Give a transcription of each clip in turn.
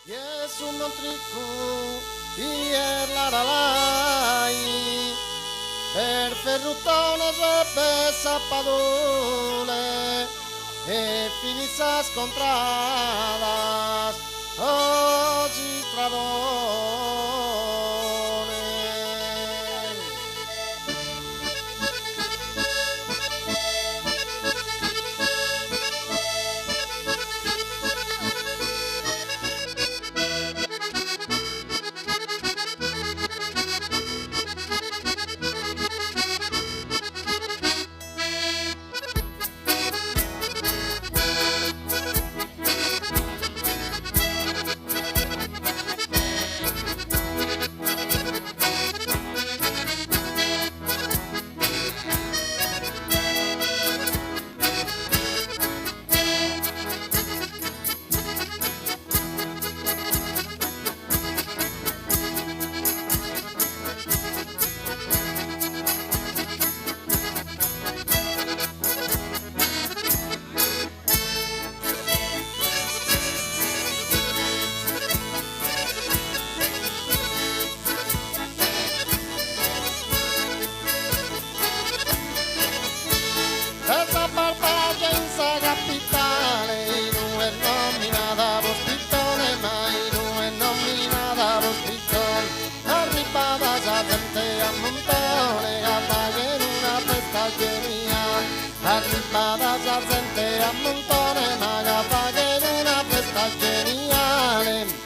Gesù non tricco, pier la ralai, per ferrutone robe zappadole, e finisas contradas, oggi stradone. Esa parpagenza capitale non è nominata Postitone, mai non è nominata Postitone. Arrivata già gente a montone a fare una festa geniale. Arrivata già gente a montone ma a fare una festa geniale.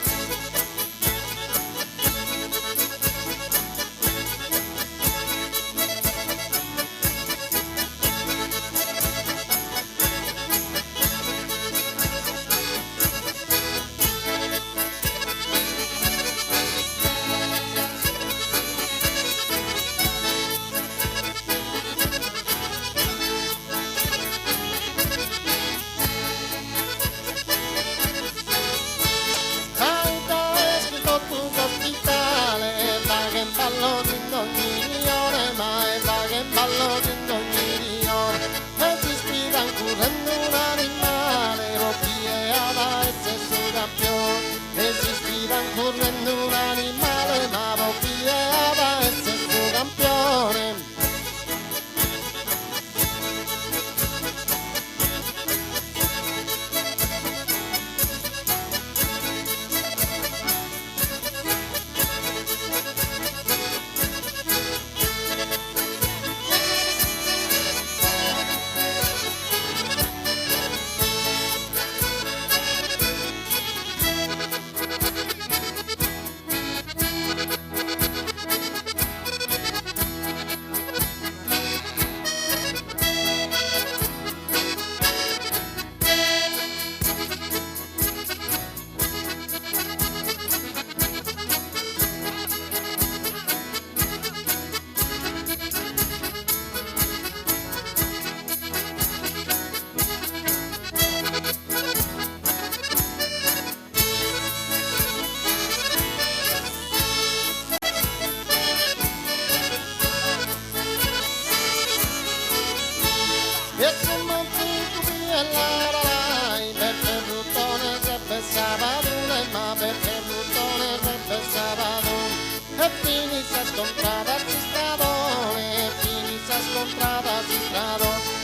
Correndo un animale, ma Poppieava è il campione.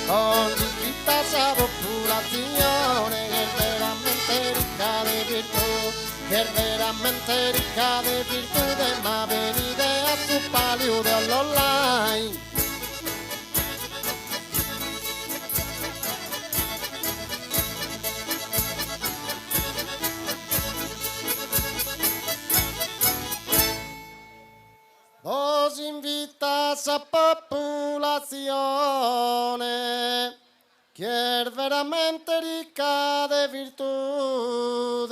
Oggi tutta sta popolazione che è veramente ricca di virtù, che è veramente ricca di virtù, ma venite a su palio dell'online. Os invita sa popolazione che è veramente ricca di virtù,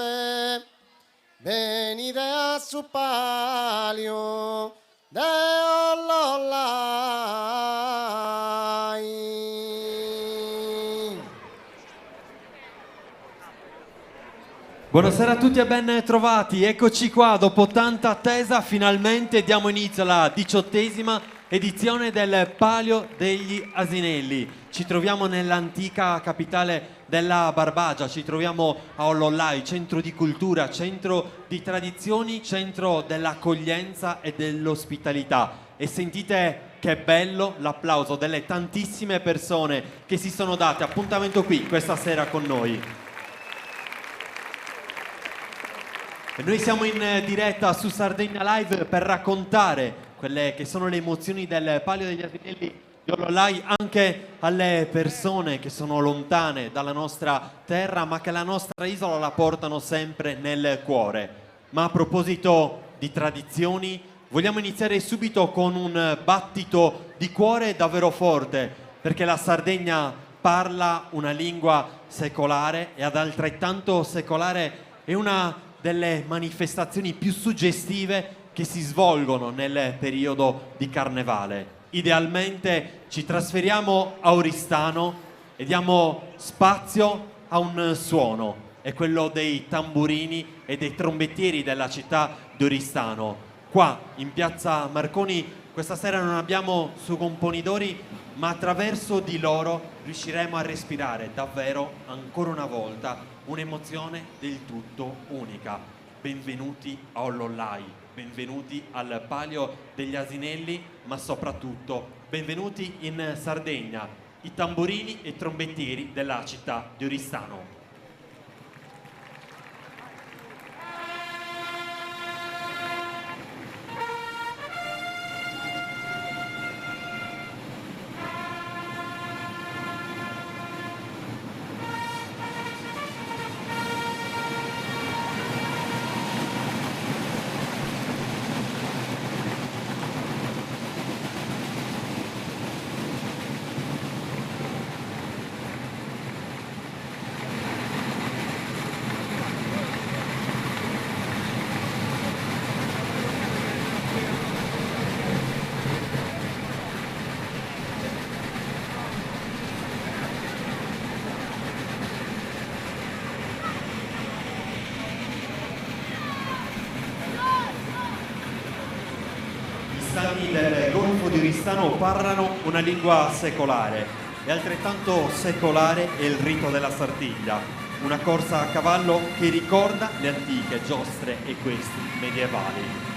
venite a su palio dell'online. Buonasera a tutti e ben trovati, eccoci qua, dopo tanta attesa finalmente diamo inizio alla 18ª edizione del Palio degli Asinelli. Ci troviamo nell'antica capitale della Barbagia, ci troviamo a Ollollai, centro di cultura, centro di tradizioni, centro dell'accoglienza e dell'ospitalità. E sentite che bello l'applauso delle tantissime persone che si sono date appuntamento qui questa sera con noi. E noi siamo in diretta su Sardegna Live per raccontare quelle che sono le emozioni del Palio degli Asinelli di Ollollai anche alle persone che sono lontane dalla nostra terra, ma che la nostra isola la portano sempre nel cuore. Ma a proposito di tradizioni, vogliamo iniziare subito con un battito di cuore davvero forte, perché la Sardegna parla una lingua secolare e ad altrettanto secolare è una delle manifestazioni più suggestive che si svolgono nel periodo di Carnevale. Idealmente ci trasferiamo a Oristano e diamo spazio a un suono, è quello dei tamburini e dei trombettieri della città di Oristano. Qua in piazza Marconi questa sera non abbiamo su componidori, ma attraverso di loro riusciremo a respirare davvero ancora una volta un'emozione del tutto unica. Benvenuti a Ollollai, benvenuti al Palio degli Asinelli, ma soprattutto benvenuti in Sardegna, i tamburini e trombettieri della città di Oristano. I sani del Golfo di Oristano parlano una lingua secolare e altrettanto secolare è il rito della Sartiglia, una corsa a cavallo che ricorda le antiche giostre equestri medievali.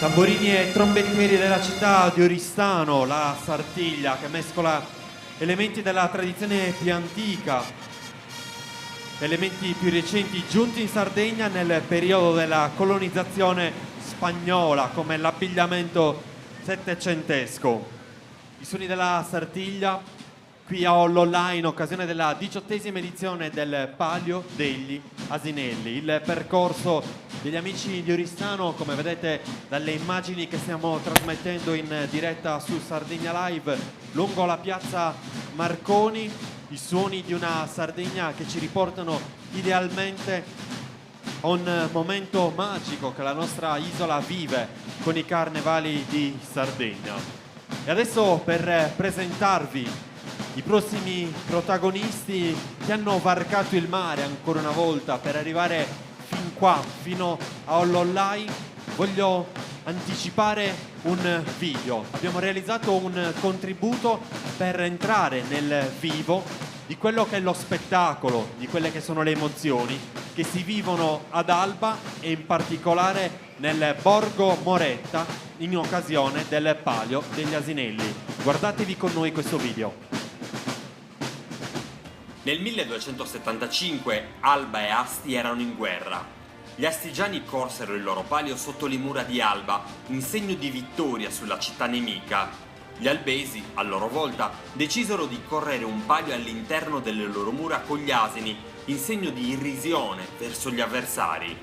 Tamborini e trombettieri della città di Oristano, la Sartiglia, che mescola elementi della tradizione più antica, elementi più recenti giunti in Sardegna nel periodo della colonizzazione spagnola, come l'abbigliamento settecentesco. I suoni della Sartiglia qui a Ollollà in occasione della 18ª edizione del Palio degli Asinelli. Il percorso degli amici di Oristano, come vedete dalle immagini che stiamo trasmettendo in diretta su Sardegna Live, lungo la piazza Marconi, i suoni di una Sardegna che ci riportano idealmente a un momento magico che la nostra isola vive con i carnevali di Sardegna. E adesso, per presentarvi i prossimi protagonisti che hanno varcato il mare ancora una volta per arrivare fin qua, fino a Ollollai, voglio anticipare un video. Abbiamo realizzato un contributo per entrare nel vivo di quello che è lo spettacolo, di quelle che sono le emozioni che si vivono ad Alba e in particolare nel Borgo Moretta in occasione del Palio degli Asinelli. Guardatevi con noi questo video. Nel 1275 Alba e Asti erano in guerra. Gli astigiani corsero il loro palio sotto le mura di Alba in segno di vittoria sulla città nemica. Gli albesi, a loro volta, decisero di correre un palio all'interno delle loro mura con gli asini in segno di irrisione verso gli avversari.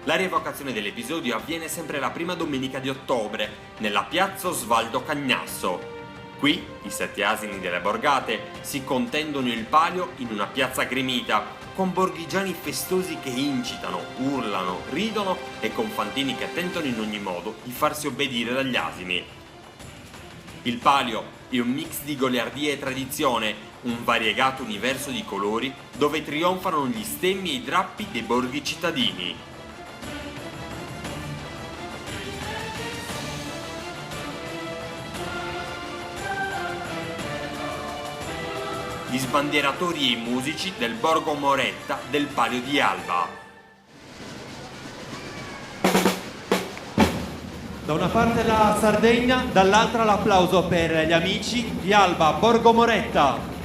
La rievocazione dell'episodio avviene sempre la prima domenica di ottobre nella piazza Osvaldo Cagnasso. Qui i 7 asini delle borgate si contendono il palio in una piazza gremita, con borghigiani festosi che incitano, urlano, ridono e con fantini che tentano in ogni modo di farsi obbedire dagli asini. Il palio è un mix di goliardia e tradizione, un variegato universo di colori dove trionfano gli stemmi e i drappi dei borghi cittadini. Gli sbandieratori e i musici del Borgo Moretta del Palio di Alba. Da una parte la Sardegna, dall'altra l'applauso per gli amici di Alba, Borgo Moretta.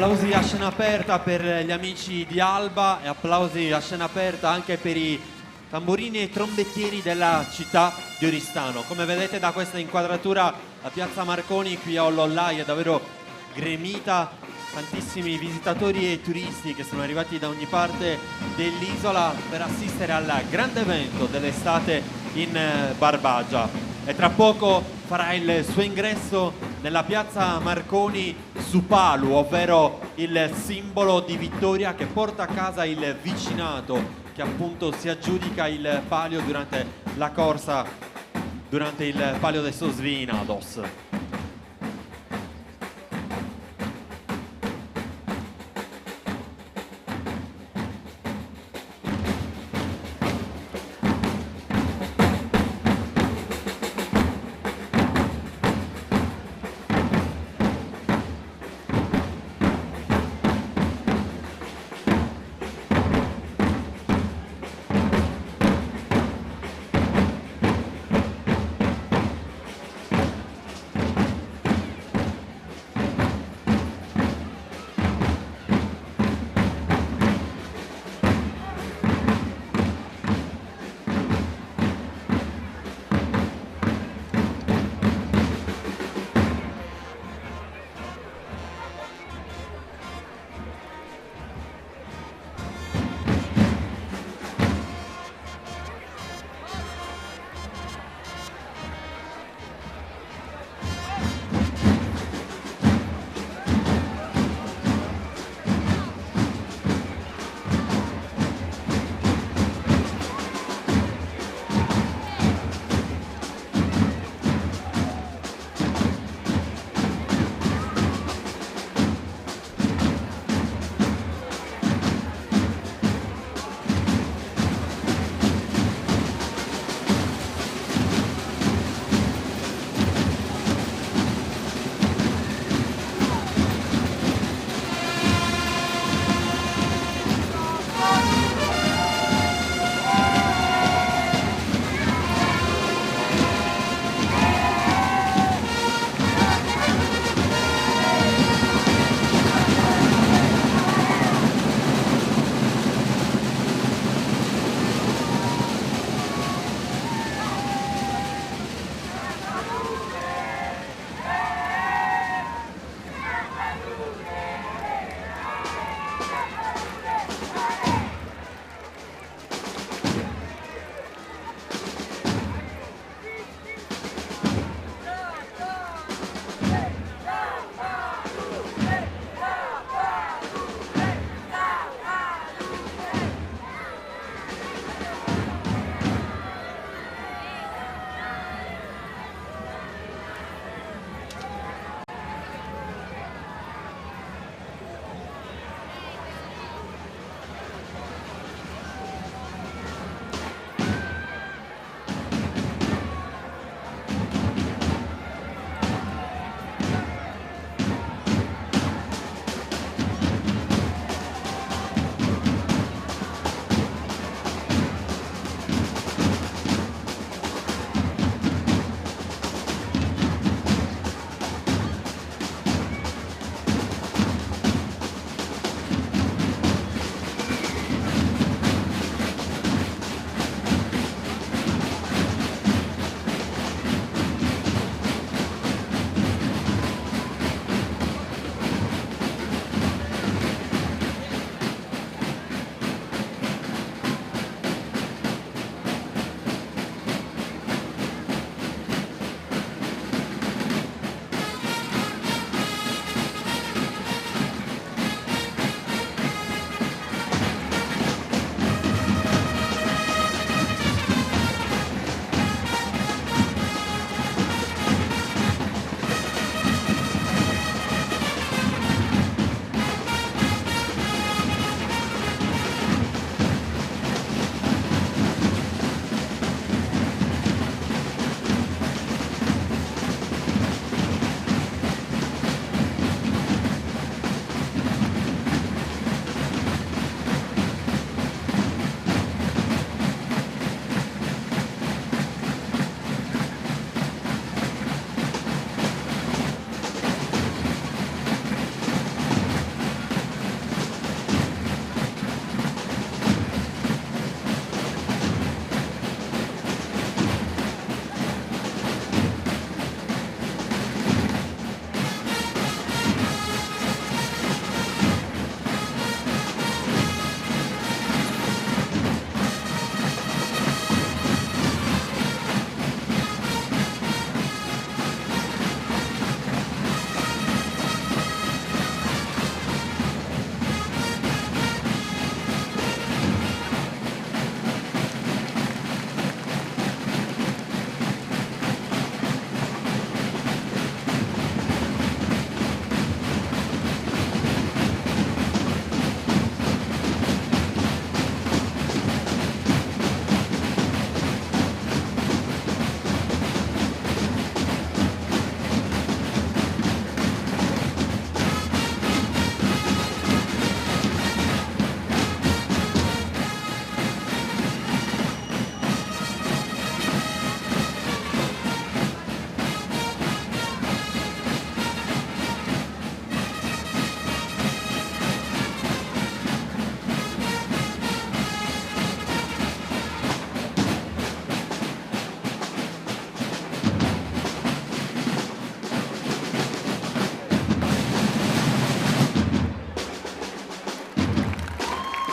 applausi a scena aperta per gli amici di Alba e applausi a scena aperta anche per i tamburini e trombettieri della città di Oristano. Come vedete da questa inquadratura la piazza Marconi qui a Ollollai è davvero gremita, tantissimi visitatori e turisti che sono arrivati da ogni parte dell'isola per assistere al grande evento dell'estate in Barbagia. E tra poco farà il suo ingresso nella piazza Marconi Supalu, ovvero il simbolo di vittoria che porta a casa il vicinato che appunto si aggiudica il palio durante la corsa, durante il palio de sos Vinados.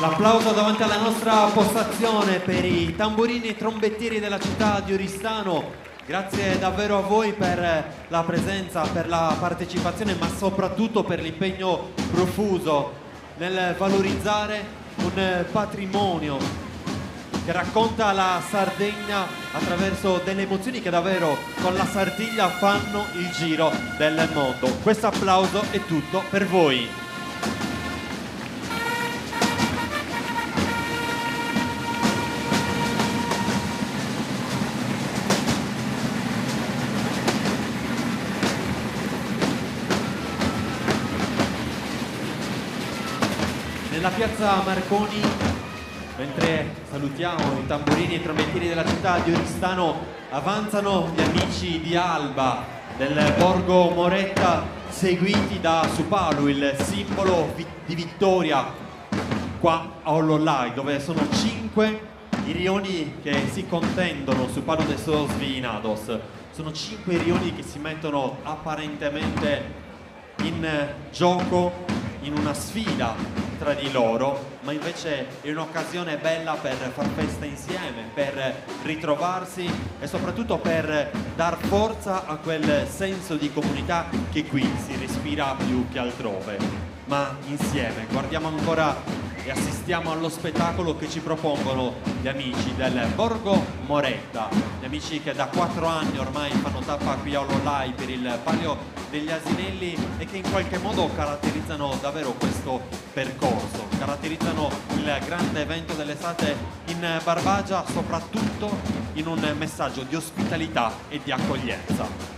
L'applauso davanti alla nostra postazione per i tamburini e trombettieri della città di Oristano. Grazie davvero a voi per la presenza, per la partecipazione, ma soprattutto per l'impegno profuso nel valorizzare un patrimonio che racconta la Sardegna attraverso delle emozioni che davvero con la Sardegna fanno il giro del mondo. Questo applauso è tutto per voi. Nella piazza Marconi, mentre salutiamo i tamburini e i trombettieri della città di Oristano, avanzano gli amici di Alba del Borgo Moretta, seguiti da Supalu, il simbolo di vittoria qua a Olollai, dove sono 5 i rioni che si contendono su Palo de Sos Vinados. Sono 5 rioni che si mettono apparentemente in gioco in una sfida tra di loro, ma invece è un'occasione bella per far festa insieme, per ritrovarsi e soprattutto per dar forza a quel senso di comunità che qui si respira più che altrove. Ma insieme guardiamo ancora e assistiamo allo spettacolo che ci propongono gli amici del Borgo Moretta, gli amici che da 4 anni ormai fanno tappa qui a Olollai per il Palio degli Asinelli e che in qualche modo caratterizzano davvero questo percorso, caratterizzano il grande evento dell'estate in Barbagia, soprattutto in un messaggio di ospitalità e di accoglienza.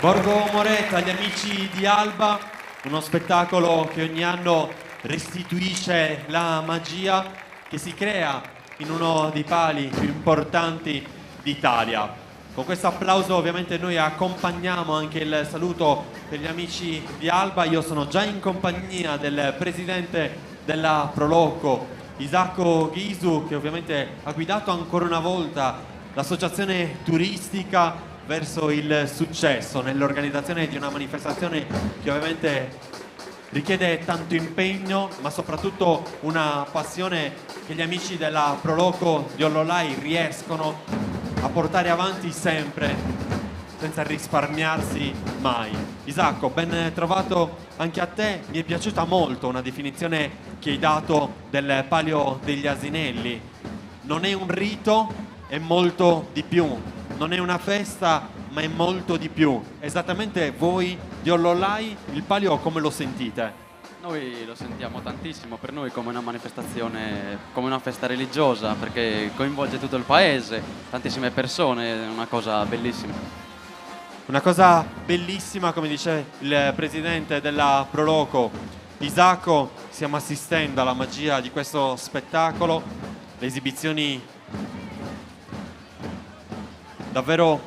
Borgo Moretta, gli amici di Alba, uno spettacolo che ogni anno restituisce la magia che si crea in uno dei pali più importanti d'Italia. Con questo applauso ovviamente noi accompagniamo anche il saluto per gli amici di Alba. Io sono già in compagnia del presidente della Proloco, Isacco Ghisu, che ovviamente ha guidato ancora una volta l'associazione turistica verso il successo nell'organizzazione di una manifestazione che ovviamente richiede tanto impegno, ma soprattutto una passione che gli amici della Proloco di Ollolai riescono a portare avanti sempre senza risparmiarsi mai. Isacco, ben trovato anche a te. Mi è piaciuta molto una definizione che hai dato del Palio degli Asinelli. Non è un rito, è molto di più. Non è una festa, ma è molto di più. Esattamente voi di Ollolai, il Palio come lo sentite? Noi lo sentiamo tantissimo, per noi come una manifestazione, come una festa religiosa, perché coinvolge tutto il paese, tantissime persone, è una cosa bellissima. Una cosa bellissima, come dice il presidente della Proloco, Isacco. Stiamo assistendo alla magia di questo spettacolo, le esibizioni davvero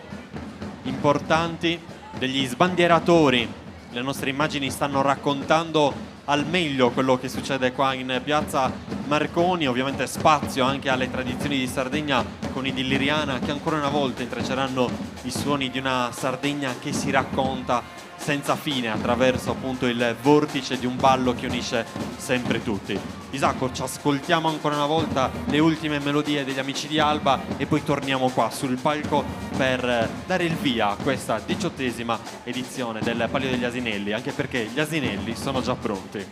importanti degli sbandieratori. Le nostre immagini stanno raccontando al meglio quello che succede qua in piazza Marconi. Ovviamente spazio anche alle tradizioni di Sardegna con i Dilliriana, che ancora una volta intrecceranno i suoni di una Sardegna che si racconta senza fine attraverso appunto il vortice di un ballo che unisce sempre tutti. Isacco, ci ascoltiamo ancora una volta le ultime melodie degli amici di Alba e poi torniamo qua sul palco per dare il via a questa 18ª edizione del Palio degli Asinelli, anche perché gli asinelli sono già pronti.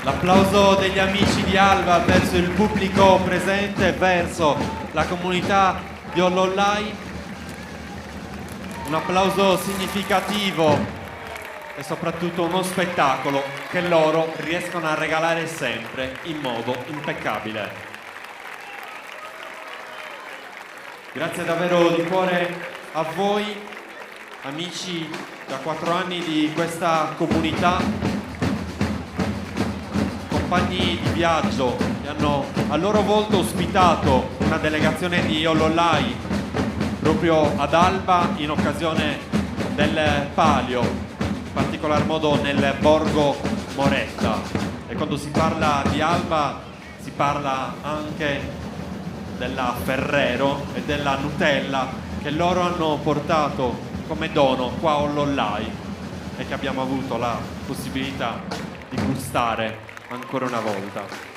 L'applauso degli amici di Alba verso il pubblico presente, verso la comunità di Ollolai. Un applauso significativo e soprattutto uno spettacolo che loro riescono a regalare sempre in modo impeccabile. Grazie davvero di cuore a voi, amici da 4 anni di questa comunità, compagni di viaggio che hanno a loro volta ospitato una delegazione di Ollolai proprio ad Alba in occasione del Palio, in particolar modo nel Borgo Moretta. E quando si parla di Alba si parla anche della Ferrero e della Nutella che loro hanno portato come dono qua a Ollolai. e che abbiamo avuto la possibilità di gustare ancora una volta.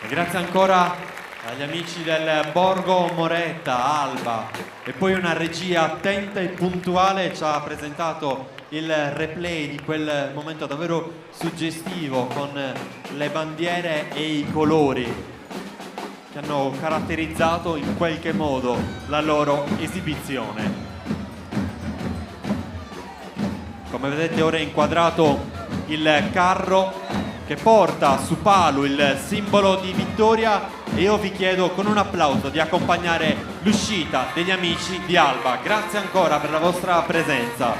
Grazie ancora agli amici del Borgo Moretta, Alba, e poi una regia attenta e puntuale ci ha presentato il replay di quel momento davvero suggestivo con le bandiere e i colori che hanno caratterizzato in qualche modo la loro esibizione. Come vedete ora è inquadrato il carro che porta su Palu il simbolo di vittoria e io vi chiedo con un applauso di accompagnare l'uscita degli amici di Alba. Grazie ancora per la vostra presenza.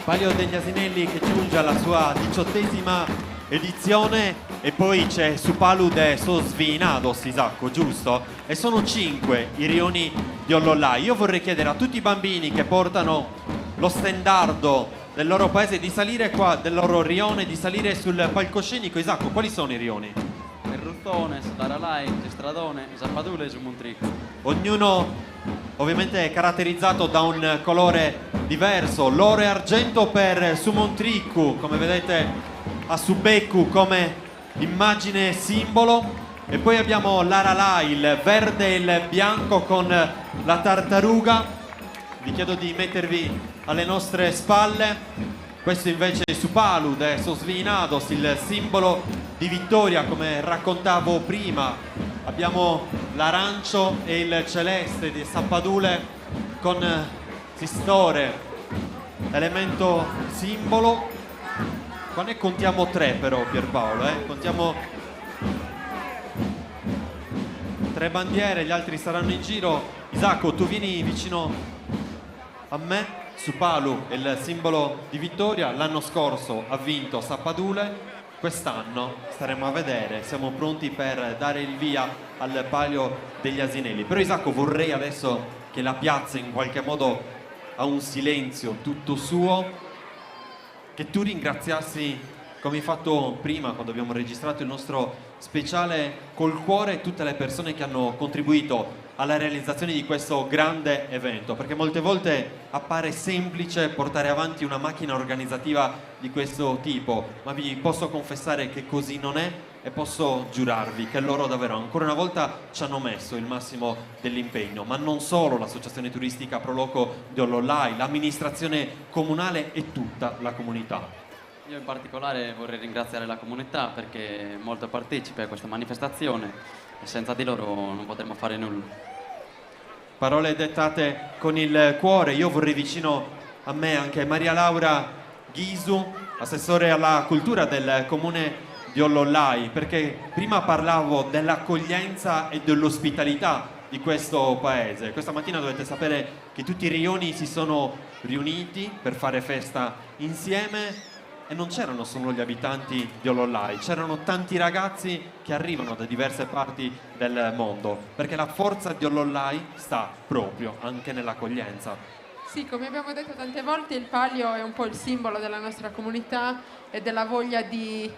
Palio degli Asinelli che giunge alla sua 18ª edizione e poi c'è su Palu de Sosvinados, Isacco, giusto? E sono 5 i rioni di Ollollai. Io vorrei chiedere a tutti i bambini che portano lo stendardo del loro paese di salire qua, del loro rione, di salire sul palcoscenico. Isacco, quali sono i rioni? Ruttone, Laralai, Stradone, Zappadule e Sumontrico. Ognuno ovviamente è caratterizzato da un colore diverso. L'oro e argento per Sumontrico, come vedete a Subeccu come immagine simbolo, e poi abbiamo l'Aralai, il verde e il bianco con la tartaruga. Vi chiedo di mettervi alle nostre spalle. Questo invece è su Palu de Sosvinados, il simbolo di vittoria, come raccontavo prima. Abbiamo l'arancio e il celeste di Sappadule con Sistore, elemento simbolo. Qua ne contiamo 3 però, Pierpaolo, contiamo 3 bandiere, gli altri saranno in giro. Isacco, tu vieni vicino a me. Su Palu è il simbolo di vittoria. L'anno scorso ha vinto Sappadule, quest'anno staremo a vedere, siamo pronti per dare il via al Palio degli Asinelli. Però Isacco, vorrei adesso che la piazza in qualche modo ha un silenzio tutto suo, che tu ringraziassi, come hai fatto prima quando abbiamo registrato il nostro speciale, col cuore tutte le persone che hanno contribuito alla realizzazione di questo grande evento, perché molte volte appare semplice portare avanti una macchina organizzativa di questo tipo, ma vi posso confessare che così non è e posso giurarvi che loro davvero ancora una volta ci hanno messo il massimo dell'impegno, ma non solo l'associazione turistica Proloco di Ollollai, l'amministrazione comunale e tutta la comunità. Io in particolare vorrei ringraziare la comunità perché è molto partecipe a questa manifestazione e senza di loro non potremmo fare nulla. Parole dettate con il cuore. Io vorrei vicino a me anche Maria Laura Ghisu, assessore alla cultura del comune di Ollollai, perché prima parlavo dell'accoglienza e dell'ospitalità di questo paese. Questa mattina dovete sapere che tutti i rioni si sono riuniti per fare festa insieme e non c'erano solo gli abitanti di Ollollai, c'erano tanti ragazzi che arrivano da diverse parti del mondo, perché la forza di Ollollai sta proprio anche nell'accoglienza. Sì, come abbiamo detto tante volte, il Palio è un po' il simbolo della nostra comunità e della voglia di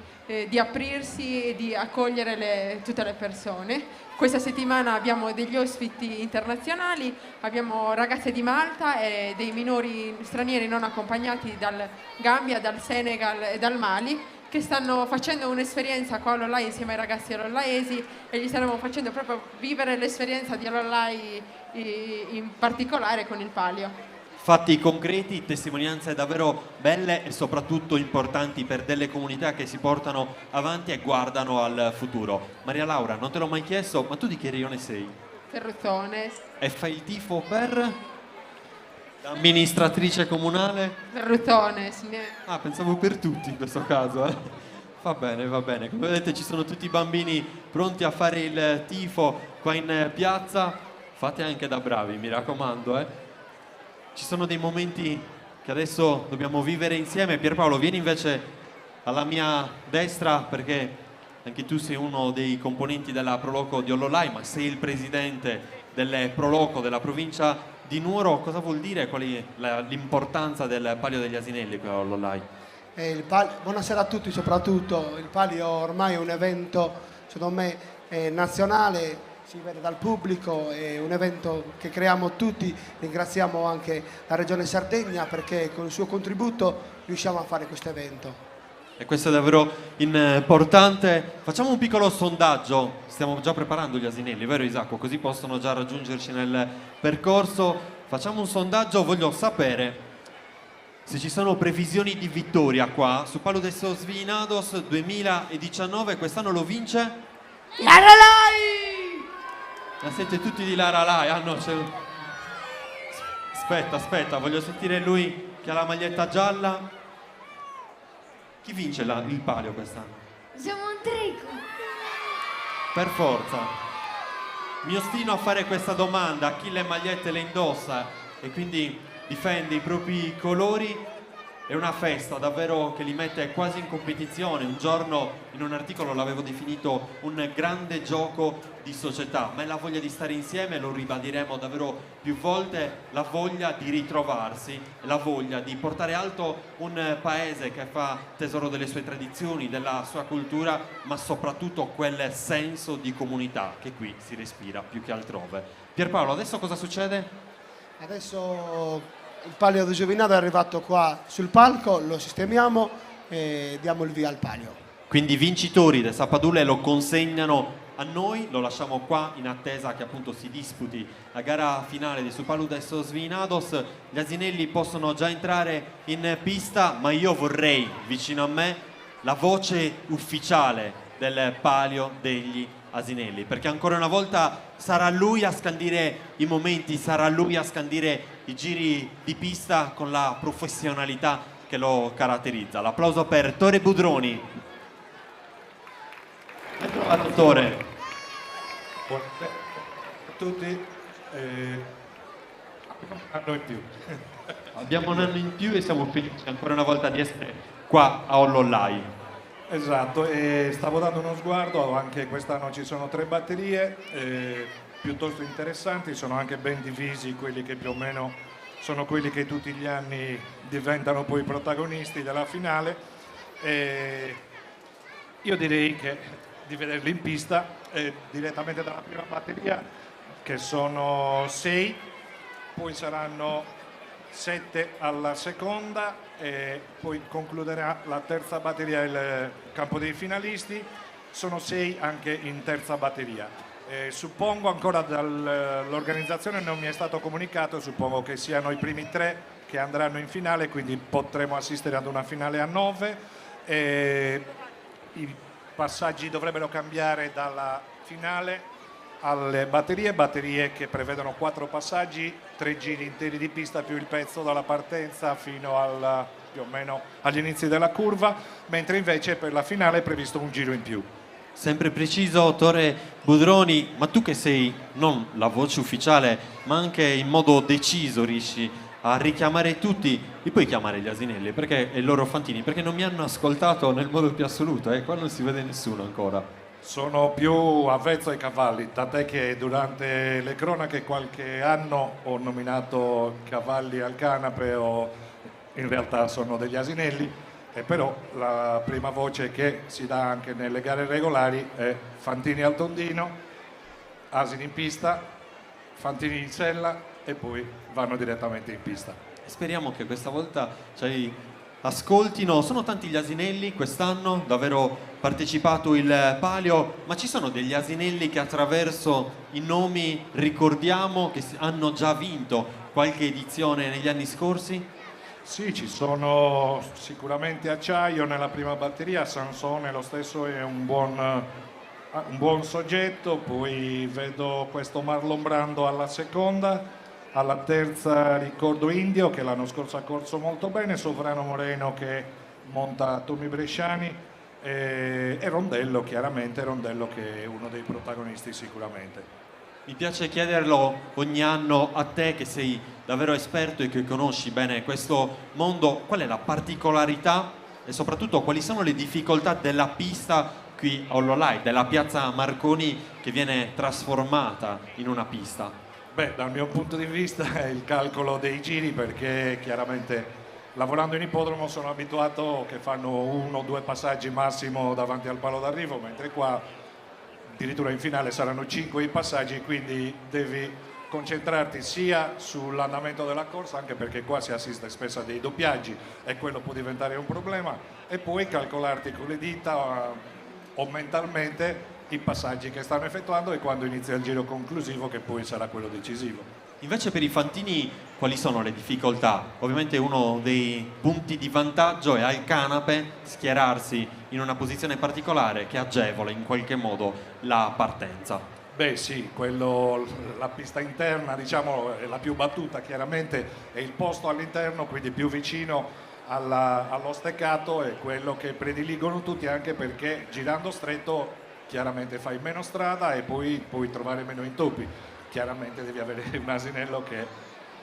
aprirsi e di accogliere tutte le persone. Questa settimana abbiamo degli ospiti internazionali, abbiamo ragazze di Malta e dei minori stranieri non accompagnati dal Gambia, dal Senegal e dal Mali, che stanno facendo un'esperienza qua a Ollollai insieme ai ragazzi ollollaesi, e gli stiamo facendo proprio vivere l'esperienza di Ollollai in particolare con il Palio. Fatti concreti, testimonianze davvero belle e soprattutto importanti per delle comunità che si portano avanti e guardano al futuro. Maria Laura, non te l'ho mai chiesto, ma tu di che rione sei? Ferruzzone. E fai il tifo per? L'amministratrice comunale? Ferruzzone. Ah, pensavo per tutti in questo caso. Va bene, va bene. Come vedete ci sono tutti i bambini pronti a fare il tifo qua in piazza. Fate anche da bravi, mi raccomando, Ci sono dei momenti che adesso dobbiamo vivere insieme. Pierpaolo, vieni invece alla mia destra, perché anche tu sei uno dei componenti della Proloco di Ollollai, ma sei il presidente del Proloco della provincia di Nuoro. Cosa vuol dire? Qual è l'importanza del Palio degli Asinelli qui a Ollollai? Buonasera a tutti, soprattutto il Palio ormai è un evento, secondo me, nazionale. Si vede dal pubblico, è un evento che creiamo tutti. Ringraziamo anche la Regione Sardegna perché con il suo contributo riusciamo a fare questo evento. E questo è davvero importante. Facciamo un piccolo sondaggio, stiamo già preparando gli asinelli, vero Isacco? Così possono già raggiungerci nel percorso. Facciamo un sondaggio, voglio sapere se ci sono previsioni di vittoria qua su Palo Desso Svinados 2019, quest'anno lo vince? Ollollai! Ma siete tutti di Lara Lai? Ah no, c'è... Aspetta, voglio sentire lui che ha la maglietta gialla. Chi vince il Palio quest'anno? Siamo un trico. Per forza. Mi ostino a fare questa domanda a chi le magliette le indossa e quindi difende i propri colori. È una festa davvero che li mette quasi in competizione. Un giorno in un articolo l'avevo definito un grande gioco di società, ma è la voglia di stare insieme, lo ribadiremo davvero più volte, la voglia di ritrovarsi, la voglia di portare alto un paese che fa tesoro delle sue tradizioni, della sua cultura, ma soprattutto quel senso di comunità che qui si respira più che altrove. Pierpaolo, adesso cosa succede? Adesso il Palio di Giovinado è arrivato qua sul palco, lo sistemiamo e diamo il via al Palio. Quindi i vincitori del Sappadule lo consegnano a noi, lo lasciamo qua in attesa che appunto si disputi la gara finale di Su Palo Desso Svinados. Gli asinelli possono già entrare in pista, ma io vorrei vicino a me la voce ufficiale del Palio degli Asinelli, perché ancora una volta sarà lui a scandire i momenti, sarà lui a scandire i giri di pista con la professionalità che lo caratterizza. L'applauso per Tore Budroni. Dottore. Buonasera a tutti. Un anno in più. Abbiamo un anno in più e siamo felici ancora una volta di essere qua a Ollollai. Esatto, e stavo dando uno sguardo, anche quest'anno ci sono 3 batterie piuttosto interessanti, sono anche ben divisi quelli che più o meno sono quelli che tutti gli anni diventano poi protagonisti della finale. Io direi che di vederli in pista direttamente dalla prima batteria, che sono 6, poi saranno 7 alla seconda e poi concluderà la terza batteria il campo dei finalisti. Sono 6 anche in terza batteria. Suppongo ancora dall'organizzazione non mi è stato comunicato, suppongo che siano i primi 3 che andranno in finale, quindi potremo assistere ad una finale a 9. I passaggi dovrebbero cambiare dalla finale alle batterie che prevedono 4 passaggi, 3 giri interi di pista più il pezzo dalla partenza fino più o meno agli inizi della curva, mentre invece per la finale è previsto un giro in più. Sempre preciso, Tore Budroni, ma tu che sei non la voce ufficiale, ma anche in modo deciso riesci a richiamare tutti, li puoi chiamare gli asinelli perché, e i loro fantini, perché non mi hanno ascoltato nel modo più assoluto, qua non si vede nessuno ancora. Sono più avvezzo ai cavalli, tant'è che durante le cronache qualche anno ho nominato cavalli al canape o in realtà sono degli asinelli. E però la prima voce che si dà anche nelle gare regolari è Fantini al tondino, asini in pista, Fantini in sella e poi vanno direttamente in pista. Speriamo che questa volta ci ascoltino. Sono tanti gli asinelli quest'anno, davvero partecipato il palio, ma ci sono degli asinelli che attraverso i nomi ricordiamo che hanno già vinto qualche edizione negli anni scorsi? Sì, ci sono sicuramente Acciaio nella prima batteria, Sansone lo stesso è un buon soggetto, poi vedo questo Marlon Brando alla seconda, alla terza ricordo Indio che l'anno scorso ha corso molto bene, Sovrano Moreno che monta Tommy Bresciani e Rondello, chiaramente Rondello che è uno dei protagonisti sicuramente. Mi piace chiederlo ogni anno a te che sei davvero esperto e che conosci bene questo mondo, qual è la particolarità e soprattutto quali sono le difficoltà della pista qui a Ollolai, della piazza Marconi che viene trasformata in una pista? Beh, dal mio punto di vista è il calcolo dei giri perché chiaramente lavorando in ippodromo sono abituato che fanno 1 o 2 passaggi massimo davanti al palo d'arrivo, mentre qua addirittura in finale saranno 5 i passaggi, quindi devi concentrarti sia sull'andamento della corsa, anche perché qua si assiste spesso a dei doppiaggi e quello può diventare un problema, e poi calcolarti con le dita o mentalmente i passaggi che stanno effettuando e quando inizia il giro conclusivo che poi sarà quello decisivo. Invece per i fantini quali sono le difficoltà? Ovviamente uno dei punti di vantaggio è al canape schierarsi in una posizione particolare che agevola in qualche modo la partenza. Beh sì, la pista interna diciamo è la più battuta, chiaramente è il posto all'interno, quindi più vicino allo steccato è quello che prediligono tutti, anche perché girando stretto chiaramente fai meno strada e poi puoi trovare meno intoppi. Chiaramente devi avere un asinello che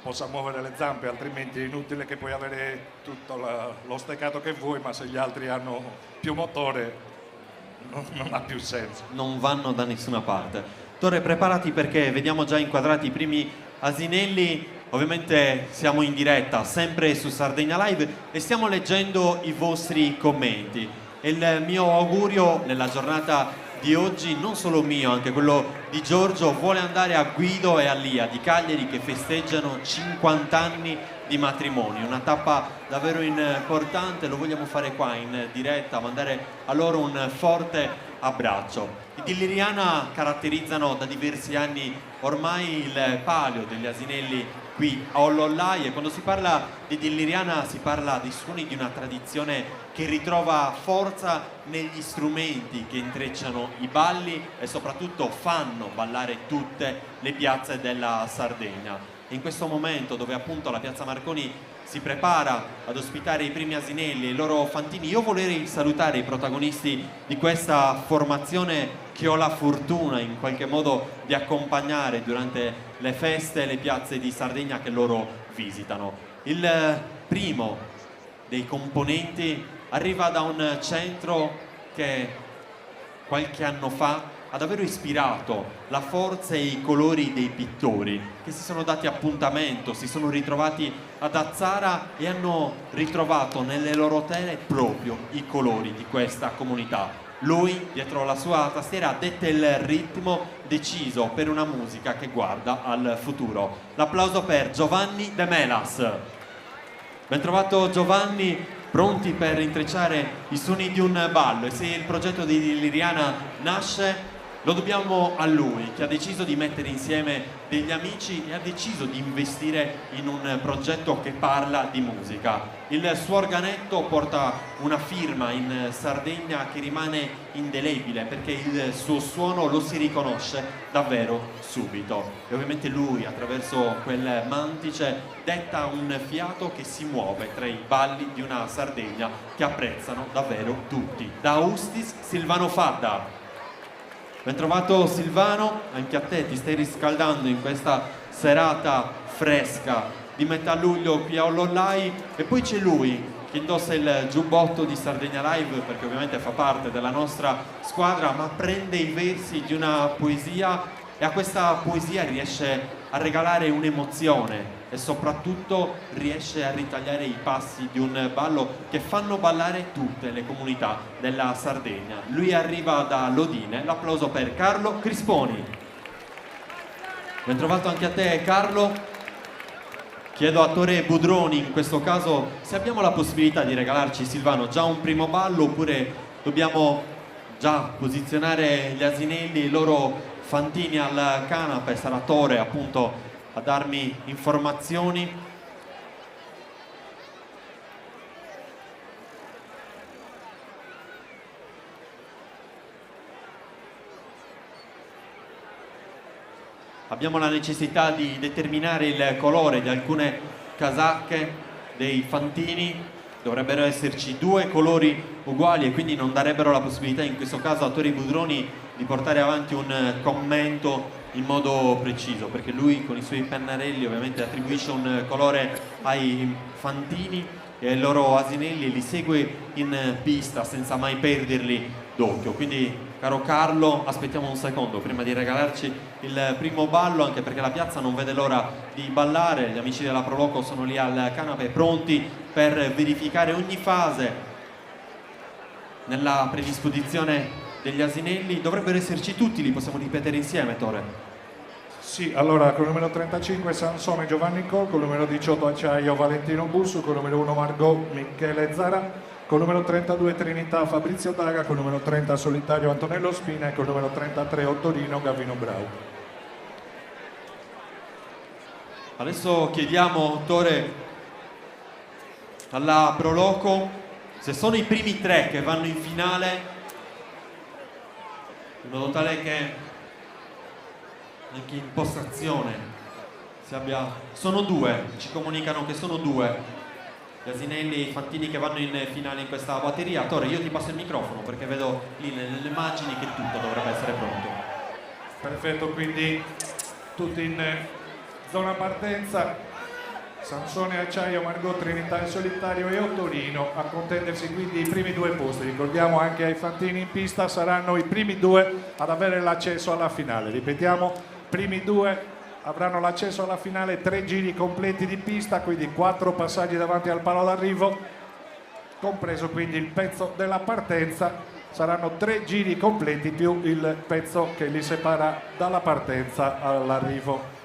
possa muovere le zampe, altrimenti è inutile che puoi avere tutto lo steccato che vuoi, ma se gli altri hanno più motore non ha più senso. Non vanno da nessuna parte. Torre, preparati perché vediamo già inquadrati i primi asinelli. Ovviamente siamo in diretta, sempre su Sardegna Live, e stiamo leggendo i vostri commenti. E il mio augurio nella giornata di oggi, non solo mio, anche quello di Giorgio, vuole andare a Guido e a Lia di Cagliari che festeggiano 50 anni di matrimonio, una tappa davvero importante, lo vogliamo fare qua in diretta, mandare a loro un forte abbraccio. I di Liriana caratterizzano da diversi anni ormai il palio degli asinelli qui a Ollolai, e quando si parla di Liriana si parla dei suoni di una tradizione che ritrova forza negli strumenti che intrecciano i balli e soprattutto fanno ballare tutte le piazze della Sardegna. E in questo momento dove appunto la piazza Marconi si prepara ad ospitare i primi asinelli e i loro fantini, io volerei salutare i protagonisti di questa formazione che ho la fortuna in qualche modo di accompagnare durante le feste e le piazze di Sardegna che loro visitano. Il primo dei componenti arriva da un centro che qualche anno fa ha davvero ispirato la forza e i colori dei pittori che si sono dati appuntamento, si sono ritrovati ad Azzara e hanno ritrovato nelle loro tele proprio i colori di questa comunità. Lui, dietro la sua tastiera, dette il ritmo deciso per una musica che guarda al futuro. L'applauso per Giovanni De Melas. Ben trovato Giovanni, pronti per intrecciare i suoni di un ballo. E se il progetto di Liriana nasce Lo dobbiamo a lui, che ha deciso di mettere insieme degli amici e ha deciso di investire in un progetto che parla di musica. Il suo organetto porta una firma in Sardegna che rimane indelebile, perché il suo suono lo si riconosce davvero subito. E ovviamente lui, attraverso quel mantice, detta un fiato che si muove tra i balli di una Sardegna che apprezzano davvero tutti. Da Ustis, Silvano Fadda. Ben trovato Silvano, anche a te, ti stai riscaldando in questa serata fresca di metà luglio qui a Ollollai. E poi c'è lui che indossa il giubbotto di Sardegna Live, perché ovviamente fa parte della nostra squadra, ma prende i versi di una poesia e a questa poesia riesce a regalare un'emozione e soprattutto riesce a ritagliare i passi di un ballo che fanno ballare tutte le comunità della Sardegna. Lui arriva da Lodine, l'applauso per Carlo Crisponi. Ben trovato anche a te Carlo. Chiedo a Tore Budroni in questo caso se abbiamo la possibilità di regalarci, Silvano, già un primo ballo oppure dobbiamo già posizionare gli asinelli, i loro fantini al canapè. Sarà Tore appunto a darmi informazioni. Abbiamo la necessità di determinare il colore di alcune casacche dei fantini. Dovrebbero esserci due colori uguali e quindi non darebbero la possibilità in questo caso a Tori Budroni di portare avanti un commento in modo preciso, perché lui con i suoi pennarelli ovviamente attribuisce un colore ai fantini e ai loro asinelli e li segue in pista senza mai perderli d'occhio. Quindi caro Carlo, aspettiamo un secondo prima di regalarci il primo ballo, anche perché la piazza non vede l'ora di ballare. Gli amici della Proloco sono lì al canapè pronti per verificare ogni fase nella predisposizione degli asinelli. Dovrebbero esserci tutti, li possiamo ripetere insieme, Tore? Sì, allora con il numero 35 Sansone Giovanni Col, con il numero 18 Acciaio Valentino Bussu, con il numero 1 Margot Michele Zara, con il numero 32 Trinità Fabrizio Daga, con il numero 30 Solitario Antonello Spina e con il numero 33 Ottorino Gavino Brau. Adesso chiediamo, Tore, alla Proloco se sono i primi tre che vanno in finale, in modo tale che anche in postazione si abbia... Sono due, ci comunicano che sono due gli asinelli e i fantini che vanno in finale in questa batteria. Tore, io ti passo il microfono perché vedo lì nelle immagini che tutto dovrebbe essere pronto. Perfetto, quindi tutti in zona partenza. Sansone, Acciaio, Margot, Trinità e Solitario e Ottorino a contendersi quindi i primi due posti. Ricordiamo anche ai fantini in pista saranno i primi due ad avere l'accesso alla finale. Ripetiamo, primi due avranno l'accesso alla finale, 3 giri completi di pista, quindi 4 passaggi davanti al palo d'arrivo, compreso quindi il pezzo della partenza. Saranno 3 giri completi più il pezzo che li separa dalla partenza all'arrivo.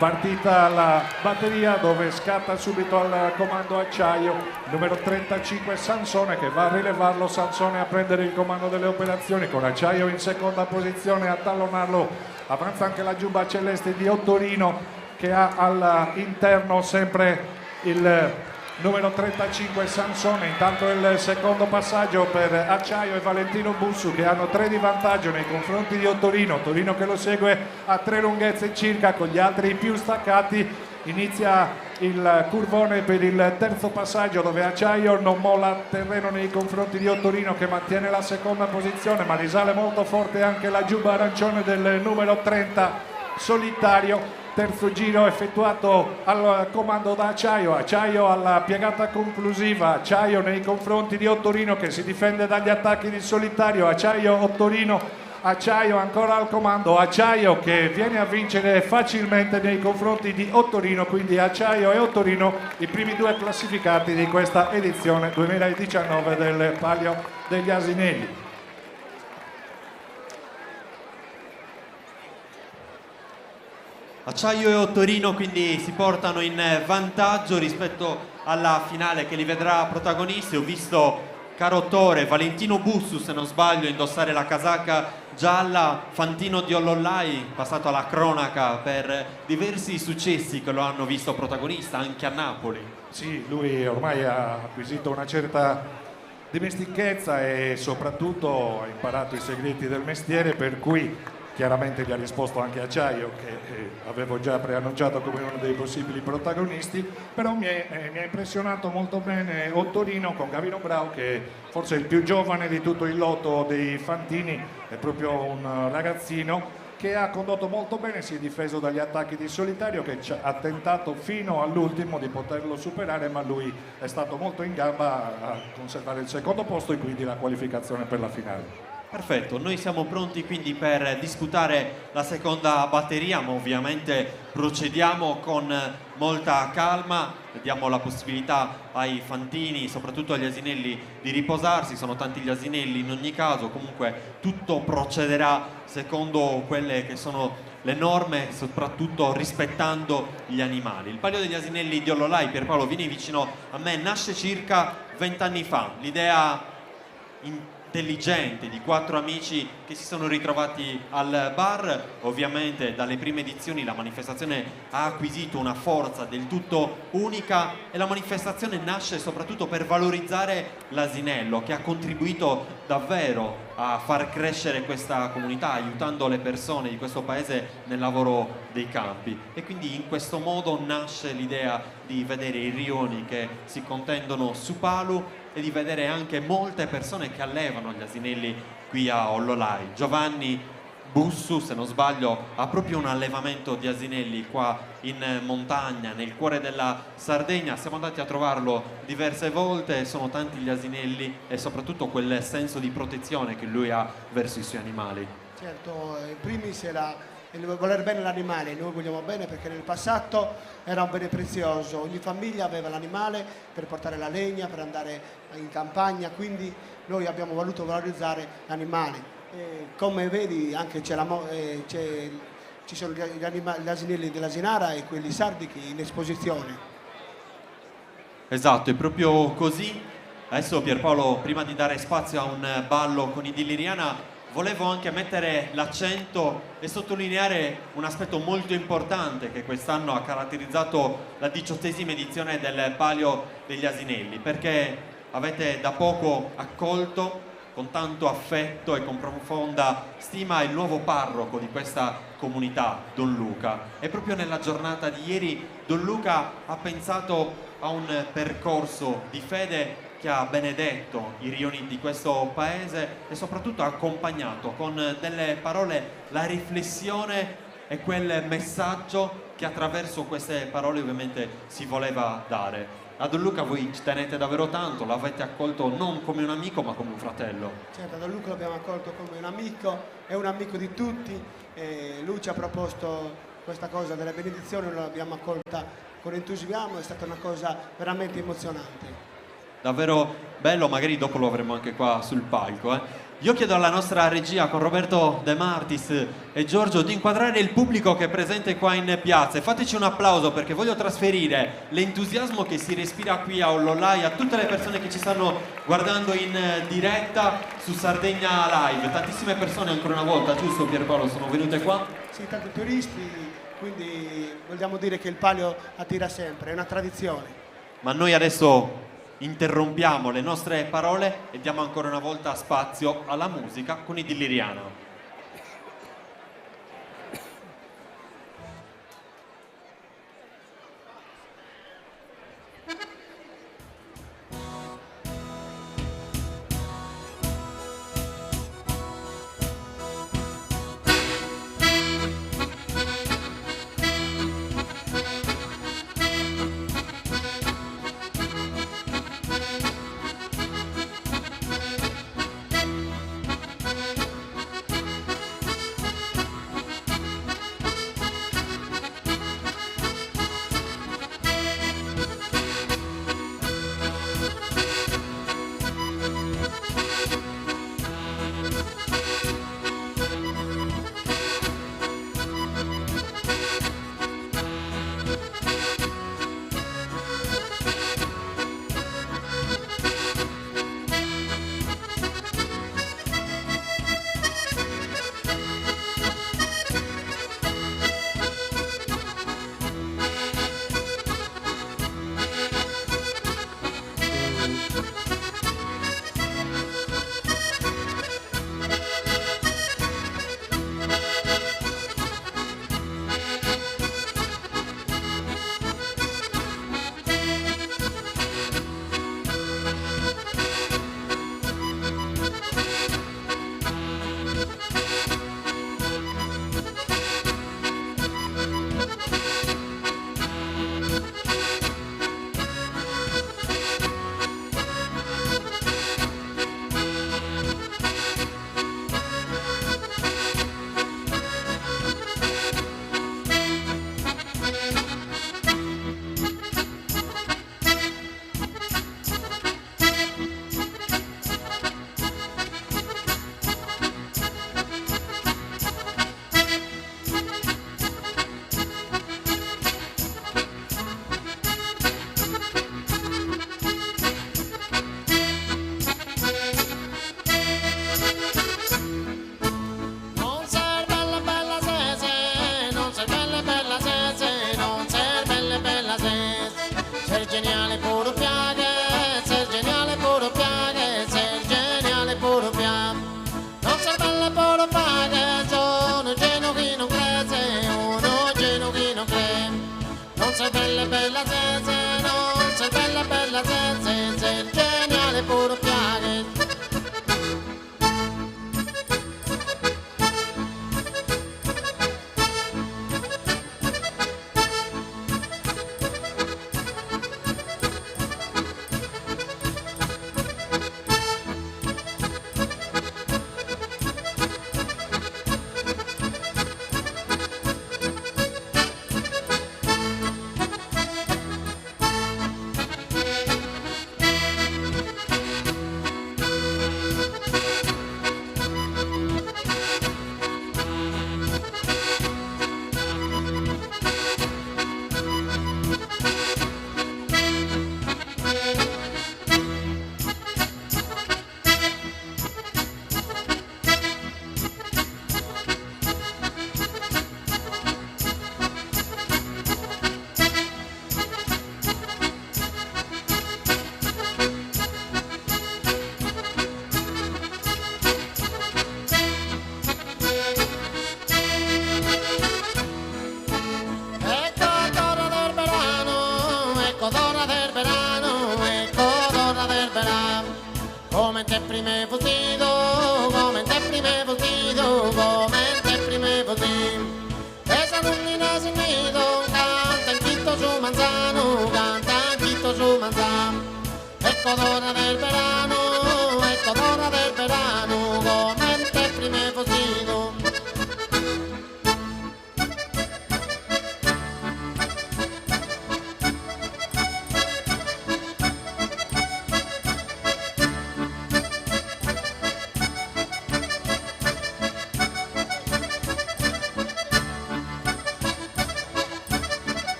Partita la batteria dove scatta subito al comando Acciaio, numero 35 Sansone che va a rilevarlo, Sansone a prendere il comando delle operazioni con Acciaio in seconda posizione a tallonarlo. Avanza anche la giubba celeste di Ottorino che ha all'interno sempre il numero 35 Sansone. Intanto il secondo passaggio per Acciaio e Valentino Bussu che hanno 3 di vantaggio nei confronti di Ottorino. Ottorino che lo segue a 3 lunghezze circa, con gli altri più staccati. Inizia il curvone per il terzo passaggio dove Acciaio non molla terreno nei confronti di Ottorino che mantiene la seconda posizione, ma risale molto forte anche la giubba arancione del numero 30 Solitario. Terzo giro effettuato al comando da Acciaio, Acciaio alla piegata conclusiva, Acciaio nei confronti di Ottorino che si difende dagli attacchi di Solitario, Acciaio Ottorino, Acciaio ancora al comando, Acciaio che viene a vincere facilmente nei confronti di Ottorino, quindi Acciaio e Ottorino i primi due classificati di questa edizione 2019 del Palio degli Asinelli. Acciaio e Ottorino quindi si portano in vantaggio rispetto alla finale che li vedrà protagonisti. Ho visto caro Tore, Valentino Bussu, se non sbaglio, indossare la casacca gialla, Fantino di Ollollai, passato alla cronaca per diversi successi che lo hanno visto protagonista anche a Napoli. Sì, lui ormai ha acquisito una certa dimestichezza e soprattutto ha imparato i segreti del mestiere, per cui chiaramente gli ha risposto anche Acciaio, che avevo già preannunciato come uno dei possibili protagonisti, però mi ha impressionato molto bene Ottorino con Gavino Brau, che forse è il più giovane di tutto il lotto dei Fantini, è proprio un ragazzino che ha condotto molto bene, si è difeso dagli attacchi di Solitario, che ha tentato fino all'ultimo di poterlo superare, ma lui è stato molto in gamba a conservare il secondo posto e quindi la qualificazione per la finale. Perfetto, noi siamo pronti quindi per disputare la seconda batteria, ma ovviamente procediamo con molta calma, diamo la possibilità ai Fantini, soprattutto agli asinelli, di riposarsi, sono tanti gli asinelli in ogni caso, comunque tutto procederà secondo quelle che sono le norme, soprattutto rispettando gli animali. Il palio degli asinelli di Ollollai, Pierpaolo, vieni vicino a me, nasce circa 20 anni fa, l'idea intelligente di 4 amici che si sono ritrovati al bar. Ovviamente dalle prime edizioni la manifestazione ha acquisito una forza del tutto unica e la manifestazione nasce soprattutto per valorizzare l'asinello, che ha contribuito davvero a far crescere questa comunità, aiutando le persone di questo paese nel lavoro dei campi, e quindi in questo modo nasce l'idea di vedere i rioni che si contendono su Palu e di vedere anche molte persone che allevano gli asinelli qui a Ollollai. Giovanni Bussu, se non sbaglio, ha proprio un allevamento di asinelli qua in montagna, nel cuore della Sardegna. Siamo andati a trovarlo diverse volte, sono tanti gli asinelli e soprattutto quel senso di protezione che lui ha verso i suoi animali. Certo, in primis è il voler bene l'animale, noi vogliamo bene perché nel passato era un bene prezioso, ogni famiglia aveva l'animale per portare la legna, per andare in campagna, quindi noi abbiamo voluto valorizzare l'animale. Come vedi anche ci sono gli asinelli dell'Asinara e quelli sardi in esposizione. Esatto, è proprio così. Adesso Pierpaolo, prima di dare spazio a un ballo con i Dilliriana, volevo anche mettere l'accento e sottolineare un aspetto molto importante che quest'anno ha caratterizzato la 18ª edizione del Palio degli Asinelli, perché avete da poco accolto con tanto affetto e con profonda stima il nuovo parroco di questa comunità, Don Luca. E proprio nella giornata di ieri Don Luca ha pensato a un percorso di fede che ha benedetto i rioni di questo paese e soprattutto ha accompagnato con delle parole la riflessione e quel messaggio che attraverso queste parole ovviamente si voleva dare. A Don Luca voi ci tenete davvero tanto, l'avete accolto non come un amico ma come un fratello. Certo, Don Luca l'abbiamo accolto come un amico, è un amico di tutti, lui ci ha proposto questa cosa delle benedizioni, noi l'abbiamo accolta con entusiasmo, è stata una cosa veramente emozionante. Davvero bello, magari dopo lo avremo anche qua sul palco. Io chiedo alla nostra regia con Roberto De Martis e Giorgio di inquadrare il pubblico che è presente qua in piazza e fateci un applauso perché voglio trasferire l'entusiasmo che si respira qui a Ollollai a tutte le persone che ci stanno guardando in diretta su Sardegna Live. Tantissime persone ancora una volta, giusto Pierpaolo, sono venute qua? Sì, tanti turisti, quindi vogliamo dire che il palio attira sempre, è una tradizione. Ma noi adesso interrompiamo le nostre parole e diamo ancora una volta spazio alla musica con i Dilliriana.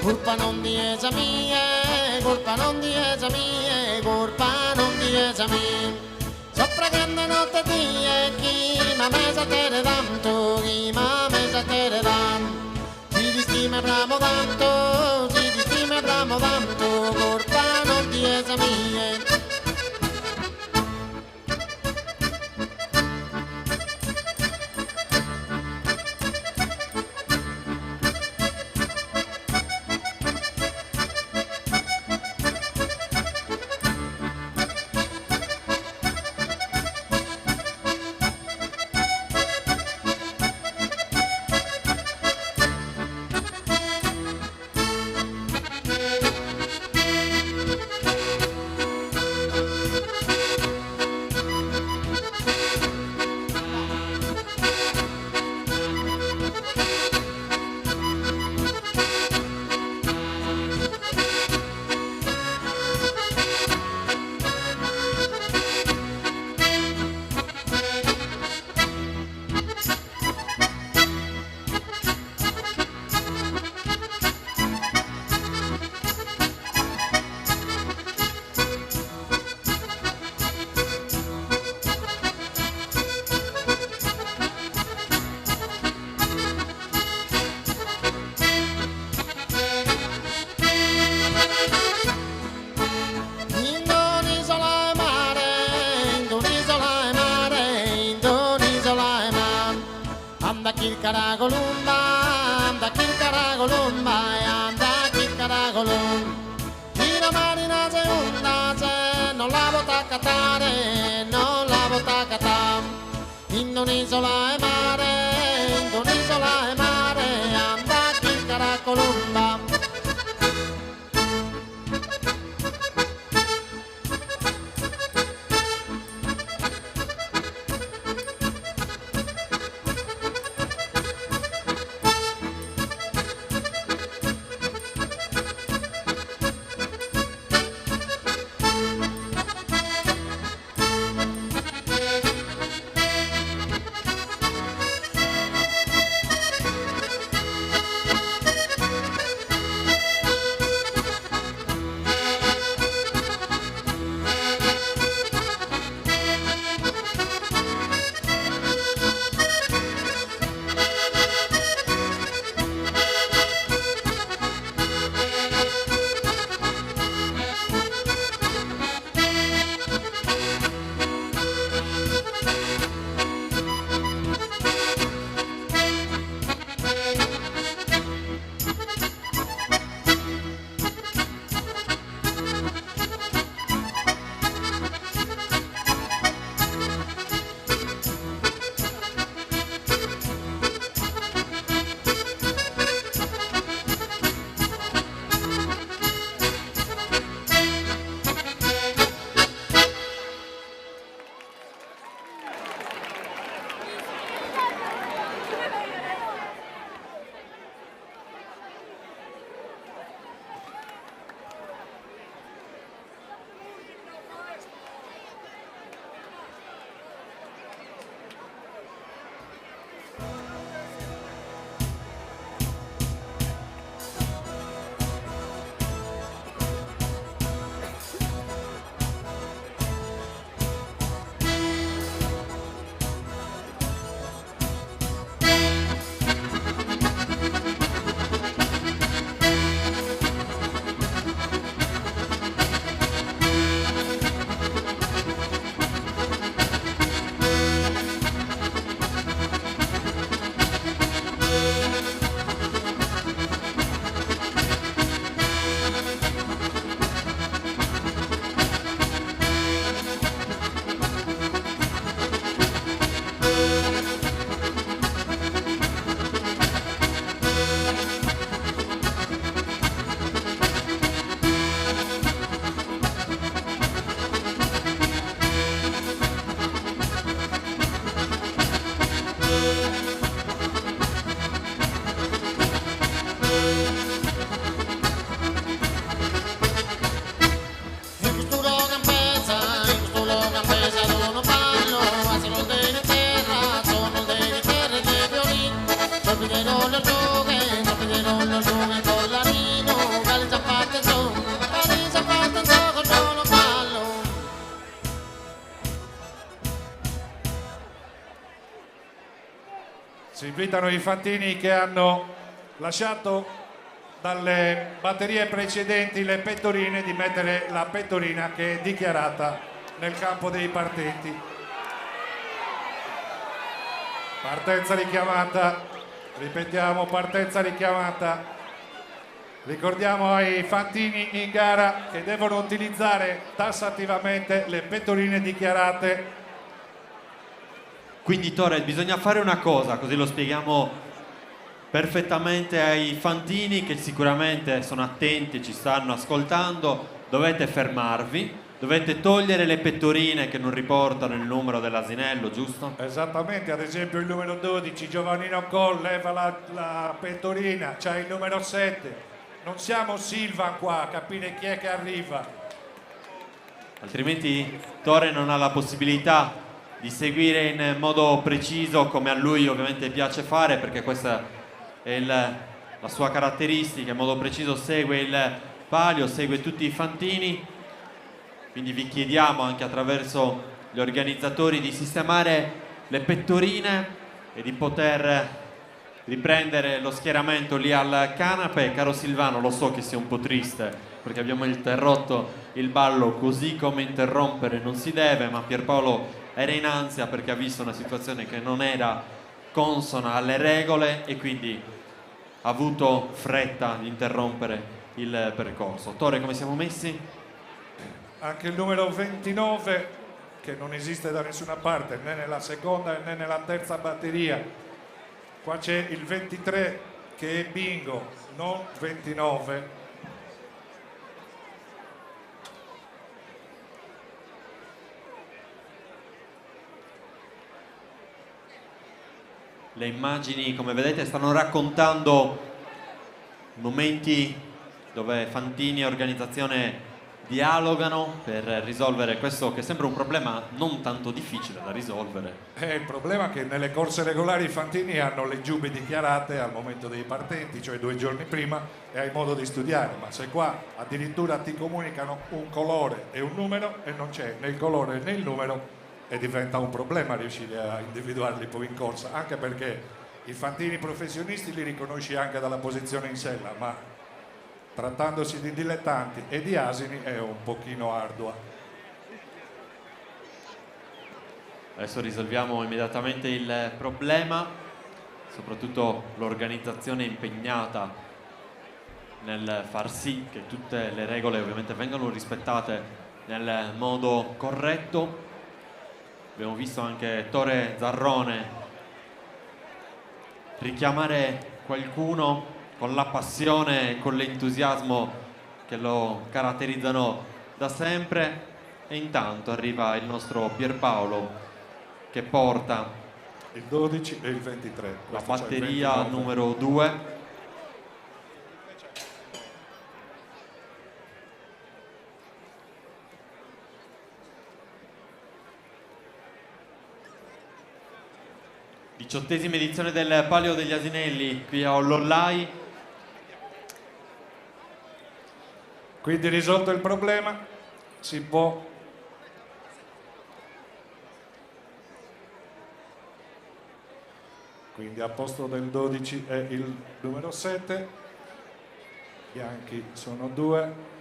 colpa non di esa mia, colpa non di esa mia, colpa non di esa mia. Sopra grande notte die, chi ma mesa te ne tanto, chi ma mesa te ne tanto. Si di stima bramo tanto, si di stima bramo tanto, colpa non di esa mia. Caragolumba, anda chi caragolumba, anda chi caragolum. Tira marina se onda se non la vota catare, non la vota catare. In un'isola e mare, in un'isola e mare, anda chi caragolumba. Si invitano i fantini che hanno lasciato dalle batterie precedenti le pettorine di mettere la pettorina che è dichiarata nel campo dei partenti. Partenza richiamata, ripetiamo, partenza richiamata. Ricordiamo ai fantini in gara che devono utilizzare tassativamente le pettorine dichiarate. Quindi Tore, bisogna fare una cosa, così lo spieghiamo perfettamente ai fantini che sicuramente sono attenti, ci stanno ascoltando. Dovete fermarvi, dovete togliere le pettorine che non riportano il numero dell'asinello, giusto? Esattamente, ad esempio il numero 12 Giovannino Coll leva la pettorina, c'è il numero 7. Non siamo Silvan qua, capire chi è che arriva. Altrimenti Tore non ha la possibilità di seguire in modo preciso come a lui ovviamente piace fare, perché questa è la sua caratteristica, in modo preciso segue il palio, segue tutti i fantini. Quindi vi chiediamo anche attraverso gli organizzatori di sistemare le pettorine e di poter riprendere lo schieramento lì al canape. Caro Silvano, lo so che sei un po' triste perché abbiamo interrotto il ballo così come interrompere non si deve, ma Pierpaolo era in ansia perché ha visto una situazione che non era consona alle regole e quindi ha avuto fretta di interrompere il percorso. Tore, come siamo messi? Anche il numero 29, che non esiste da nessuna parte, né nella seconda né nella terza batteria. Qua c'è il 23 che è bingo, non 29. Le immagini, come vedete, stanno raccontando momenti dove fantini e organizzazione dialogano per risolvere questo che sembra un problema non tanto difficile da risolvere. Il problema è che nelle corse regolari i fantini hanno le giubbe dichiarate al momento dei partenti, cioè 2 giorni prima, e hai modo di studiare, ma se qua addirittura ti comunicano un colore e un numero e non c'è né il colore né il numero, e diventa un problema riuscire a individuarli poi in corsa, anche perché i fantini professionisti li riconosci anche dalla posizione in sella, ma trattandosi di dilettanti e di asini è un pochino ardua. Adesso risolviamo immediatamente il problema, soprattutto l'organizzazione è impegnata nel far sì che tutte le regole ovviamente vengano rispettate nel modo corretto. Abbiamo visto anche Tore Zarrone richiamare qualcuno con la passione e con l'entusiasmo che lo caratterizzano da sempre, e intanto arriva il nostro Pierpaolo che porta il 12 e il 23, la questo c'è il batteria 29. numero 2. Diciottesima edizione del Palio degli Asinelli qui a Ollollai. Quindi risolto il problema si può quindi a posto del 12 è il numero 7, bianchi sono 2,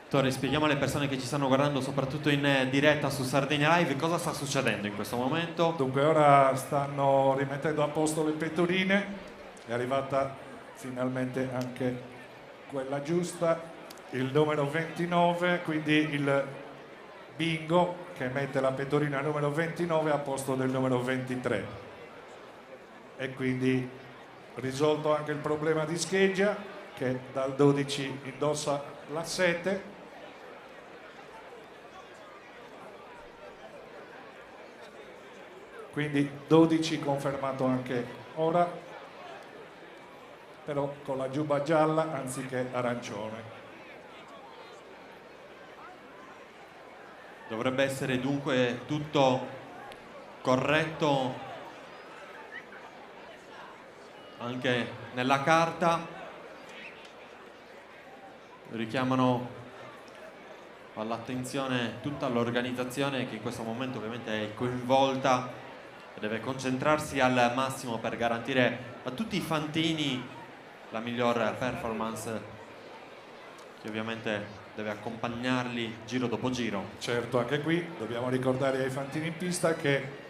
Tore, spieghiamo alle persone che ci stanno guardando soprattutto in diretta su Sardegna Live cosa sta succedendo in questo momento. Dunque ora stanno rimettendo a posto le pettorine, è arrivata finalmente anche quella giusta, il numero 29, quindi il bingo che mette la pettorina numero 29 a posto del numero 23. E quindi risolto anche il problema di scheggia che dal 12 indossa la 7. Quindi 12 confermato anche ora, però con la giubba gialla anziché arancione. Dovrebbe essere dunque tutto corretto anche nella carta. richiamano all'attenzione tutta l'organizzazione che in questo momento ovviamente è coinvolta e deve concentrarsi al massimo per garantire a tutti i fantini la miglior performance che ovviamente deve accompagnarli giro dopo giro. Certo, anche qui dobbiamo ricordare ai fantini in pista che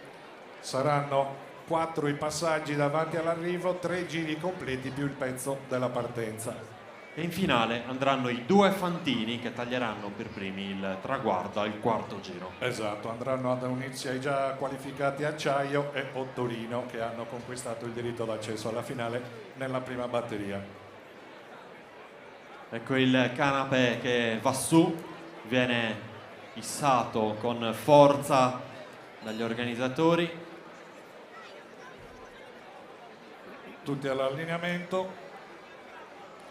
saranno 4 i passaggi davanti all'arrivo, 3 giri completi più il pezzo della partenza. E in finale andranno i 2 fantini che taglieranno per primi il traguardo al quarto giro. Esatto, andranno ad unirsi ai già qualificati Acciaio e Ottorino che hanno conquistato il diritto d'accesso alla finale nella prima batteria. Ecco il canape che va su, viene issato con forza dagli organizzatori. Tutti all'allineamento.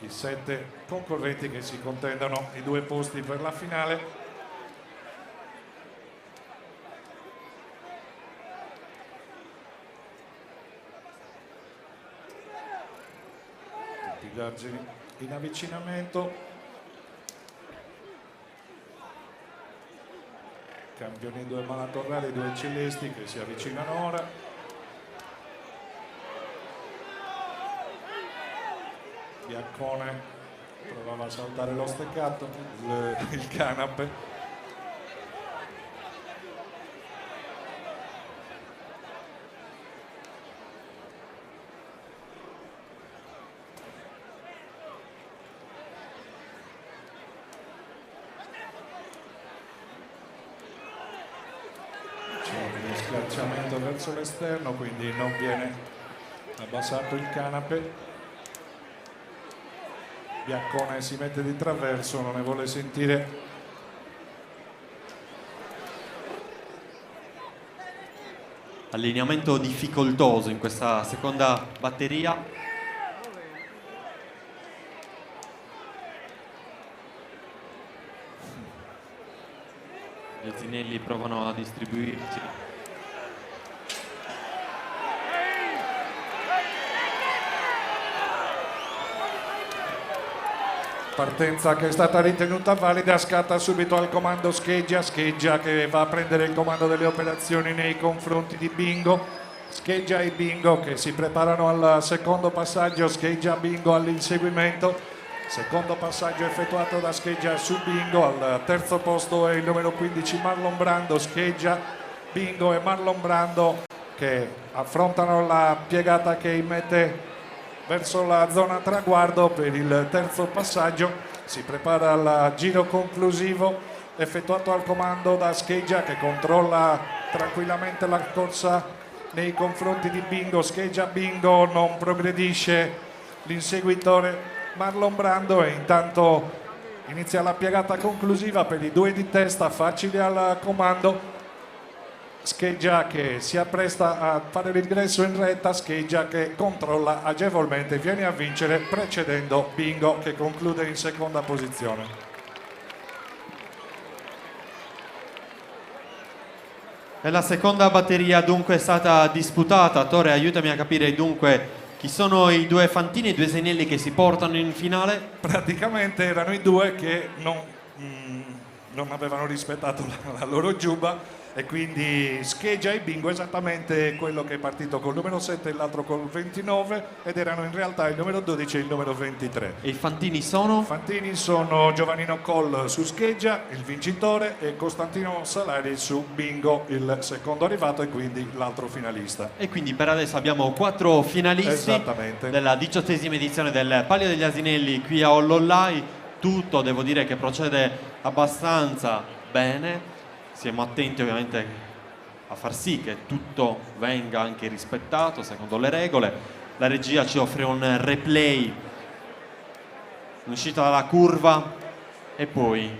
I 7 concorrenti che si contendono i 2 posti per la finale. Tutti gli argini in avvicinamento. Campioni 2 Malatorrali, 2 Celesti che si avvicinano ora. Biancone provava a saltare lo steccato, il canape. C'è uno schiacciamento verso l'esterno, quindi non viene abbassato il canape. Biancone si mette di traverso, non ne vuole sentire. Allineamento difficoltoso in questa seconda batteria. Gli asinelli provano a distribuirsi. Partenza che è stata ritenuta valida, scatta subito al comando Scheggia che va a prendere il comando delle operazioni nei confronti di Bingo. Scheggia e Bingo che si preparano al secondo passaggio, Scheggia Bingo all'inseguimento. Secondo passaggio effettuato da Scheggia su Bingo, al terzo posto è il numero 15 Marlon Brando. Scheggia, Bingo e Marlon Brando che affrontano la piegata che immette verso la zona traguardo per il terzo passaggio. Si prepara al giro conclusivo effettuato al comando da Scheggia che controlla tranquillamente la corsa nei confronti di Bingo. Scheggia Bingo, non progredisce l'inseguitore Marlon Brando e intanto inizia la piegata conclusiva per i 2 di testa facili al comando. Scheggia che si appresta a fare l'ingresso in retta, Scheggia che controlla agevolmente, viene a vincere precedendo Bingo che conclude in seconda posizione. E la seconda batteria dunque è stata disputata. Tore, aiutami a capire dunque chi sono i 2 fantini e i 2 asinelli che si portano in finale. Praticamente erano i 2 che non avevano rispettato la loro giubba e quindi Scheggia e Bingo esattamente quello che è partito col numero 7 e l'altro col 29 ed erano in realtà il numero 12 e il numero 23. E i fantini sono? I fantini sono Giovannino Coll su Scheggia, il vincitore, e Costantino Salari su Bingo, il secondo arrivato e quindi l'altro finalista. E quindi per adesso abbiamo 4 finalisti della 18ª edizione del Palio degli Asinelli qui a Ollollai. Tutto, devo dire, che procede abbastanza bene. Siamo attenti ovviamente a far sì che tutto venga anche rispettato secondo le regole. La regia ci offre un replay in uscita dalla curva e poi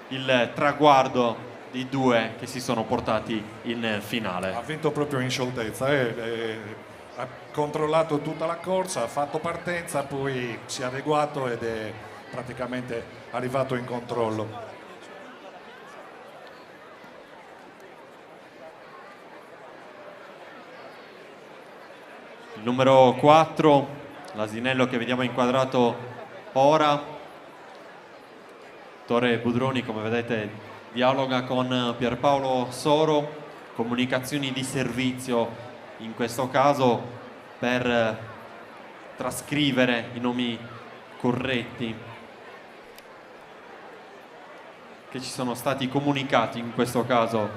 il traguardo di 2 che si sono portati in finale. Ha vinto proprio in scioltezza, ha controllato tutta la corsa, ha fatto partenza, poi si è adeguato ed è praticamente arrivato in controllo. Il numero 4, l'asinello che vediamo inquadrato ora, Dottore Budroni, come vedete, dialoga con Pierpaolo Soro, comunicazioni di servizio in questo caso per trascrivere i nomi corretti che ci sono stati comunicati in questo caso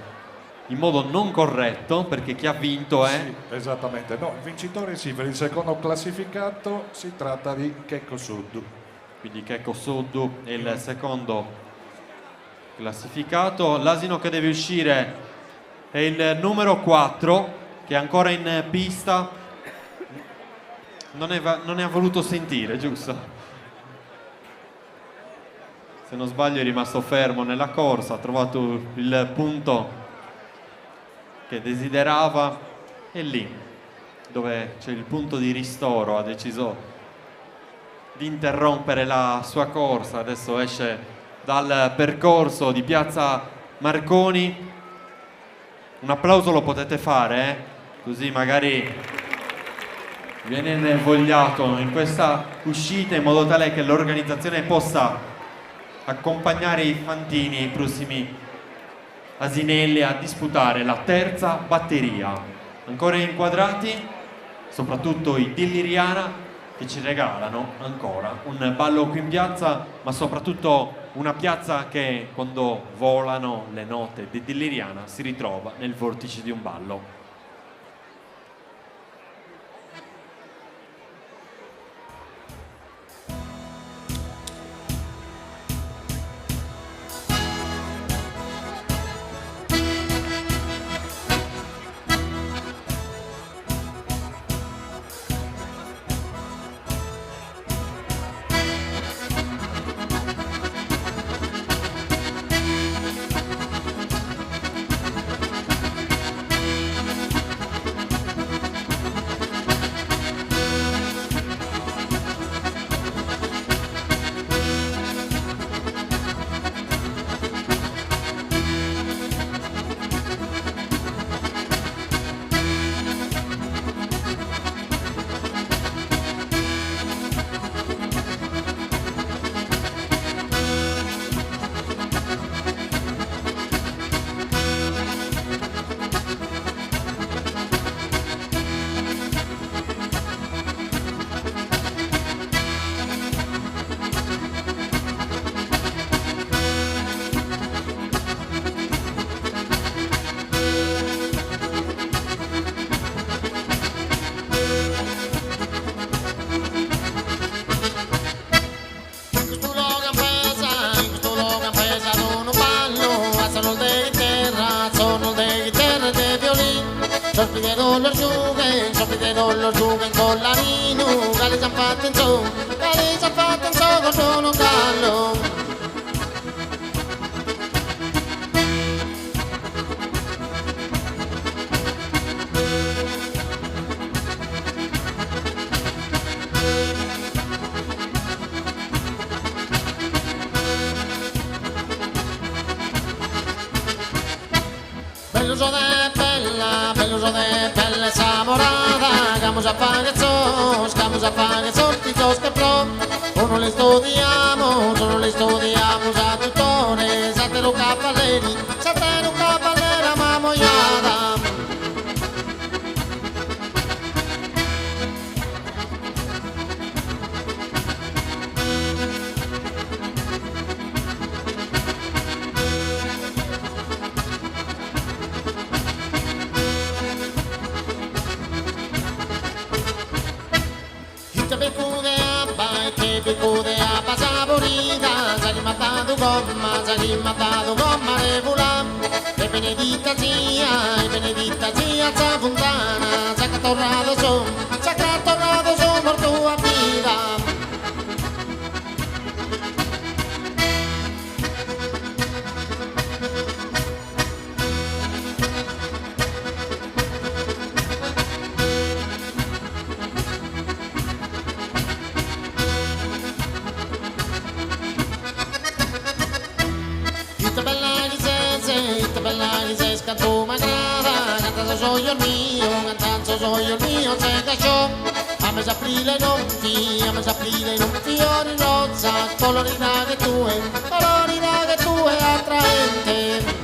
in modo non corretto, perché chi ha vinto è... Sì, esattamente, no, il vincitore sì, per il secondo classificato si tratta di Checco Suddu. Quindi Checco Suddu è il secondo classificato. L'asino che deve uscire è il numero 4, che è ancora in pista. Non ne ha voluto sentire, giusto? Se non sbaglio è rimasto fermo nella corsa, ha trovato il punto che desiderava, e lì dove c'è il punto di ristoro ha deciso di interrompere la sua corsa. Adesso esce dal percorso di Piazza Marconi. Un applauso lo potete fare, così magari viene invogliato in questa uscita, in modo tale che l'organizzazione possa accompagnare i fantini, i prossimi asinelli, a disputare la terza batteria. Ancora inquadrati soprattutto i Dilliriana, che ci regalano ancora un ballo qui in piazza, ma soprattutto una piazza che quando volano le note di Dilliriana si ritrova nel vortice di un ballo. Sorprendono lo giuguen con la Ninu, che li ci han fatto in so con solo un gallo. Belluso de bella samorada, vamos a pagar sortitos que pro. Uno le studiamo a tutore, satero cavallera mamoiada. Picude a pasaborida, si ha matado gomma regula. E benedita zia, za fontana, si ha catorrado son por tua vida. Canto m'agrada, cantanzo soy el mío, se cachó. A mesa aprile non ti, ma aprile non fiori rosa, colorita che tu è attraente.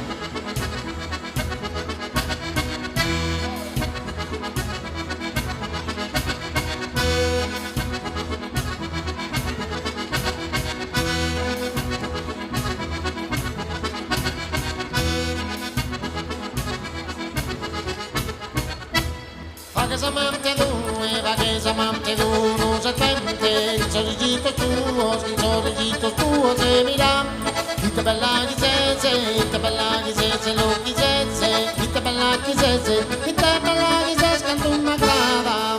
Va che s'amante tu, non serpente, il sorriso tuo se mi dà. Itta bella chi sese, lo chi sese, itta bella chi sese, canto una grava.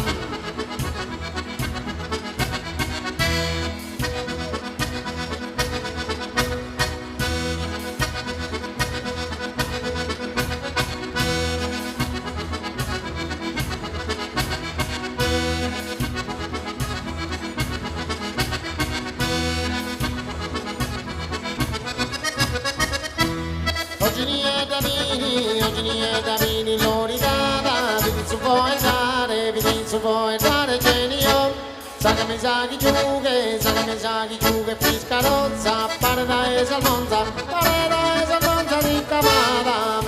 Oggi nie da vini l'origata, vedi su vuoi entrare genio. Sagami saghi giughe, piscarozza, paradise al monza di cavata.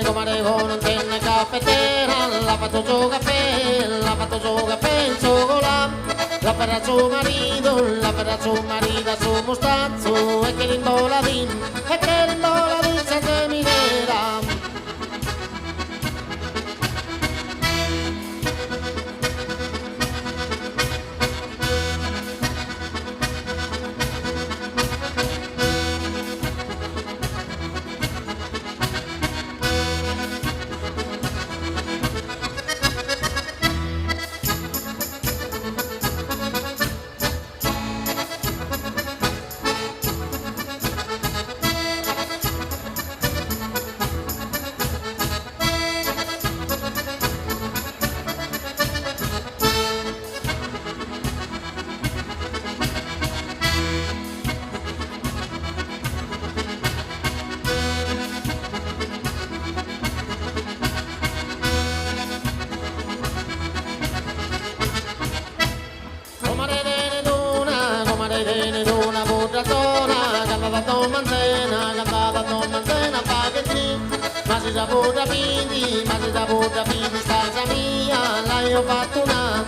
Come non tenne caffettera, l'ha fatto suo caffè in cioccolà. La per suo marito, suo mostazzo, e che l'imbola din senza minera. Ma si saputa pindi stanza mia, l'hai fatto una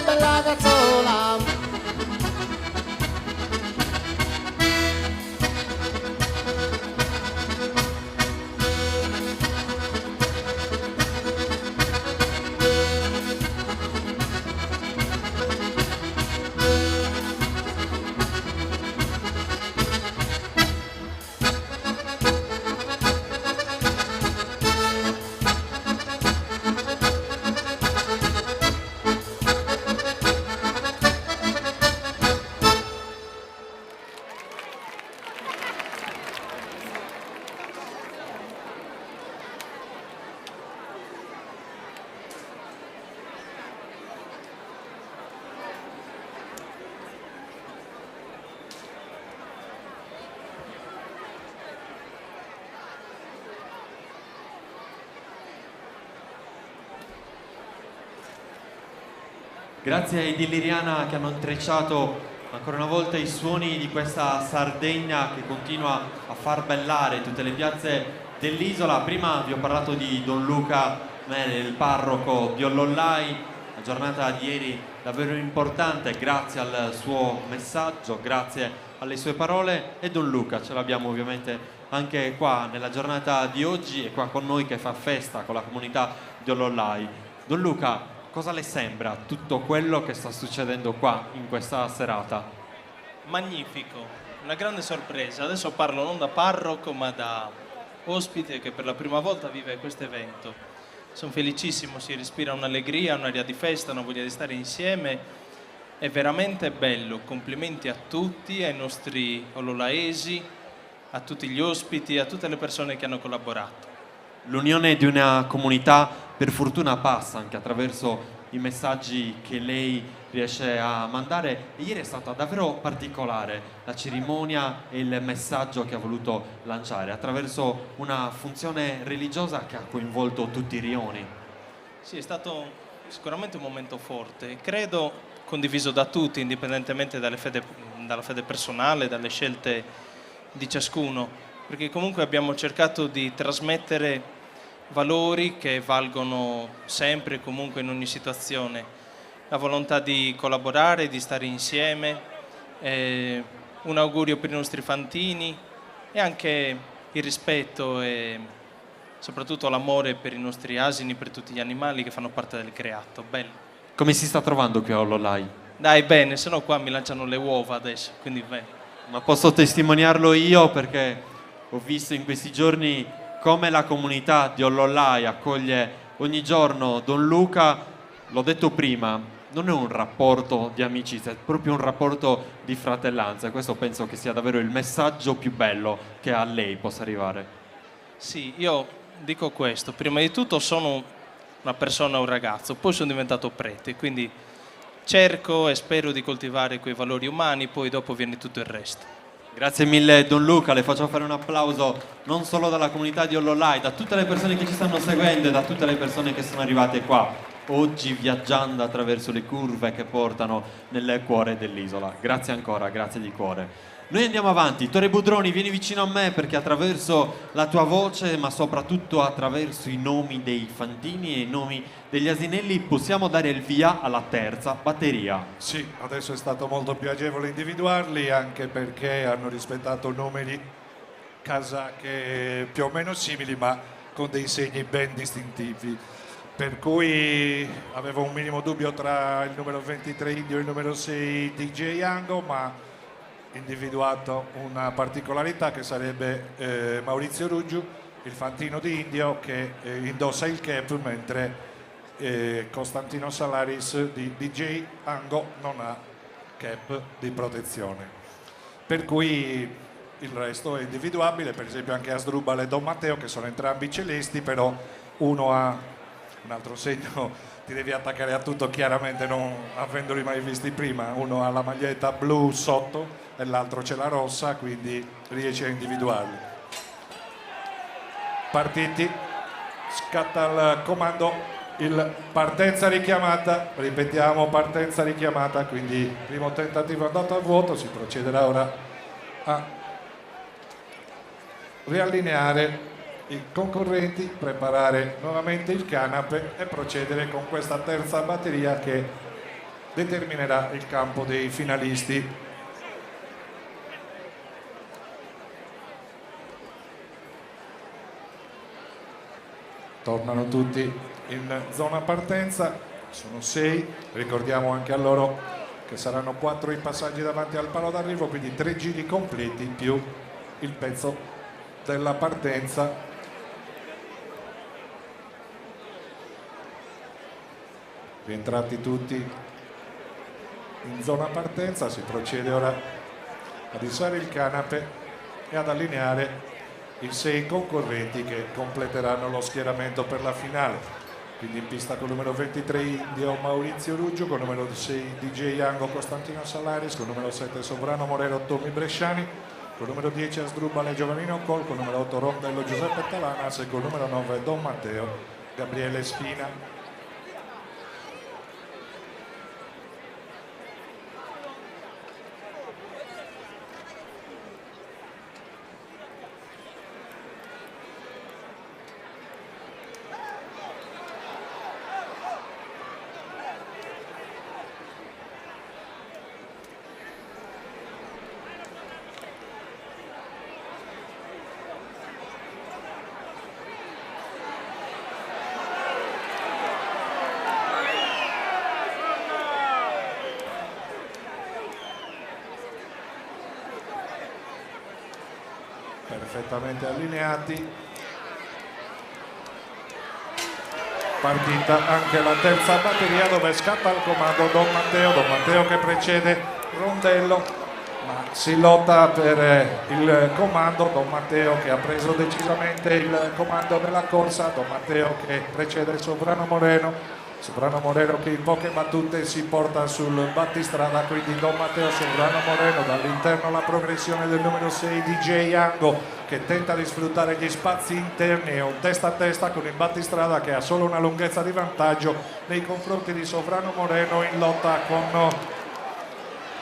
bella cazzola. Grazie ai di Liriana che hanno intrecciato ancora una volta i suoni di questa Sardegna che continua a far ballare tutte le piazze dell'isola. Prima vi ho parlato di Don Luca, il parroco di Ollollai. La giornata di ieri davvero importante, grazie al suo messaggio, grazie alle sue parole. E Don Luca ce l'abbiamo ovviamente anche qua nella giornata di oggi e qua con noi che fa festa con la comunità di Ollollai. Don Luca, cosa le sembra tutto quello che sta succedendo qua in questa serata? Magnifico, una grande sorpresa. Adesso parlo non da parroco ma da ospite che per la prima volta vive questo evento. Sono felicissimo, si respira un'allegria, un'aria di festa, una voglia di stare insieme. È veramente bello. Complimenti a tutti, ai nostri ololaesi, a tutti gli ospiti, a tutte le persone che hanno collaborato. L'unione di una comunità per fortuna passa anche attraverso i messaggi che lei riesce a mandare e ieri è stata davvero particolare la cerimonia e il messaggio che ha voluto lanciare attraverso una funzione religiosa che ha coinvolto tutti i rioni. Sì, è stato sicuramente un momento forte, credo condiviso da tutti, indipendentemente dalla fede personale, dalle scelte di ciascuno, perché comunque abbiamo cercato di trasmettere valori che valgono sempre e comunque in ogni situazione. La volontà di collaborare, di stare insieme, un augurio per i nostri fantini e anche il rispetto e soprattutto l'amore per i nostri asini, per tutti gli animali che fanno parte del creato. Bello. Come si sta trovando qui a Ollolai? Dai, bene, se no qua mi lanciano le uova adesso, quindi bene. Ma posso testimoniarlo io perché ho visto in questi giorni come la comunità di Ollolai accoglie ogni giorno Don Luca. L'ho detto prima, non è un rapporto di amicizia, è proprio un rapporto di fratellanza e questo penso che sia davvero il messaggio più bello che a lei possa arrivare. Sì, io dico questo, prima di tutto sono una persona, un ragazzo, poi sono diventato prete, quindi cerco e spero di coltivare quei valori umani, poi dopo viene tutto il resto. Grazie mille Don Luca, le faccio fare un applauso non solo dalla comunità di Ollolai, da tutte le persone che ci stanno seguendo e da tutte le persone che sono arrivate qua oggi viaggiando attraverso le curve che portano nel cuore dell'isola. Grazie ancora, grazie di cuore. Noi andiamo avanti. Tore Budroni, vieni vicino a me perché attraverso la tua voce, ma soprattutto attraverso i nomi dei fantini e i nomi degli asinelli, possiamo dare il via alla terza batteria. Sì, adesso è stato molto più agevole individuarli anche perché hanno rispettato numeri casacche più o meno simili ma con dei segni ben distintivi. Per cui avevo un minimo dubbio tra il numero 23 Indio e il numero 6 DJ Ango, ma individuato una particolarità che sarebbe Maurizio Ruggio, il fantino di Indio che indossa il cap, mentre Costantino Salaris di DJ Ango non ha cap di protezione. Per cui il resto è individuabile, per esempio anche Asdrubal e Don Matteo che sono entrambi celesti, però uno ha un altro segno, ti devi attaccare a tutto chiaramente non avendoli mai visti prima, uno ha la maglietta blu sotto e l'altro c'è la rossa, quindi riesci a individuarli. Partiti, scatta il comando, il partenza richiamata, ripetiamo partenza richiamata, quindi primo tentativo andato a vuoto, si procederà ora a riallineare i concorrenti, preparare nuovamente il canape e procedere con questa terza batteria che determinerà il campo dei finalisti. Tornano tutti in zona partenza, sono 6, ricordiamo anche a loro che saranno 4 i passaggi davanti al palo d'arrivo, quindi 3 giri completi più il pezzo della partenza. Rientrati tutti in zona partenza, si procede ora ad issare il canape e ad allineare i 6 concorrenti che completeranno lo schieramento per la finale. Quindi in pista con il numero 23 Indio Maurizio Ruggio, con il numero 6 DJ Ango Costantino Salaris, con il numero 7 Sovrano Morero Tommy Bresciani, con il numero 10 Asdrubale Giovannino Col, con il numero 8 Rondello Giuseppe Talanas e con il numero 9 Don Matteo Gabriele Spina. Perfettamente allineati, partita anche la terza batteria dove scatta il comando Don Matteo che precede Rondello, ma si lotta per il comando. Don Matteo che ha preso decisamente il comando della corsa, Don Matteo che precede Sovrano Moreno che in poche battute si porta sul battistrada, quindi Don Matteo, Sovrano Moreno, dall'interno la progressione del numero 6 DJ Ango che tenta di sfruttare gli spazi interni e un testa a testa con il battistrada che ha solo una lunghezza di vantaggio nei confronti di Sovrano Moreno in lotta con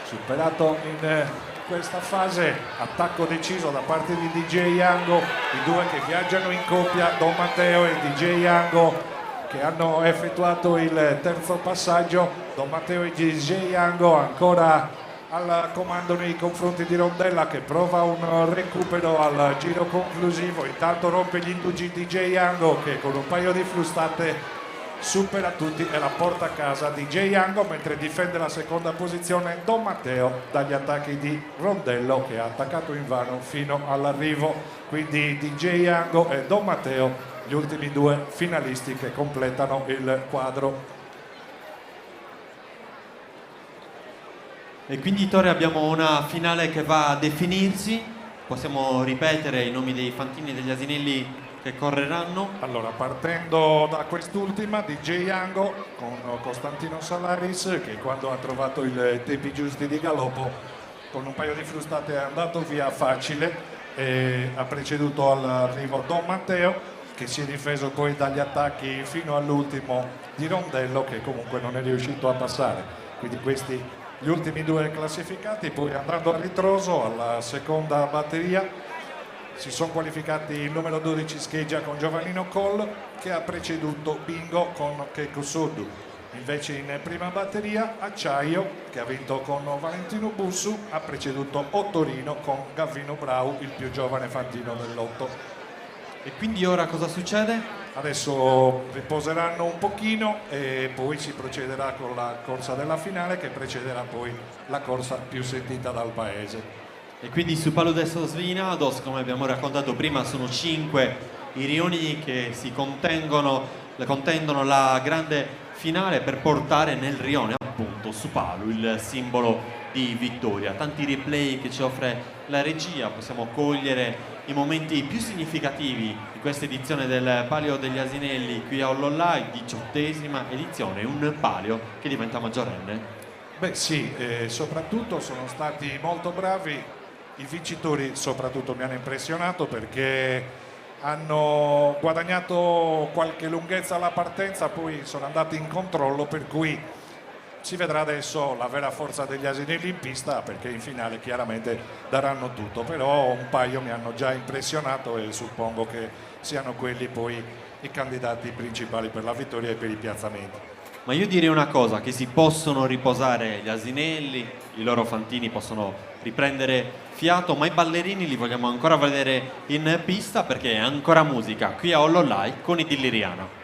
superato in questa fase attacco deciso da parte di DJ Ango, i due che viaggiano in coppia, Don Matteo e DJ Ango che hanno effettuato il terzo passaggio. Don Matteo e DJ Ango ancora al comando nei confronti di Rondella che prova un recupero al giro conclusivo, intanto rompe gli indugi DJ Ango che con un paio di frustate supera tutti e la porta a casa DJ Ango, mentre difende la seconda posizione Don Matteo dagli attacchi di Rondello che ha attaccato invano fino all'arrivo, quindi DJ Ango e Don Matteo gli ultimi due finalisti che completano il quadro. E quindi Tore abbiamo una finale che va a definirsi, possiamo ripetere i nomi dei fantini e degli asinelli che correranno. Allora, partendo da quest'ultima, DJ Ango con Costantino Salaris che quando ha trovato i tempi giusti di galoppo con un paio di frustate è andato via facile e ha preceduto all'arrivo Don Matteo che si è difeso poi dagli attacchi fino all'ultimo di Rondello che comunque non è riuscito a passare, quindi questi gli ultimi due classificati. Poi andando a ritroso alla seconda batteria si sono qualificati il numero 12 Scheggia con Giovannino Coll che ha preceduto Bingo con Keiko Soddu, invece in prima batteria Acciaio che ha vinto con Valentino Bussu ha preceduto Ottorino con Gavino Brau, il più giovane fantino dell'otto. E quindi ora cosa succede? Adesso riposeranno un pochino e poi si procederà con la corsa della finale che precederà poi la corsa più sentita dal paese. E quindi su Paludes Svinados, come abbiamo raccontato prima, sono 5 i rioni che si contendono la grande finale per portare nel rione appunto su Palu il simbolo di vittoria. Tanti replay che ci offre la regia, possiamo cogliere i momenti più significativi di questa edizione del Palio degli Asinelli qui a Ollollai, 18ª edizione, un palio che diventa maggiorenne. Beh sì, soprattutto sono stati molto bravi, i vincitori soprattutto mi hanno impressionato perché hanno guadagnato qualche lunghezza alla partenza, poi sono andati in controllo, per cui si vedrà adesso la vera forza degli asinelli in pista perché in finale chiaramente daranno tutto, però un paio mi hanno già impressionato e suppongo che siano quelli poi i candidati principali per la vittoria e per i piazzamenti. Ma io direi una cosa, che si possono riposare gli asinelli, i loro fantini possono riprendere fiato, ma i ballerini li vogliamo ancora vedere in pista perché è ancora musica qui a Ollollai con i Dilliriana.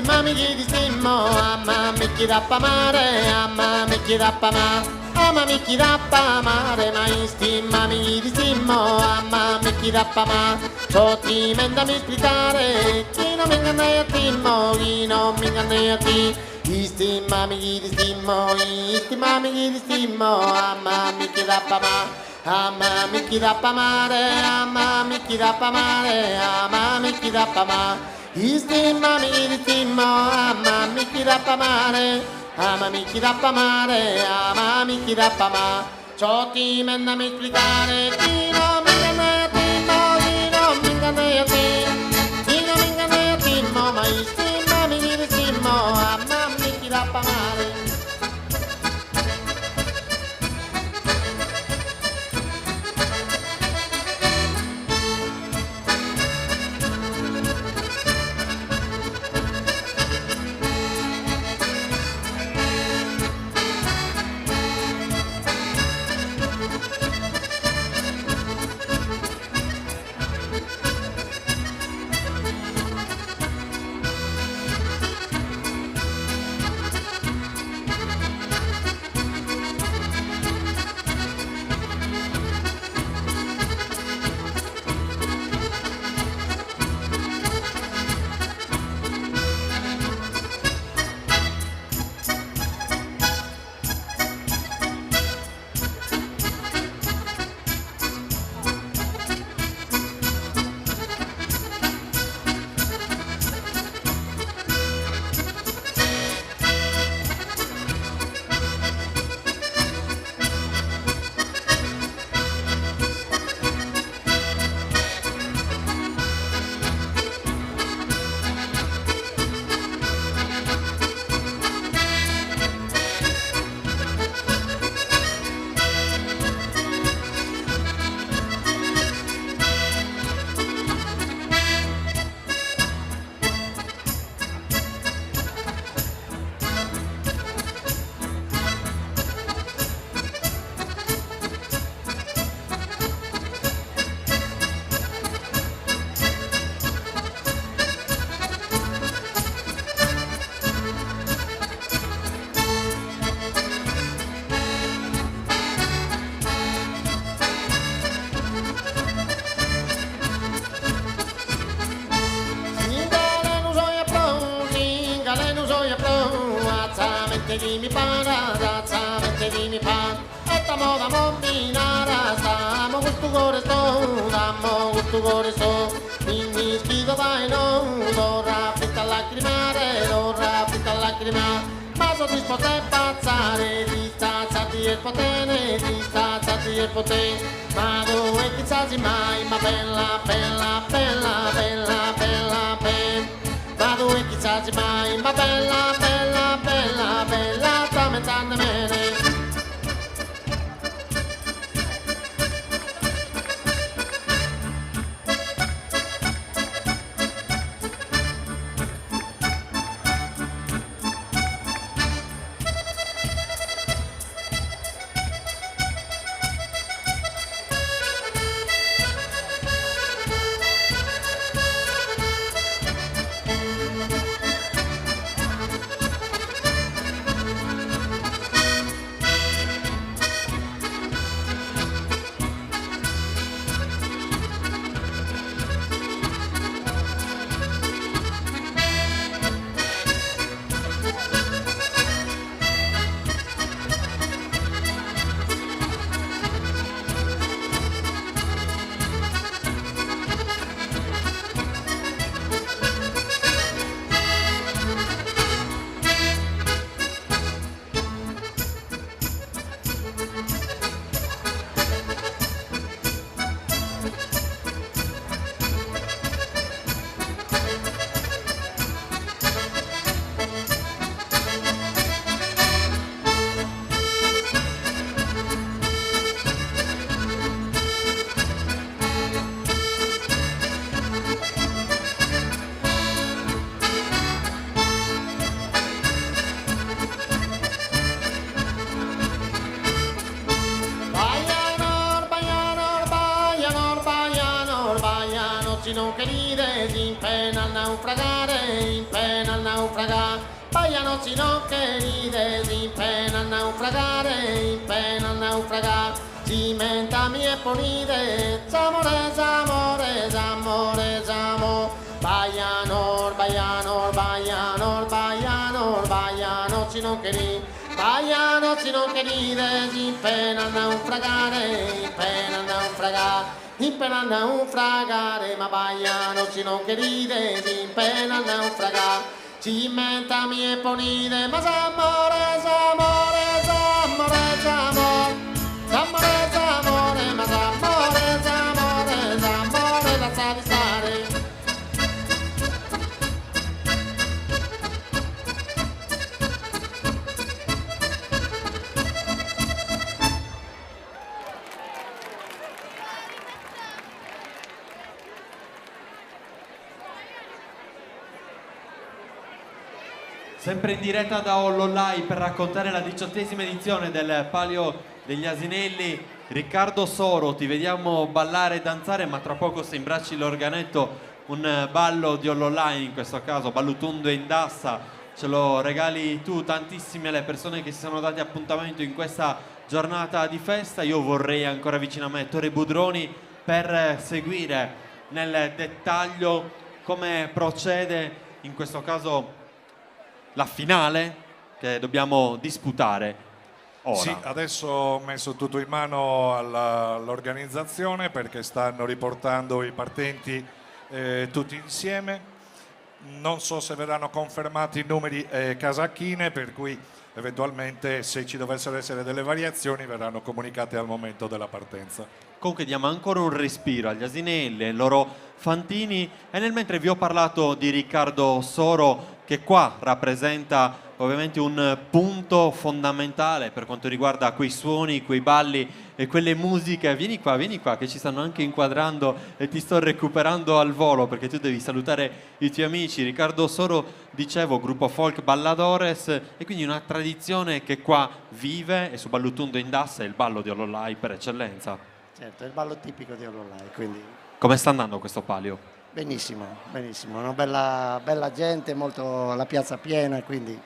Mami gli di stimmo, amma mi chi da pamare, amma mi chi da pamare, amma mi chi da pamare, ma mami gli di stimmo, amma mi chi da pamare, so ti menda mi spiegare, chi non mi inganna a timmo, chi non mi inganna a ti, mami gli di stimmo, mami gli di stimmo, amma mi chi da pamare. Amma mi chi da pamare, amma mi chi da pamare, amma mi chi da pamare. Mami di stimmo, amma mi chi da pamare, amma mi chi da pamare, amma mi chi da pamare. Ciò ti manda mi spiegare, chi non mi inganna a timmo, chi non mi inganna a te, chi non mi inganna a timmo, ma mami di stimmo, amma mi chi da pamare. mi para, razzamente mi para, e tamo da mombinara, stamo gusto gore sto, dammo gusto gore sto, quindi schido vai no, d'ora fitta a lacrimare, ma sono disposto a impazzare, distanziati e potene, ma dove chissà mai, ma bella, ma dove chissà mai, ma bella, tormentando bene. sino che ride, in pena al naufragare, in pena al naufragare. Baiano sino che ride, in pena al naufragare, in pena al naufragare. Cimentami e ponide, zamore, zamore, zamore, zamore. Baiano, baiano, baiano, baiano, baiano sino che ride. Baiano sino che ride, in pena al naufragare, in pena al naufragare, in pena al naufragare, ma baiano sino che ride, in pena al naufragare. Cimentami e ponide, ma s'amore, s'amore, s'amore, s'amore, s'amore, s'amore, ma s'amore, s'amore, s'amore, lasciati stare. Sempre in diretta da Ollolai per raccontare la 18ª edizione del Palio degli Asinelli, Riccardo Soro, ti vediamo ballare e danzare, ma tra poco se imbracci l'organetto, un ballo di Ollolai in questo caso, Ballutondo e Indassa, ce lo regali tu, tantissime le persone che si sono date appuntamento in questa giornata di festa. Io vorrei ancora vicino a me Ettore Budroni per seguire nel dettaglio come procede in questo caso la finale che dobbiamo disputare ora. Sì, adesso ho messo tutto in mano all'organizzazione perché stanno riportando i partenti tutti insieme. Non so se verranno confermati i numeri casacchine, per cui eventualmente se ci dovessero essere delle variazioni verranno comunicate al momento della partenza. Comunque diamo ancora un respiro agli asinelli, ai loro fantini, e nel mentre vi ho parlato di Riccardo Soro, che qua rappresenta ovviamente un punto fondamentale per quanto riguarda quei suoni, quei balli e quelle musiche. Vieni qua, che ci stanno anche inquadrando e ti sto recuperando al volo perché tu devi salutare i tuoi amici. Riccardo Soro, dicevo, gruppo folk Balladores, e quindi una tradizione che qua vive, e su Ballutondo Indassa è il ballo di Ollolai per eccellenza. Certo, è il ballo tipico di Ollolai, quindi Come sta andando questo palio? benissimo, benissimo, una bella gente, molto, la piazza piena, quindi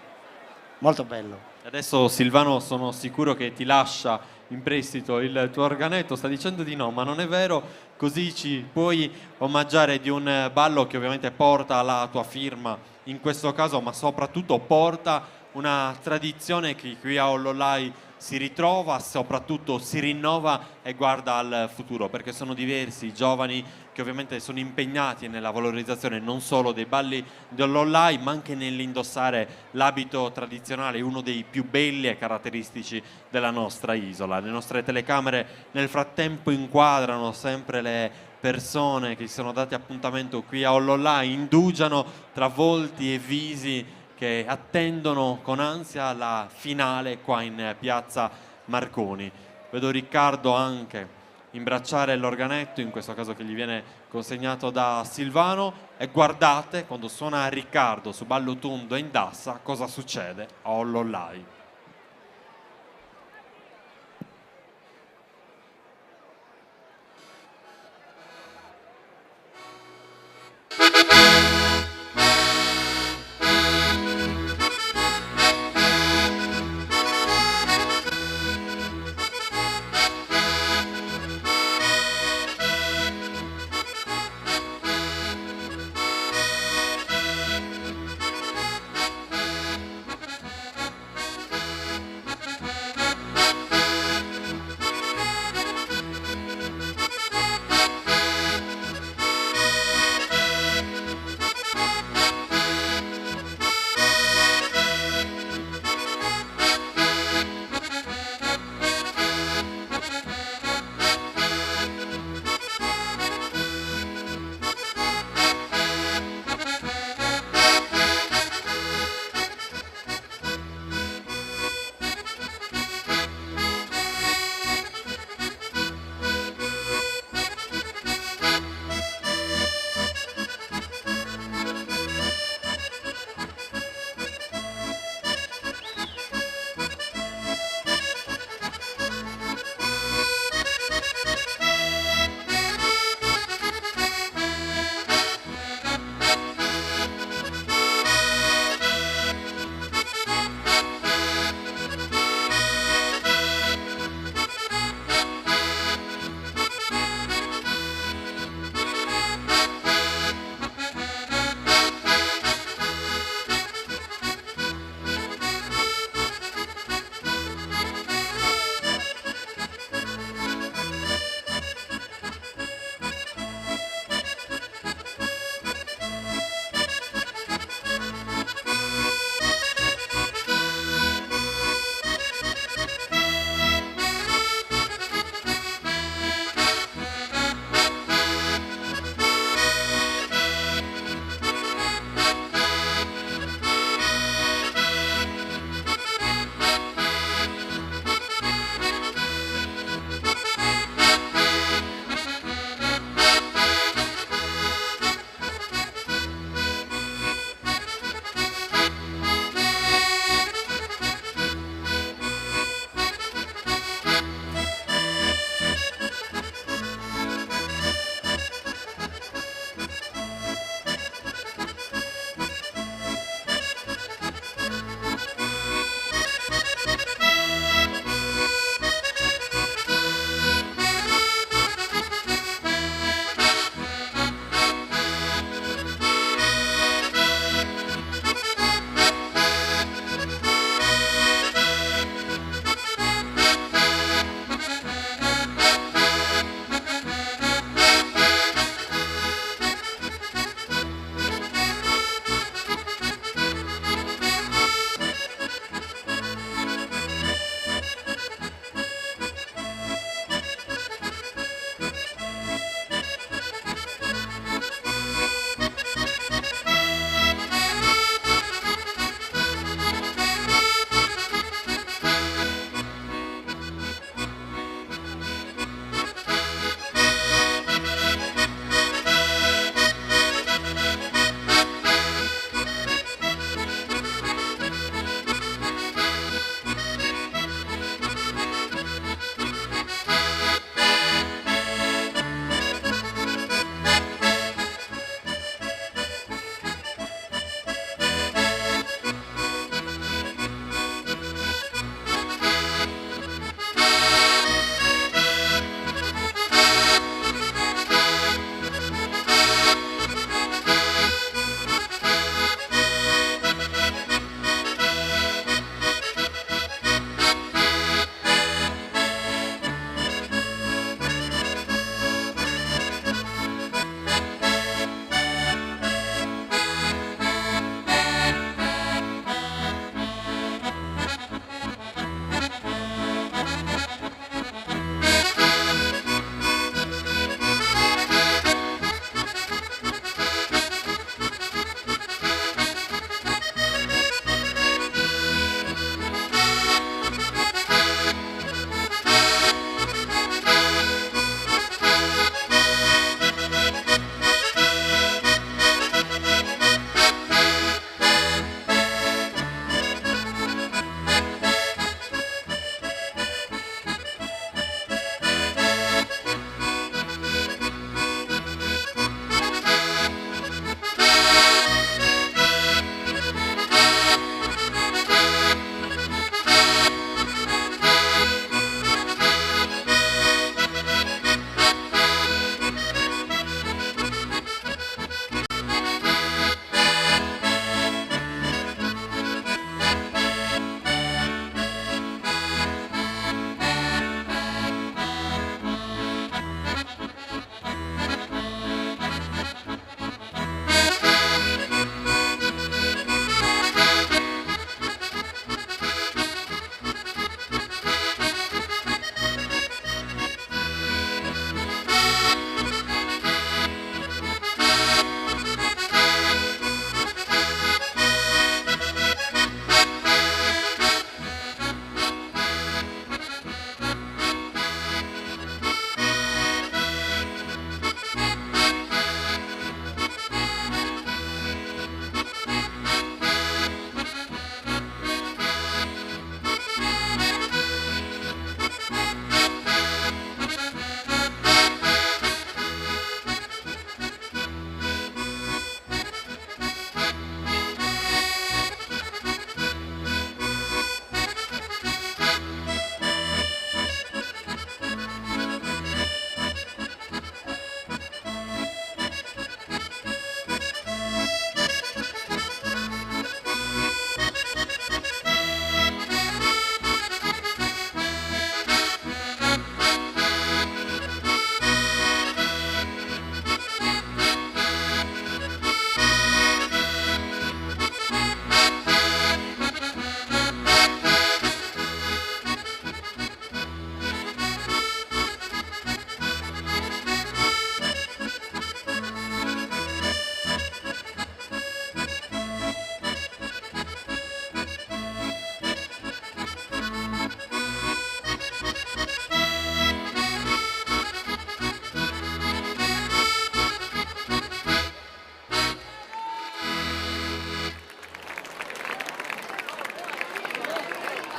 molto bello. Adesso Silvano sono sicuro che ti lascia in prestito il tuo organetto, sta dicendo di no, ma non è vero, così ci puoi omaggiare di un ballo che ovviamente porta la tua firma in questo caso, ma soprattutto porta una tradizione che qui a Ollolai si ritrova, soprattutto si rinnova e guarda al futuro, perché sono diversi i giovani che ovviamente sono impegnati nella valorizzazione non solo dei balli di Ollolai, ma anche nell'indossare l'abito tradizionale, uno dei più belli e caratteristici della nostra isola. Le nostre telecamere nel frattempo inquadrano sempre le persone che si sono date appuntamento qui a Ollolai, indugiano tra volti e visi che attendono con ansia la finale qua in piazza Marconi. Vedo Riccardo anche imbracciare l'organetto, in questo caso che gli viene consegnato da Silvano, e guardate quando suona Riccardo su Ballutondo e Indassa cosa succede a Ollolai.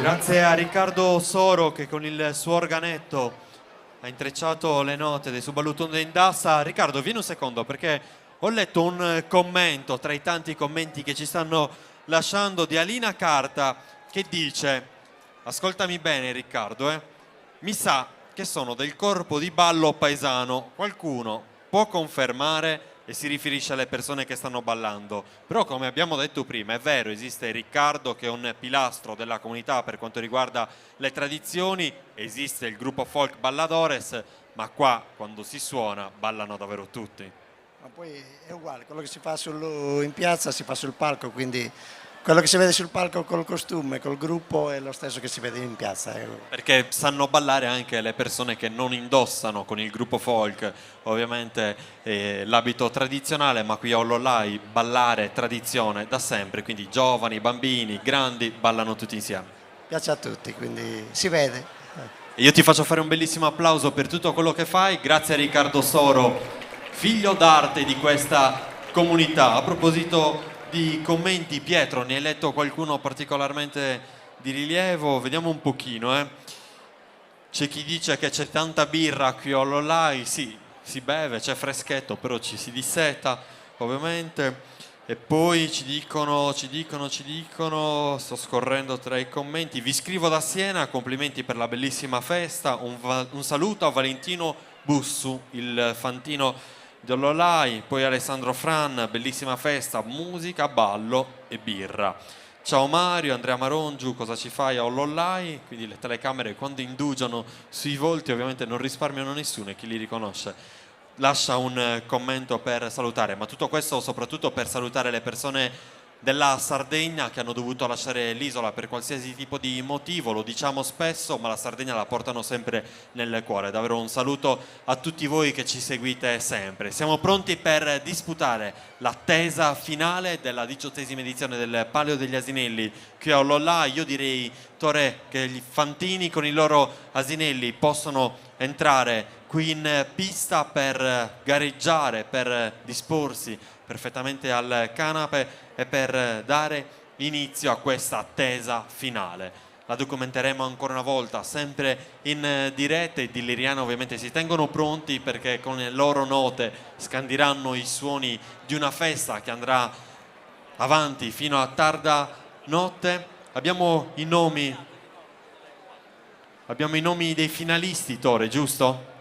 Grazie a Riccardo Soro che con il suo organetto ha intrecciato le note dei Subalutone in Dassa. Riccardo, vieni un secondo perché ho letto un commento tra i tanti commenti che ci stanno lasciando di Alina Carta che dice: ascoltami bene Riccardo, mi sa che sono del corpo di ballo paesano, qualcuno può confermare? E si riferisce alle persone che stanno ballando. Però come abbiamo detto prima, è vero, esiste Riccardo che è un pilastro della comunità per quanto riguarda le tradizioni, esiste il gruppo folk Balladores, ma qua quando si suona ballano davvero tutti. Ma poi è uguale, quello che si fa in piazza si fa sul palco, quindi quello che si vede sul palco col costume, col gruppo è lo stesso che si vede in piazza. Perché sanno ballare anche le persone che non indossano con il gruppo folk, ovviamente l'abito tradizionale, ma qui a Ollolai ballare è tradizione da sempre, quindi giovani, bambini, grandi ballano tutti insieme. Piace a tutti, quindi si vede. Io ti faccio fare un bellissimo applauso per tutto quello che fai, grazie a Riccardo Soro, figlio d'arte di questa comunità. A proposito di commenti, Pietro, ne hai letto qualcuno particolarmente di rilievo? Vediamo un pochino. C'è chi dice che c'è tanta birra qui a Ollolai, sì, si beve, c'è freschetto, però ci si disseta, ovviamente. E poi ci dicono, sto scorrendo tra i commenti, vi scrivo da Siena, complimenti per la bellissima festa, un saluto a Valentino Bussu, il fantino di Ollolai, poi Alessandro Fran, bellissima festa, musica, ballo e birra. Ciao Mario, Andrea Marongiu, cosa ci fai a Ollolai? Quindi le telecamere quando indugiano sui volti ovviamente non risparmiano nessuno e chi li riconosce lascia un commento per salutare, ma tutto questo soprattutto per salutare le persone della Sardegna che hanno dovuto lasciare l'isola per qualsiasi tipo di motivo, lo diciamo spesso, ma la Sardegna la portano sempre nel cuore. Davvero un saluto a tutti voi che ci seguite sempre. Siamo pronti per disputare l'attesa finale della 18ª edizione del Palio degli Asinelli qui a Ollolai. Io direi, Tore, che gli fantini con i loro asinelli possono entrare qui in pista per gareggiare, per disporsi perfettamente al canape e per dare inizio a questa attesa finale. La documenteremo ancora una volta, sempre in diretta. I di Liriano ovviamente si tengono pronti perché con le loro note scandiranno i suoni di una festa che andrà avanti fino a tarda notte. Abbiamo i nomi dei finalisti, Tore, giusto?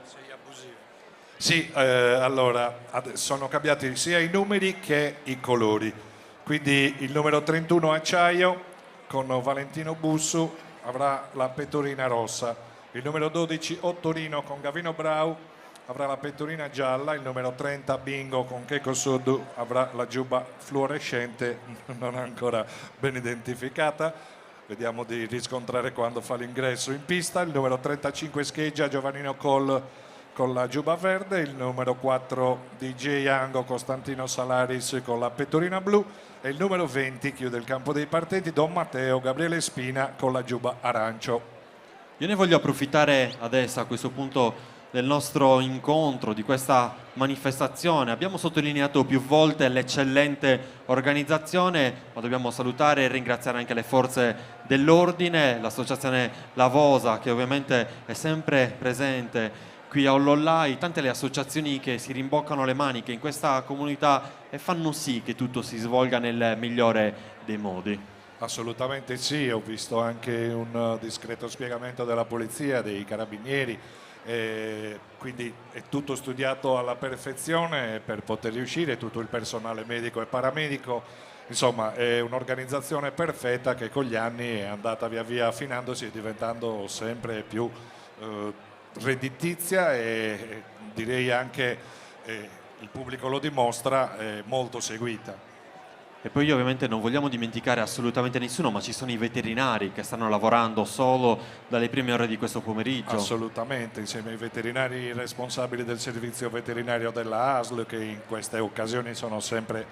Sì, allora sono cambiati sia i numeri che i colori, quindi il numero 31 Acciaio con Valentino Bussu avrà la pettorina rossa, il numero 12 Ottorino con Gavino Brau avrà la pettorina gialla, il numero 30 Bingo con Checo Suddu avrà la giubba fluorescente, non ancora ben identificata, vediamo di riscontrare quando fa l'ingresso in pista, il numero 35 Scheggia Giovannino Coll con la giubba verde, il numero 4 DJ Ango Costantino Salaris con la pettorina blu e il numero 20 chiude il campo dei partiti Don Matteo Gabriele Spina con la giubba arancio. Io ne voglio approfittare adesso a questo punto del nostro incontro, di questa manifestazione. Abbiamo sottolineato più volte l'eccellente organizzazione, ma dobbiamo salutare e ringraziare anche le forze dell'ordine, l'associazione Lavosa che ovviamente è sempre presente qui a Ollolai, tante le associazioni che si rimboccano le maniche in questa comunità e fanno sì che tutto si svolga nel migliore dei modi. Assolutamente sì, ho visto anche un discreto spiegamento della polizia, dei carabinieri, quindi è tutto studiato alla perfezione per poter riuscire, tutto il personale medico e paramedico, insomma è un'organizzazione perfetta che con gli anni è andata via via affinandosi e diventando sempre più redditizia e direi anche, il pubblico lo dimostra, molto seguita. E poi ovviamente non vogliamo dimenticare assolutamente nessuno, ma ci sono i veterinari che stanno lavorando solo dalle prime ore di questo pomeriggio. Assolutamente, insieme ai veterinari responsabili del servizio veterinario della ASL che in queste occasioni sono sempre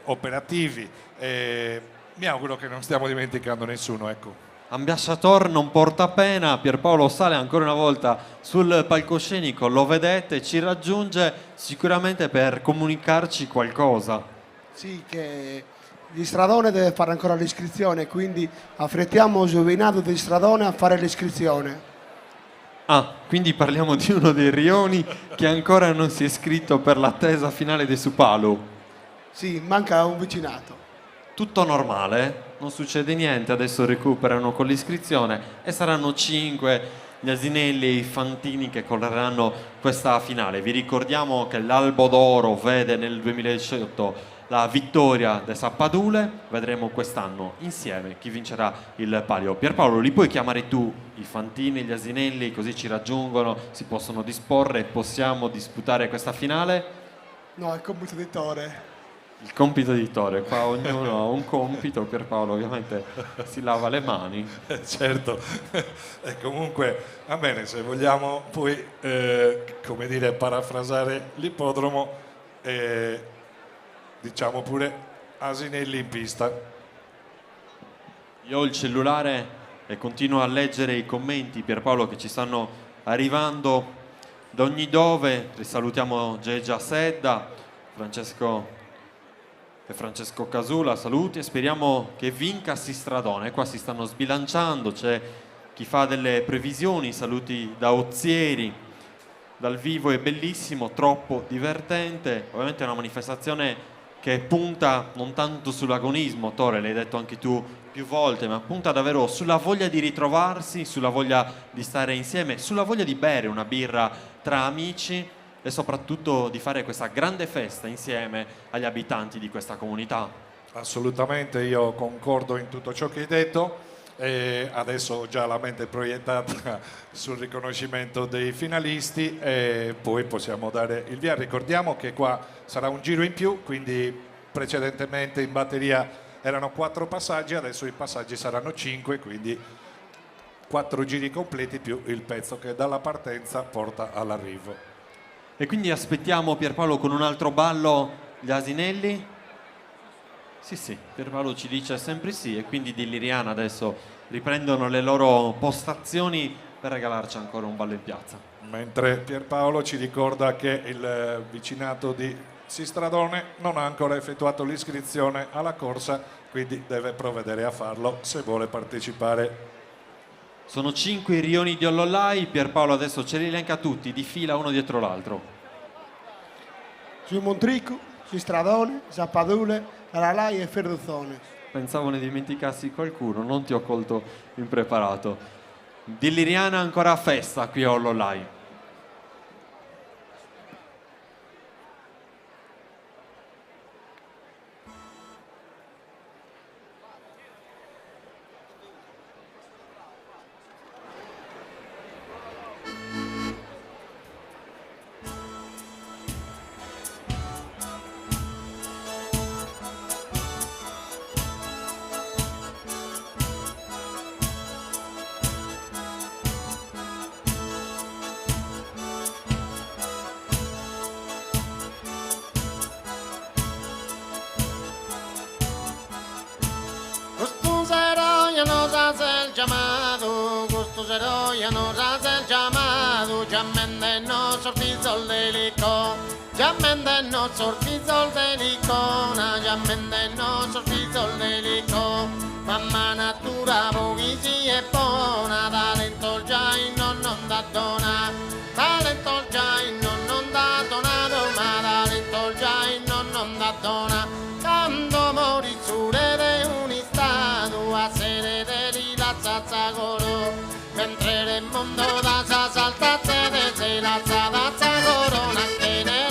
operativi. Mi auguro che non stiamo dimenticando nessuno, ecco. Ambasciator non porta pena, Pierpaolo sale ancora una volta sul palcoscenico, lo vedete, ci raggiunge sicuramente per comunicarci qualcosa. Sì, che Gli Stradone deve fare ancora l'iscrizione, quindi affrettiamo Giovinazzo di Stradone a fare l'iscrizione. Ah, quindi parliamo di uno dei rioni che ancora non si è iscritto per l'attesa finale di Supalu. Sì, manca un vicinato. Tutto normale, non succede niente, adesso recuperano con l'iscrizione e saranno 5 gli asinelli e i fantini che correranno questa finale. Vi ricordiamo che l'Albo d'Oro vede nel 2018 la vittoria del Sappadule, vedremo quest'anno insieme chi vincerà il palio. Pierpaolo, li puoi chiamare tu i fantini e gli asinelli, così ci raggiungono, si possono disporre e possiamo disputare questa finale? No, è compito di Tore. Il compito editore, qua ognuno ha un compito, Pierpaolo ovviamente si lava le mani. Certo, e comunque va bene, se vogliamo poi come dire, parafrasare l'ippodromo, diciamo pure asinelli in pista. Io ho il cellulare e continuo a leggere i commenti, Pierpaolo, che ci stanno arrivando da ogni dove. Risalutiamo Geggia Sedda, Francesco Casula, saluti e speriamo che vinca Sistradone. Qua si stanno sbilanciando, c'è chi fa delle previsioni, saluti da Ozieri, dal vivo è bellissimo, troppo divertente, ovviamente è una manifestazione che punta non tanto sull'agonismo, Tore, l'hai detto anche tu più volte, ma punta davvero sulla voglia di ritrovarsi, sulla voglia di stare insieme, sulla voglia di bere una birra tra amici e soprattutto di fare questa grande festa insieme agli abitanti di questa comunità. Assolutamente, io concordo in tutto ciò che hai detto e adesso ho già la mente proiettata sul riconoscimento dei finalisti e poi possiamo dare il via. Ricordiamo che qua sarà un giro in più, quindi precedentemente in batteria erano 4 passaggi, adesso i passaggi saranno 5, quindi 4 giri completi più il pezzo che dalla partenza porta all'arrivo. E quindi aspettiamo Pierpaolo con un altro ballo gli asinelli? Sì, Pierpaolo ci dice sempre sì e quindi di Liriana adesso riprendono le loro postazioni per regalarci ancora un ballo in piazza. Mentre Pierpaolo ci ricorda che il vicinato di Sistradone non ha ancora effettuato l'iscrizione alla corsa, quindi deve provvedere a farlo se vuole partecipare. Sono 5 i rioni di Ollollai, Pierpaolo adesso ce li elenca tutti, di fila uno dietro l'altro. Su Montrico, su Stradone, Sappadule, Ralai e Ferruzzone. Pensavo ne dimenticassi qualcuno, non ti ho colto impreparato. Di Liriana ancora a festa qui a Ollollai. Ya nos hace el llamado, llamen de no sortizo el delico, llamen de no sortizo el delico, llamen de no sortizo el delico, mamma natura bogisi e buona, talento già non da dona, talento già non da donato, ma talento già non da dona, quando mori sure de un istado, a sede de rilazzazza coro. Mentre il mondo da saltazze de la zadazza corona che ne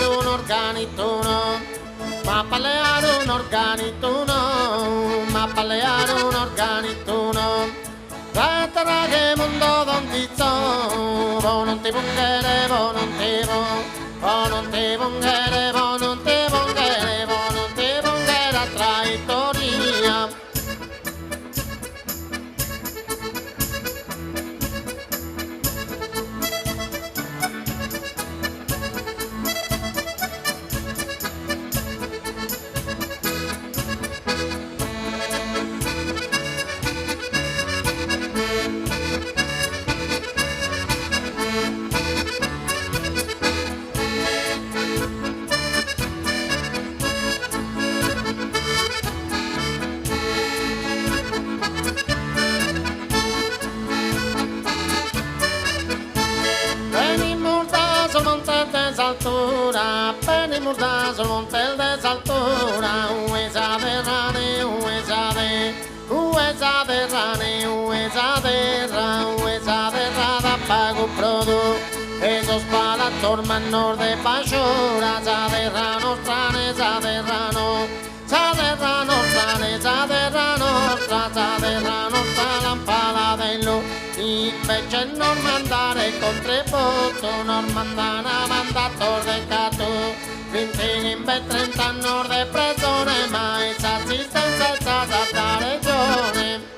un organituno, ma palleare un organituno, ma palleare un organituno. Trattara che mondo non ti so, non ti pungere, non ti non ti pungere, non ti pungere, non ti pungere a traitoria. Desaltura, per il murdaso monte il desaltura, uesa verrane, uesa terra da pago produ, esos palator manor de pachora, zaderrano strane, zaderrano strane, zaderrano sta lampada dello. Invece non mandare contributo, non mandare mandato del cato, 20 in 30 anni di prigione, ma essa assistenza è stata da regione.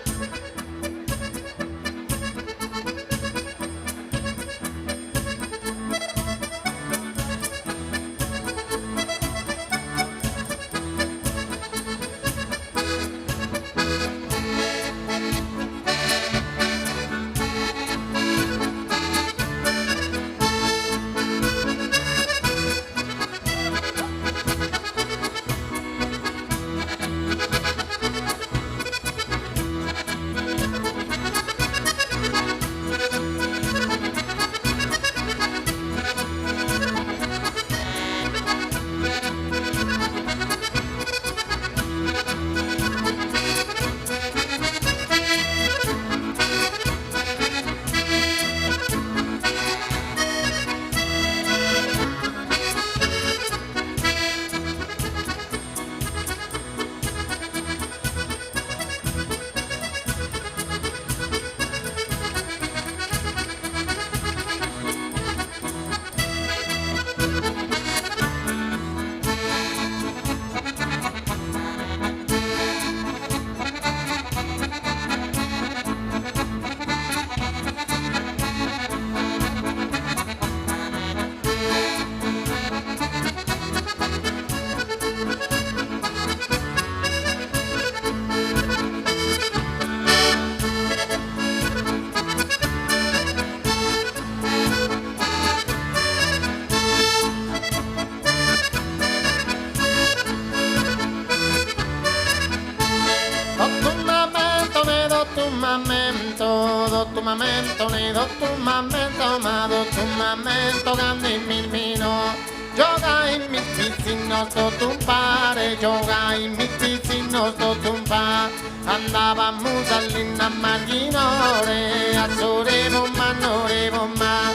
Dottumamento grande in milmino, gioca in mil pizzino sto tumpare, gioca in mil pizzino sto tumpare, andava a Musallina a Marghinore, azzorevo mannorevo ma,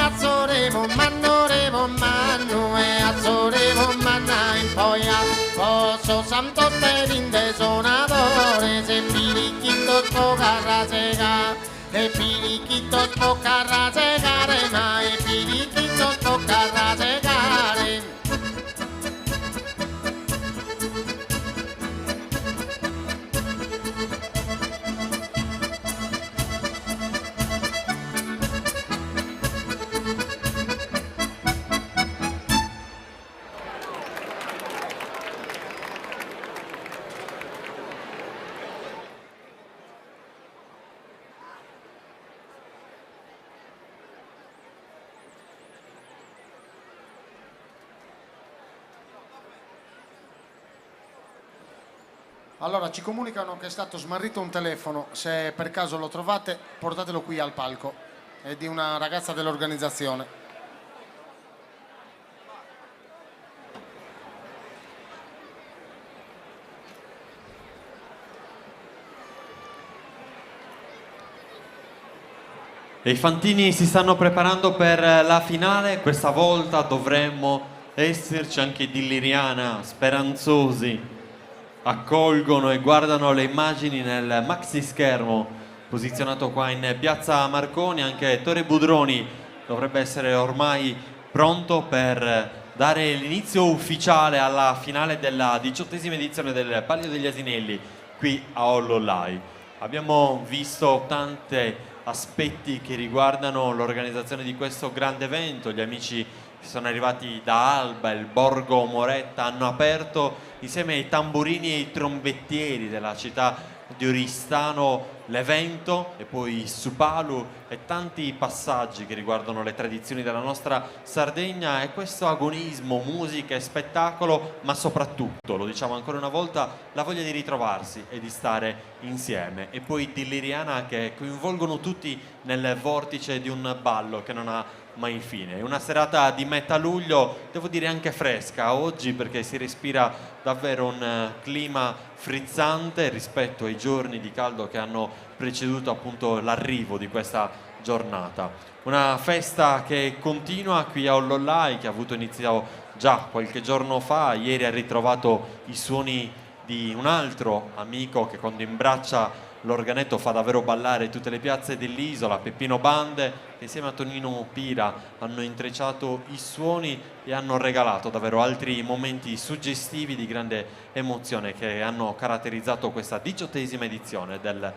azzorevo mannorevo manno, azzorevo manna in poia, posso santo per indesonatore, se pirichito spocarra sega. E piriquitos poca rasegare, ma e piriquitos poca rasegare. Allora, ci comunicano che è stato smarrito un telefono, se per caso lo trovate portatelo qui al palco, è di una ragazza dell'organizzazione. E i fantini si stanno preparando per la finale, questa volta dovremmo esserci anche di Liriana, speranzosi. Accolgono e guardano le immagini nel maxi schermo posizionato qua in piazza Marconi. Anche Torre Budroni dovrebbe essere ormai pronto per dare l'inizio ufficiale alla finale della 18ª edizione del Palio degli Asinelli qui a Ollollai. Abbiamo visto tanti aspetti che riguardano l'organizzazione di questo grande evento. Gli amici che sono arrivati da Alba, il Borgo Moretta, hanno aperto insieme ai tamburini e ai trombettieri della città di Oristano l'evento, e poi Supalu e tanti passaggi che riguardano le tradizioni della nostra Sardegna, e questo agonismo, musica e spettacolo, ma soprattutto, lo diciamo ancora una volta, la voglia di ritrovarsi e di stare insieme, e poi di Liriana che coinvolgono tutti nel vortice di un ballo che non ha mai fine. È una serata di metà luglio, devo dire anche fresca oggi, perché si respira davvero un clima frizzante rispetto ai giorni di caldo che hanno preceduto appunto l'arrivo di questa giornata. Una festa che continua qui a Ollollai, che ha avuto inizio già qualche giorno fa. Ieri ha ritrovato i suoni di un altro amico che quando imbraccia l'organetto fa davvero ballare tutte le piazze dell'isola, Peppino Bande, che insieme a Tonino Pira hanno intrecciato i suoni e hanno regalato davvero altri momenti suggestivi di grande emozione che hanno caratterizzato questa 18ª edizione del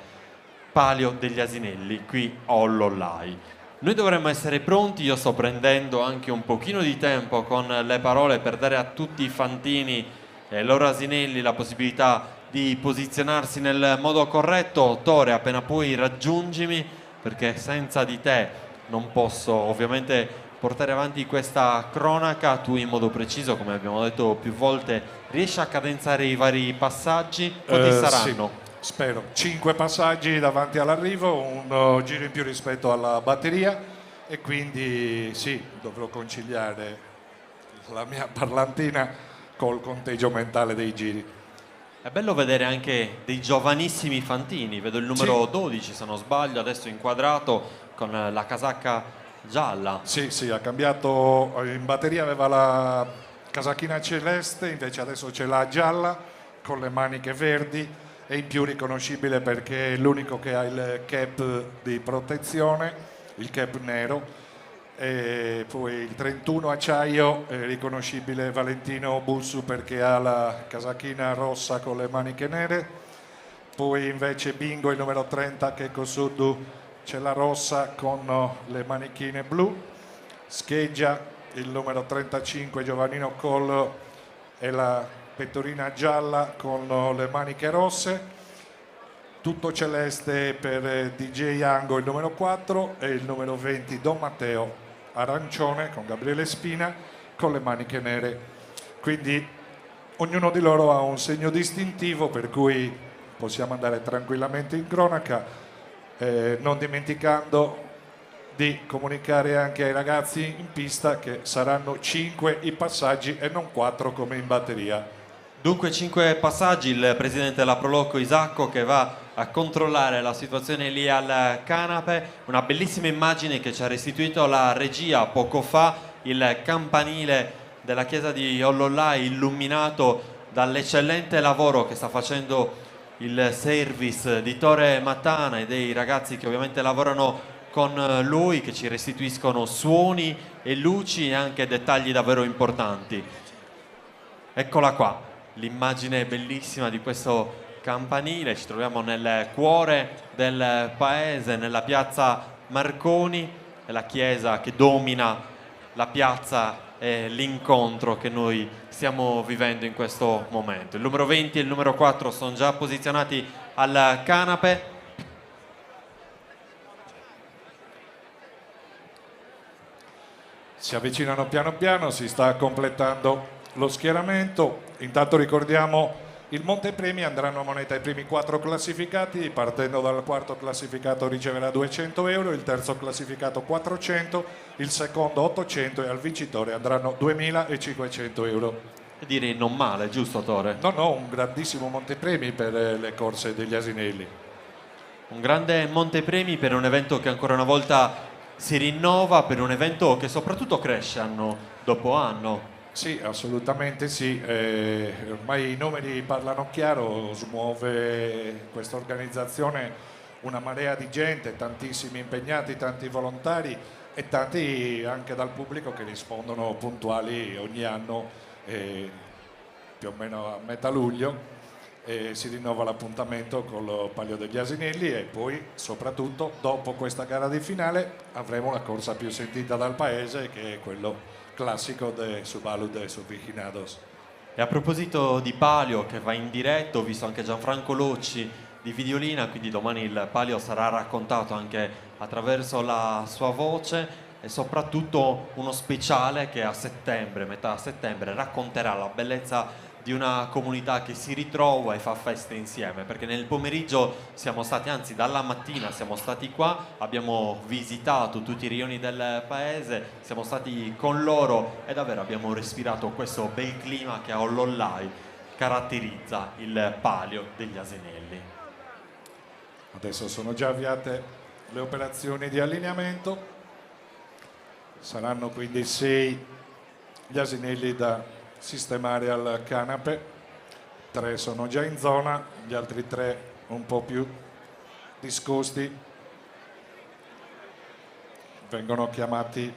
Palio degli Asinelli qui a Ollollai. Noi dovremmo essere pronti. Io sto prendendo anche un pochino di tempo con le parole per dare a tutti i fantini e ai loro asinelli la possibilità di posizionarsi nel modo corretto. Tore, appena puoi raggiungimi, perché senza di te non posso ovviamente portare avanti questa cronaca. Tu in modo preciso, come abbiamo detto più volte, riesci a cadenzare i vari passaggi? Quanti saranno? Sì, spero. 5 passaggi davanti all'arrivo, un giro in più rispetto alla batteria, e quindi sì, dovrò conciliare la mia parlantina col conteggio mentale dei giri. È bello vedere anche dei giovanissimi fantini. Vedo il numero 12, se non sbaglio, adesso inquadrato con la casacca gialla. Sì, ha cambiato. In batteria aveva la casacchina celeste, invece adesso ce l'ha gialla con le maniche verdi, e in più riconoscibile perché è l'unico che ha il cap di protezione, il cap nero. E poi il 31 acciaio è riconoscibile Valentino Bussu perché ha la casacchina rossa con le maniche nere. Poi invece Bingo, il numero 30, Checco Suddu, c'è la rossa con le manichine blu. Scheggia, il numero 35, Giovannino Collo, e la pettorina gialla con le maniche rosse. Tutto celeste per DJ Ango, il numero 4, e il numero 20 Don Matteo, arancione con Gabriele Spina con le maniche nere. Quindi ognuno di loro ha un segno distintivo, per cui possiamo andare tranquillamente in cronaca, non dimenticando di comunicare anche ai ragazzi in pista che saranno 5 i passaggi e non 4 come in batteria. Dunque 5 passaggi. Il presidente della Prolocco Isacco che va a controllare la situazione lì al canape. Una bellissima immagine che ci ha restituito la regia poco fa, il campanile della chiesa di Ollollai illuminato dall'eccellente lavoro che sta facendo il service di Tore Mattana e dei ragazzi che ovviamente lavorano con lui, che ci restituiscono suoni e luci e anche dettagli davvero importanti. Eccola qua, l'immagine bellissima di questo campanile. Ci troviamo nel cuore del paese, nella piazza Marconi, è la chiesa che domina la piazza e l'incontro che noi stiamo vivendo in questo momento. Il numero 20 e il numero 4 sono già posizionati al canape. Si avvicinano piano piano, si sta completando lo schieramento. Intanto ricordiamo il montepremi: andranno a moneta i primi 4 classificati. Partendo dal quarto classificato riceverà 200 euro, il terzo classificato 400, il secondo 800 e al vincitore andranno 2500 euro. Direi non male, giusto Tore? No, un grandissimo montepremi per le corse degli asinelli. Un grande montepremi per un evento che ancora una volta si rinnova, per un evento che soprattutto cresce anno dopo anno. Sì, assolutamente sì. Ormai i numeri parlano chiaro, smuove questa organizzazione una marea di gente, tantissimi impegnati, tanti volontari e tanti anche dal pubblico che rispondono puntuali ogni anno, più o meno a metà luglio. Si rinnova l'appuntamento col Palio degli Asinelli e poi soprattutto dopo questa gara di finale avremo la corsa più sentita dal paese, che è quello classico de Subalu de Subviginados. E a proposito di Palio che va in diretta, ho visto anche Gianfranco Locci di Videolina, quindi domani il Palio sarà raccontato anche attraverso la sua voce, e soprattutto uno speciale che a settembre, metà settembre, racconterà la bellezza di una comunità che si ritrova e fa feste insieme, perché nel pomeriggio siamo stati, anzi dalla mattina siamo stati qua, abbiamo visitato tutti i rioni del paese, siamo stati con loro e davvero abbiamo respirato questo bel clima che a Ollollai caratterizza il Palio degli Asinelli. Adesso sono già avviate le operazioni di allineamento, saranno quindi 6 gli asinelli da sistemare al canape, 3 sono già in zona, gli altri 3 un po' più discosti vengono chiamati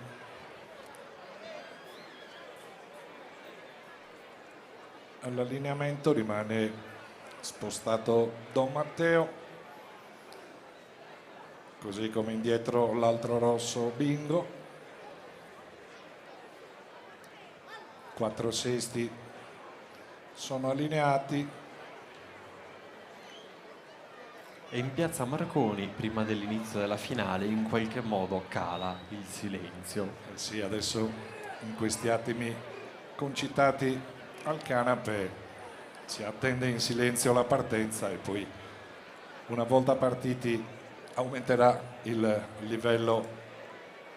all'allineamento. Rimane spostato Don Matteo, così come indietro l'altro rosso Bingo. 4 sesti sono allineati. E in piazza Marconi, prima dell'inizio della finale, in qualche modo cala il silenzio. Sì, adesso in questi attimi concitati al canape si attende in silenzio la partenza e poi una volta partiti aumenterà il livello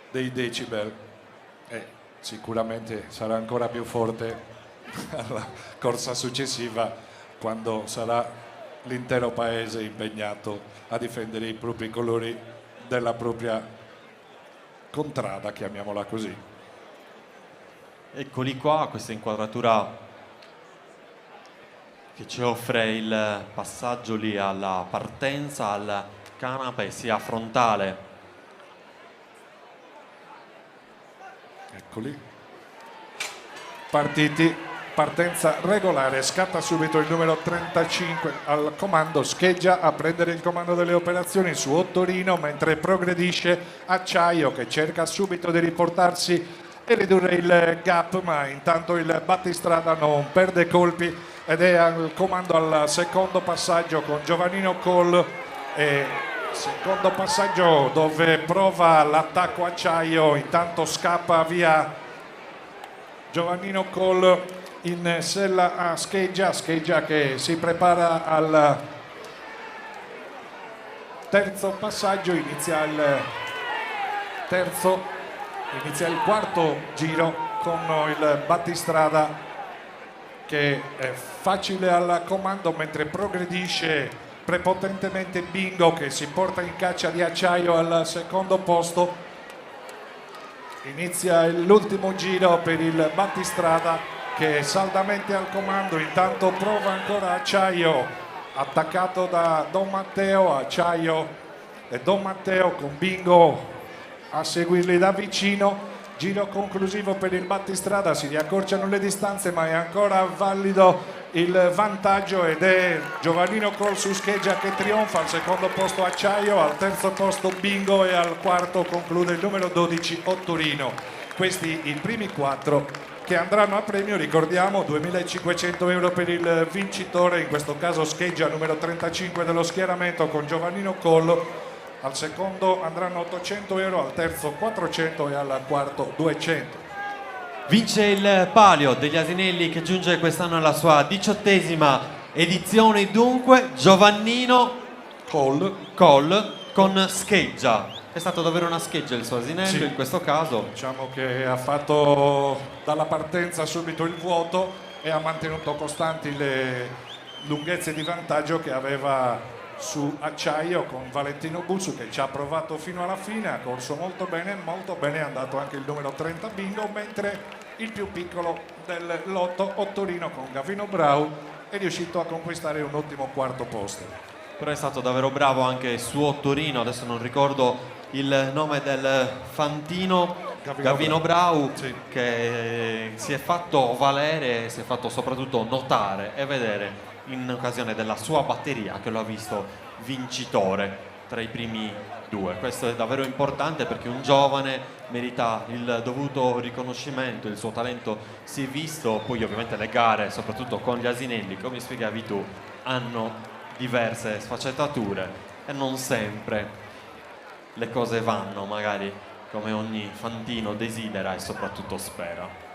dei decibel e sicuramente sarà ancora più forte alla corsa successiva, quando sarà l'intero paese impegnato a difendere i propri colori della propria contrada, chiamiamola così. Eccoli qua, questa inquadratura che ci offre il passaggio lì alla partenza, al canape sia frontale. Eccoli, partiti, partenza regolare, scatta subito il numero 35 al comando, scheggia a prendere il comando delle operazioni su Ottorino, mentre progredisce Acciaio che cerca subito di riportarsi e ridurre il gap, ma intanto il battistrada non perde colpi ed è al comando al secondo passaggio con Giovannino Cole. Secondo passaggio dove prova l'attacco Acciaio, intanto scappa via Giovannino Cole in sella a Scheggia che si prepara al terzo passaggio, inizia il quarto giro con il battistrada che è facile al comando, mentre progredisce prepotentemente Bingo che si porta in caccia di Acciaio al secondo posto. Inizia l'ultimo giro per il battistrada che è saldamente al comando, intanto prova ancora Acciaio, attaccato da Don Matteo. Acciaio e Don Matteo con Bingo a seguirli da vicino. Giro conclusivo per il battistrada, si riaccorciano le distanze ma è ancora valido il vantaggio ed è Giovannino Cole su Scheggia che trionfa, al secondo posto Acciaio, al terzo posto Bingo e al quarto conclude il numero 12 Ottorino. Questi i primi 4 che andranno a premio, ricordiamo 2.500 euro per il vincitore, in questo caso Scheggia numero 35 dello schieramento con Giovannino Cole. Al secondo andranno 800 euro, al terzo 400 e al quarto 200. Vince il Palio degli Asinelli che giunge quest'anno alla sua 18ª edizione, dunque Giovannino Cole con Scheggia. È stato davvero una scheggia il suo asinello, sì, in questo caso. Diciamo che ha fatto dalla partenza subito il vuoto e ha mantenuto costanti le lunghezze di vantaggio che aveva su acciaio con Valentino Bussu che ci ha provato fino alla fine, ha corso molto bene, è andato anche il numero 30 Bingo, mentre il più piccolo del lotto, Ottorino con Gavino Brau, è riuscito a conquistare un ottimo quarto posto. Però è stato davvero bravo anche su Ottorino, adesso non ricordo il nome del fantino, Gavino Brau, sì, che si è fatto valere, si è fatto soprattutto notare e vedere in occasione della sua batteria, che lo ha visto vincitore tra i primi due. Questo è davvero importante perché un giovane merita il dovuto riconoscimento, il suo talento si è visto, poi ovviamente le gare, soprattutto con gli asinelli, come spiegavi tu, hanno diverse sfaccettature e non sempre le cose vanno magari come ogni fantino desidera e soprattutto spera.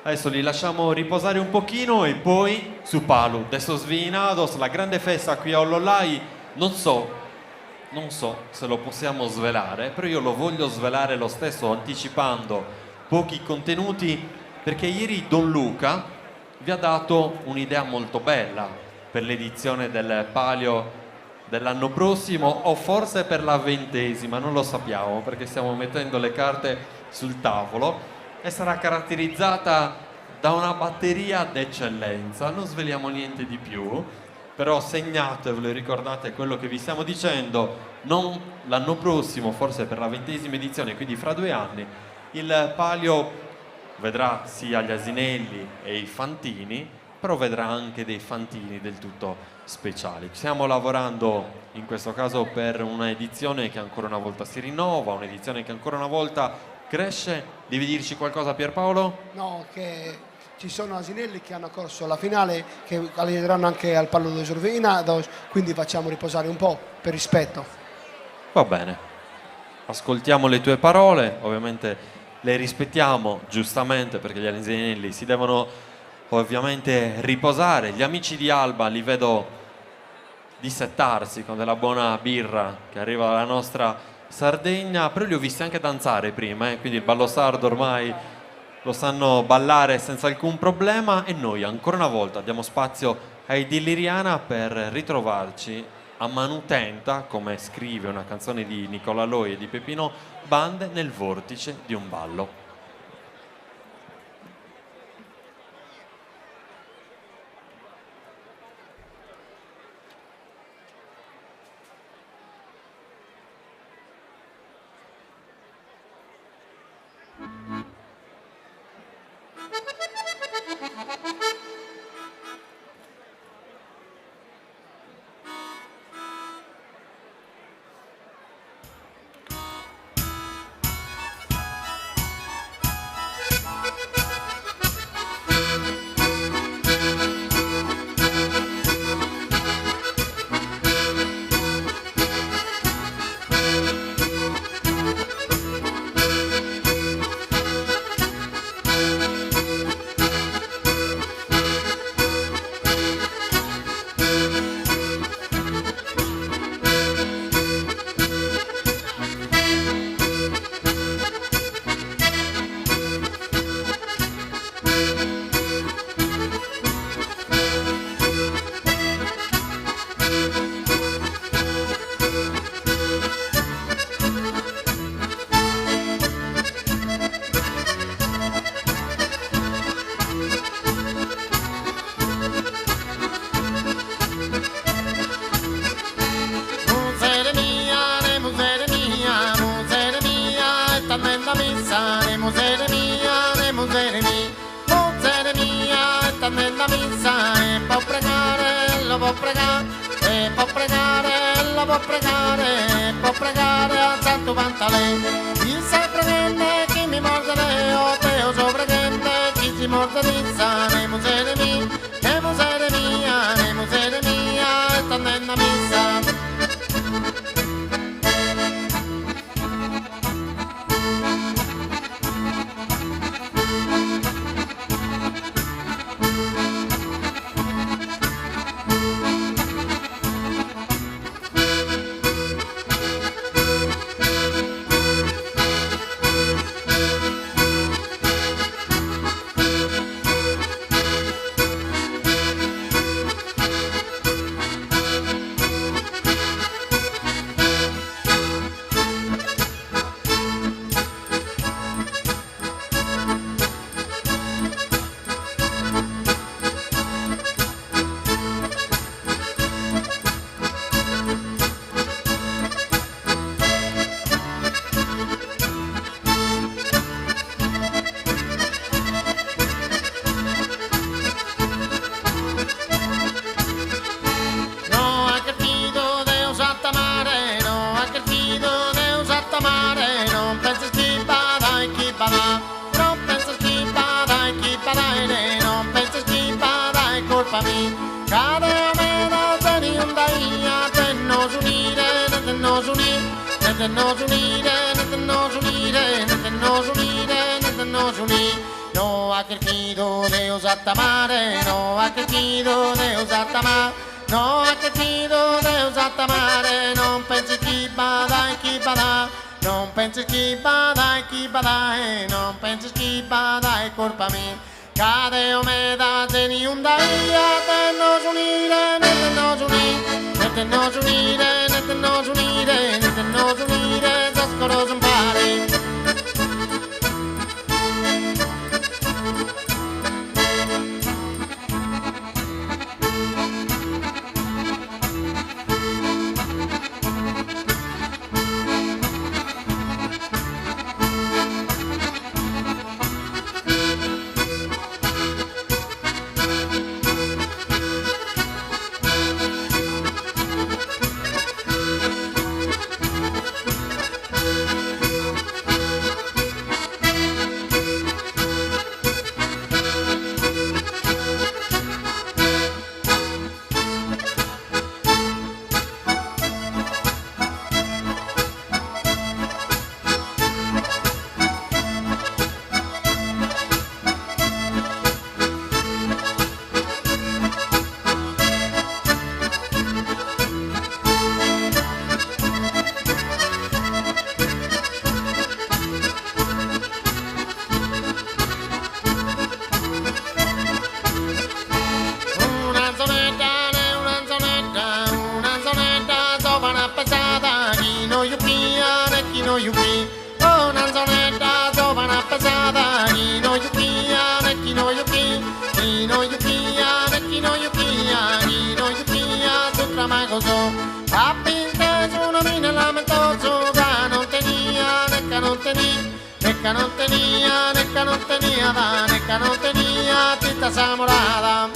Adesso li lasciamo riposare un pochino e poi su Palu, adesso svinados, la grande festa qui a Ollolai, non so se lo possiamo svelare, però io lo voglio svelare lo stesso anticipando pochi contenuti, perché ieri Don Luca vi ha dato un'idea molto bella per l'edizione del Palio dell'anno prossimo, o forse per la 20ª, non lo sappiamo perché stiamo mettendo le carte sul tavolo, e sarà caratterizzata da una batteria d'eccellenza. Non sveliamo niente di più, però segnatevelo e ricordate quello che vi stiamo dicendo. Non l'anno prossimo, forse per la 20ª edizione, quindi fra 2 anni, il Palio vedrà sia gli asinelli e i fantini, però vedrà anche dei fantini del tutto speciali. Stiamo lavorando in questo caso per un'edizione che ancora una volta si rinnova, un'edizione che ancora una volta cresce. Devi dirci qualcosa, Pierpaolo? No, che ci sono asinelli che hanno corso la finale, che allieteranno anche al Palio di Sorvina, quindi facciamo riposare un po' per rispetto. Va bene, ascoltiamo le tue parole, ovviamente le rispettiamo giustamente perché gli asinelli si devono ovviamente riposare. Gli amici di Alba li vedo dissettarsi con della buona birra che arriva dalla nostra Sardegna, però li ho visti anche danzare prima, quindi il ballo sardo ormai lo sanno ballare senza alcun problema, e noi ancora una volta diamo spazio ai Dilliriana per ritrovarci a manutenta, come scrive una canzone di Nicola Loi e di Peppino Bande, nel vortice di un ballo. Può pregare al Santo Pantalè. Il sempre chi mi morde leo, teo sopra gente, chi si morde dizza, ne musere mia, ne musere mia, ne musere mia, e sta andando a missa. nos unire. No ha querido Deus atamare, no ha querido Deus atamare, no ha querido Deus atamare, non pensi chi bada, non pensi chi bada, non pensi chi bada, è colpa mia. Cade o me da teni un daia, nos unire, nos unire, zascoro zombare. Necca non tenia tita samorada.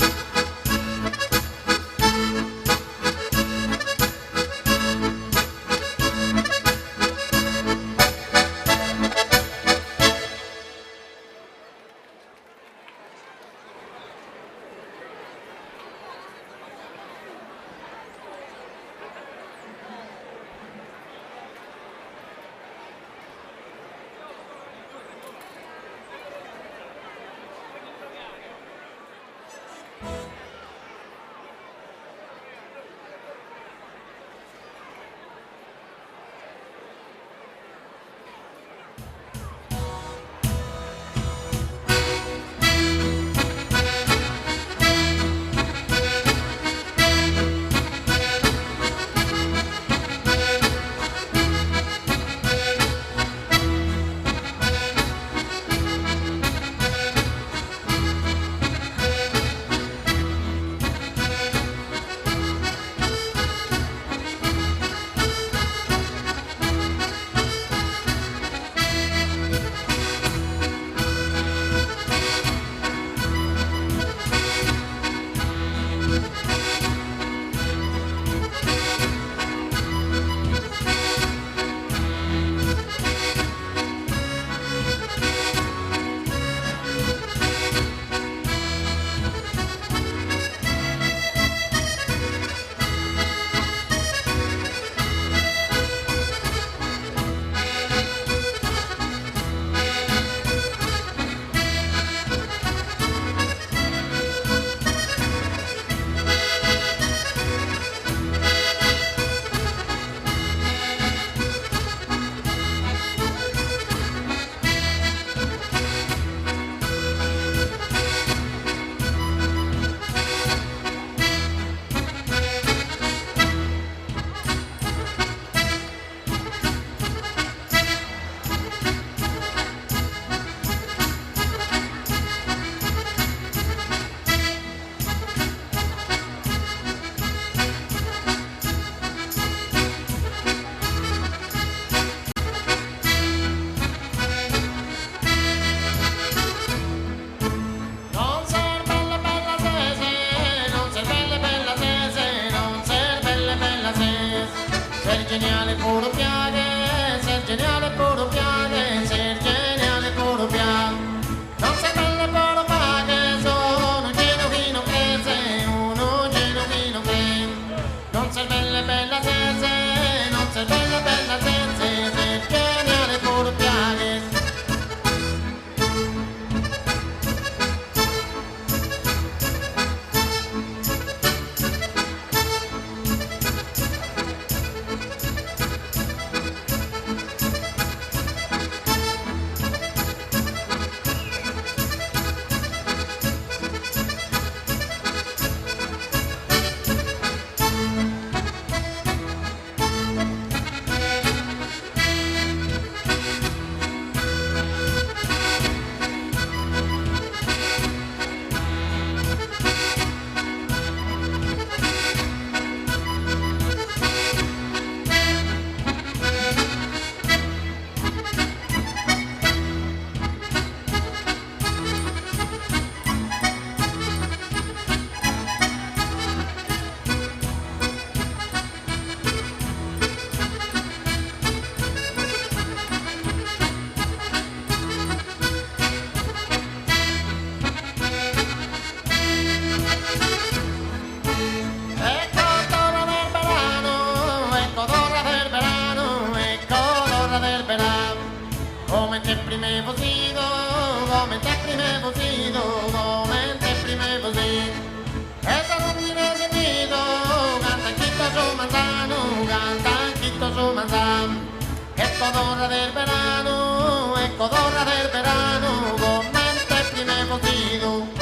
codorra del verano, è codorra del verano, commenta il primo cosino.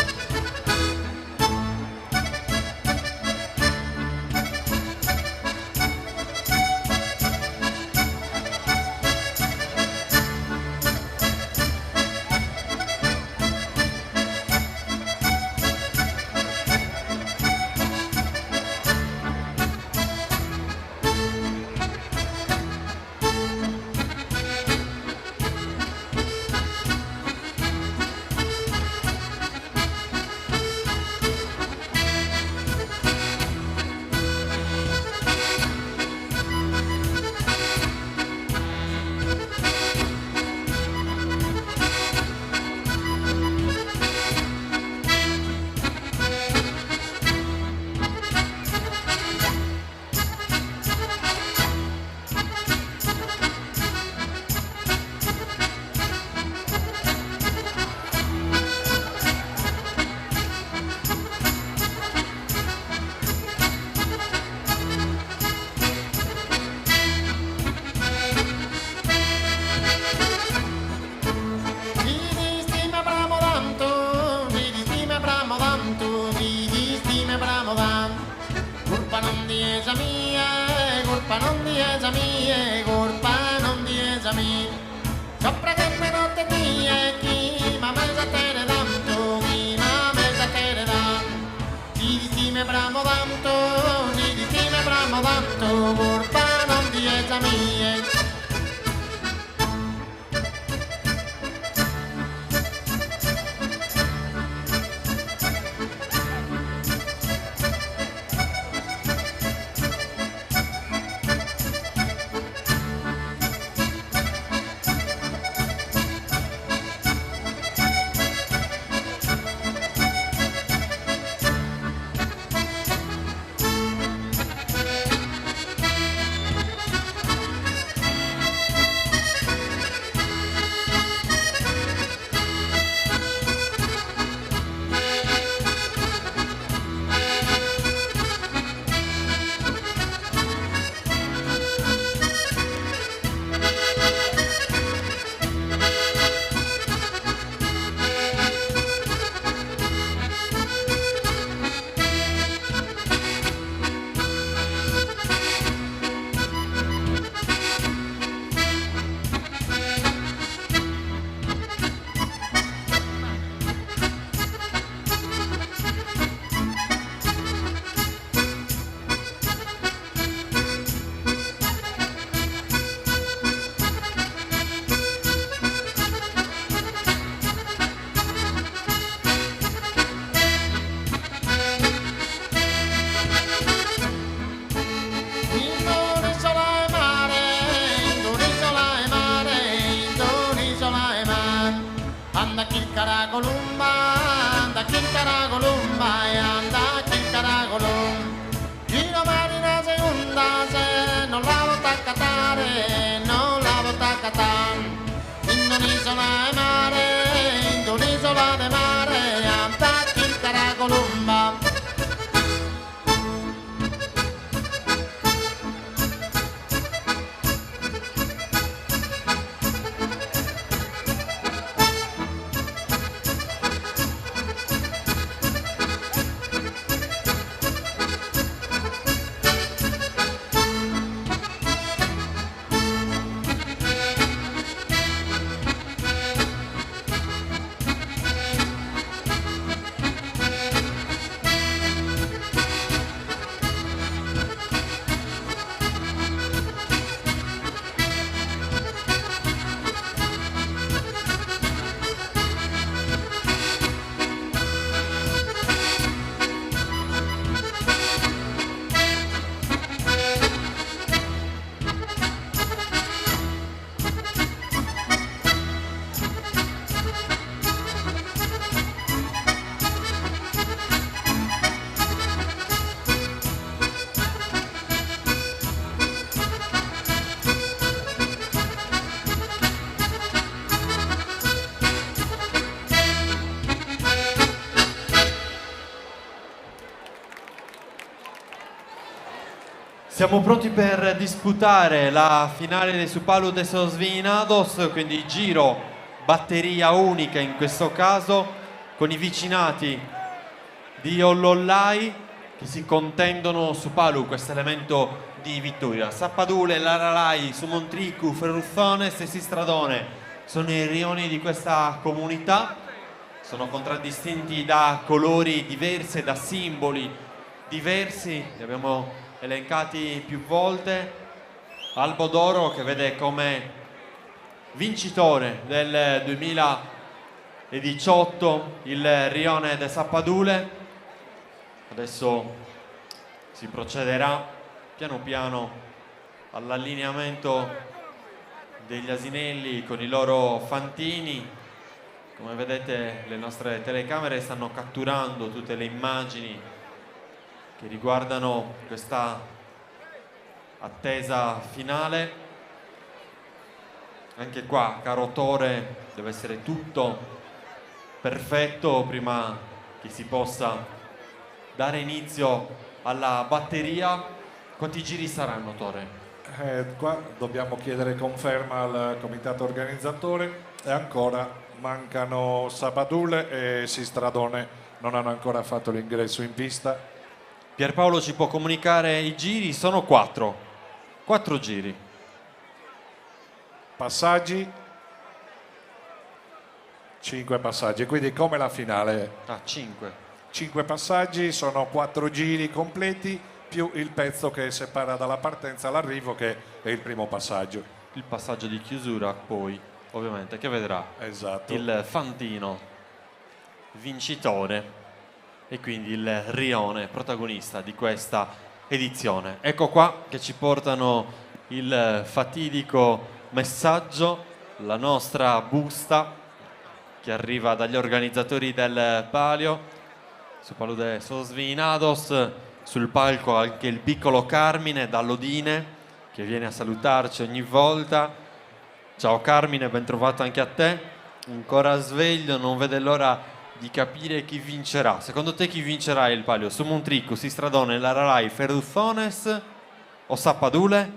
Colpa non di esa mia, colpa non di esa mia. Sopra che me notte mia, chi ma mesa te ne tanto, chi ma mesa te ne tanto. Chi di me bramo tanto, chi di me bramo tanto, colpa non di esa mia. Anda Chilcaracolumba e anda Chilcaracolum. Io marina seconda se non la vota a catare, non la vota a catare. In un'isola e mare, in un'isola de mare, anda Chilcaracolumba. Siamo pronti per disputare la finale su Palu de Sosvinados, quindi giro, batteria unica in questo caso, con i vicinati di Ollollai che si contendono su Palu questo elemento di vittoria. Sappadule, Laralai, Sumontricu, Ferruzzones e Sistradone sono i rioni di questa comunità, sono contraddistinti da colori diversi, da simboli diversi, li abbiamo elencati più volte. Albo d'Oro che vede come vincitore del 2018 il rione de Sappadule. Adesso si procederà piano piano all'allineamento degli asinelli con i loro fantini. Come vedete le nostre telecamere stanno catturando tutte le immagini che riguardano questa attesa finale. Anche qua, caro Tore, deve essere tutto perfetto prima che si possa dare inizio alla batteria. Quanti giri saranno, Tore? Qua dobbiamo chiedere conferma al comitato organizzatore e ancora mancano Sappadule e Sistradone, non hanno ancora fatto l'ingresso in pista. Pierpaolo ci può comunicare i giri? Sono 4 giri. Passaggi? 5 passaggi, quindi come la finale. 5 passaggi, sono 4 giri completi più il pezzo che separa dalla partenza all'arrivo, che è il primo passaggio. Il passaggio di chiusura poi, ovviamente, che vedrà il fantino vincitore e quindi il rione protagonista di questa edizione. Ecco qua che ci portano il fatidico messaggio, la nostra busta che arriva dagli organizzatori del palio su Palu de Sosvinados. Sul palco anche il piccolo Carmine dall'Odine che viene a salutarci ogni volta. Ciao Carmine, ben trovato anche a te, ancora sveglio, non vede l'ora di capire chi vincerà. Secondo te chi vincerà il palio? Sumontricu, Sistradone, Laralai, Ferruzzones o Sappadule?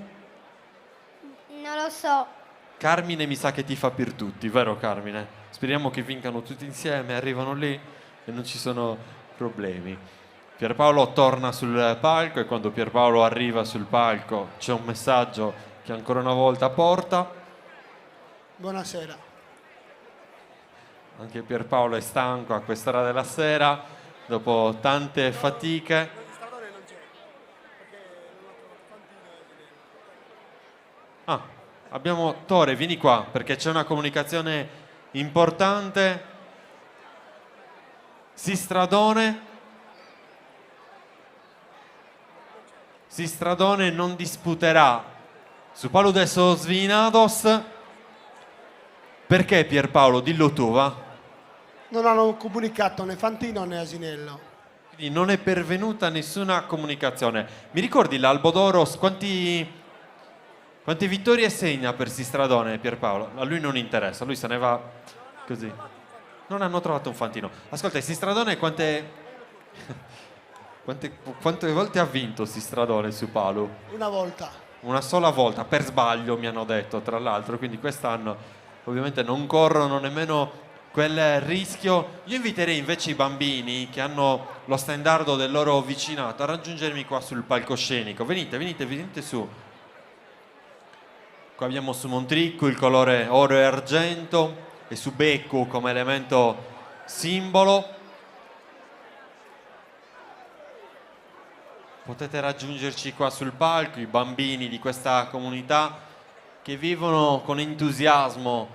Non lo so. Carmine mi sa che tifa per tutti, vero Carmine? Speriamo che vincano tutti insieme, arrivano lì e non ci sono problemi. Pierpaolo torna sul palco e quando Pierpaolo arriva sul palco c'è un messaggio che ancora una volta porta. Buonasera. Anche Pierpaolo è stanco a quest'ora della sera, dopo tante fatiche. Abbiamo Tore, vieni qua perché c'è una comunicazione importante. Sistradone non disputerà su Palu de Sosvinados. Perché Pierpaolo? Dillo tu, va? Non hanno comunicato né Fantino né Asinello. Quindi non è pervenuta nessuna comunicazione. Mi ricordi l'Albo d'Oro? Quante vittorie segna per Sistradone, Pierpaolo? A lui non interessa, lui se ne va così. Non hanno trovato un fantino. Ascolta, Sistradone quante volte ha vinto Sistradone su Palu? Una volta. Una sola volta, per sbaglio mi hanno detto, tra l'altro, quindi quest'anno ovviamente non corrono nemmeno quel rischio. Io inviterei invece i bambini che hanno lo standardo del loro vicinato a raggiungermi qua sul palcoscenico. Venite su. Qua abbiamo su Montricco il colore oro e argento e su Beccu come elemento simbolo. Potete raggiungerci qua sul palco, i bambini di questa comunità che vivono con entusiasmo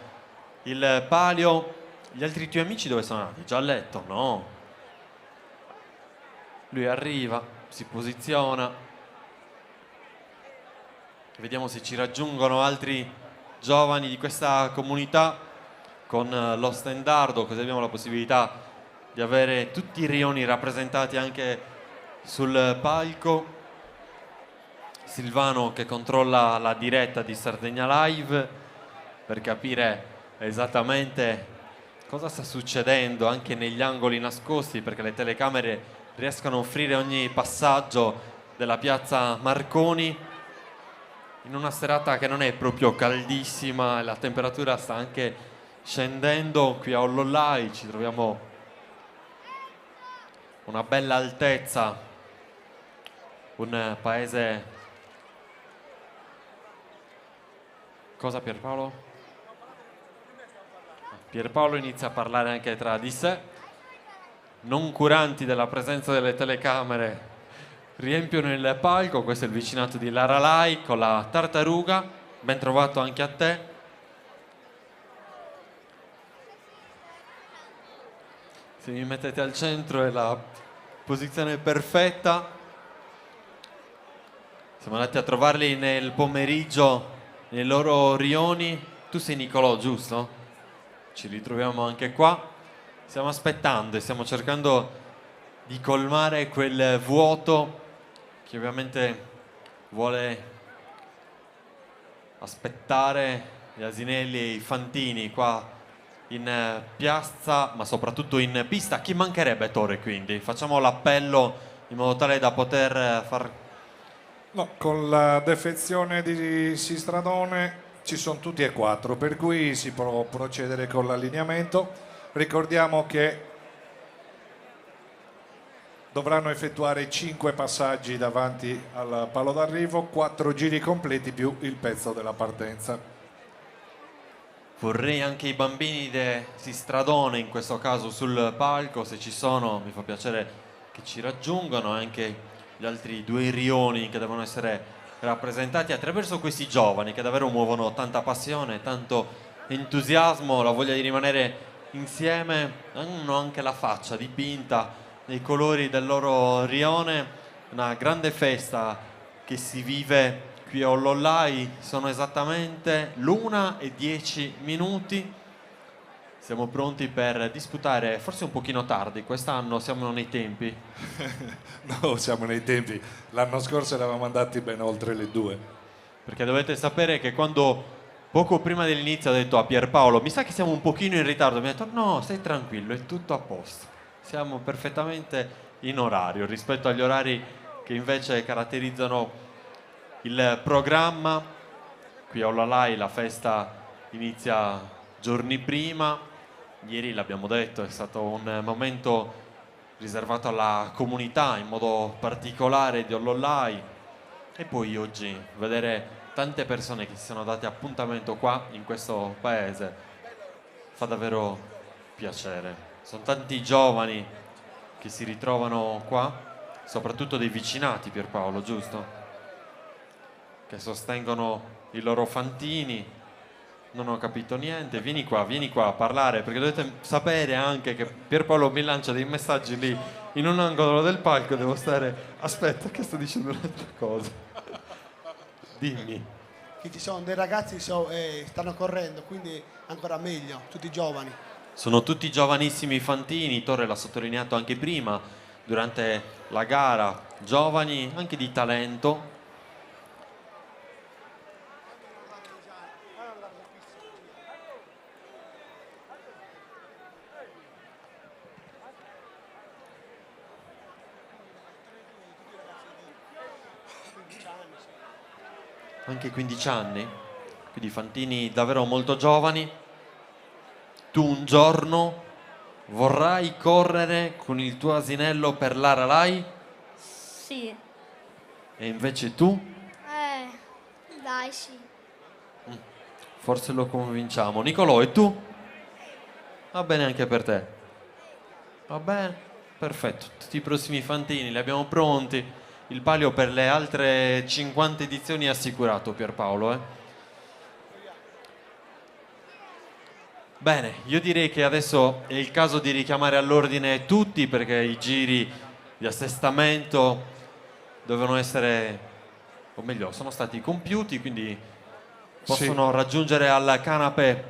il palio. Gli altri tuoi amici dove sono andati? Già a letto? No. Lui arriva, si posiziona. Vediamo se ci raggiungono altri giovani di questa comunità con lo stendardo, così abbiamo la possibilità di avere tutti i rioni rappresentati anche sul palco. Silvano che controlla la diretta di Sardegna Live per capire esattamente cosa sta succedendo anche negli angoli nascosti, perché le telecamere riescono a offrire ogni passaggio della piazza Marconi, in una serata che non è proprio caldissima, la temperatura sta anche scendendo. Qui a Ollollai ci troviamo a una bella altezza, un paese... Cosa Pierpaolo? Pierpaolo inizia a parlare anche tra di sé, non curanti della presenza delle telecamere riempiono il palco. Questo è il vicinato di Lara Lai con la tartaruga. Ben trovato anche a te. Se mi mettete al centro è la posizione perfetta. Siamo andati a trovarli nel pomeriggio nei loro rioni. Tu sei Nicolò, giusto? Ci ritroviamo anche qua. Stiamo aspettando e stiamo cercando di colmare quel vuoto che ovviamente vuole aspettare gli asinelli e i fantini qua in piazza, ma soprattutto in pista. Chi mancherebbe, Torre, quindi? Facciamo l'appello in modo tale da poter far... No, con la defezione di Sistradone ci sono tutti e quattro, per cui si può procedere con l'allineamento. Ricordiamo che dovranno effettuare 5 passaggi davanti al palo d'arrivo, 4 giri completi più il pezzo della partenza. Vorrei anche i bambini di Sistradone in questo caso sul palco, se ci sono mi fa piacere che ci raggiungano, anche gli altri 2 rioni che devono essere rappresentati attraverso questi giovani che davvero muovono tanta passione, tanto entusiasmo, la voglia di rimanere insieme, hanno anche la faccia dipinta nei colori del loro rione. Una grande festa che si vive qui a Ollollai. Sono esattamente l'1:10. Siamo pronti per disputare, forse un pochino tardi, quest'anno siamo nei tempi. No, siamo nei tempi. L'anno scorso eravamo andati ben oltre le 2. Perché dovete sapere che quando poco prima dell'inizio ho detto a Pierpaolo mi sa che siamo un pochino in ritardo, mi ha detto no, stai tranquillo, è tutto a posto. Siamo perfettamente in orario rispetto agli orari che invece caratterizzano il programma. Qui a Ollollai la festa inizia giorni prima. Ieri l'abbiamo detto, è stato un momento riservato alla comunità, in modo particolare di Ollollai. E poi oggi vedere tante persone che si sono date appuntamento qua in questo paese fa davvero piacere. Sono tanti giovani che si ritrovano qua, soprattutto dei vicinati, Pierpaolo, giusto? Che sostengono i loro fantini. Non ho capito niente, vieni qua a parlare, perché dovete sapere anche che Pierpaolo mi lancia dei messaggi lì in un angolo del palco, devo stare... Aspetta, che sto dicendo un'altra cosa. Dimmi. Che ci sono dei ragazzi stanno correndo, quindi ancora meglio, tutti giovani. Sono tutti giovanissimi fantini, Torre l'ha sottolineato anche prima, durante la gara, giovani, anche di talento. Anche 15 anni, quindi fantini davvero molto giovani. Tu un giorno vorrai correre con il tuo asinello per Lara Lai? Sì. E invece tu? Dai, sì. Forse lo convinciamo. Nicolò, e tu? Va bene anche per te. Va bene, perfetto. Tutti i prossimi fantini li abbiamo pronti. Il palio per le altre 50 edizioni è assicurato, Pierpaolo. Bene, io direi che adesso è il caso di richiamare all'ordine tutti, perché i giri di assestamento dovevano essere, o meglio, sono stati compiuti, quindi possono raggiungere al canapè.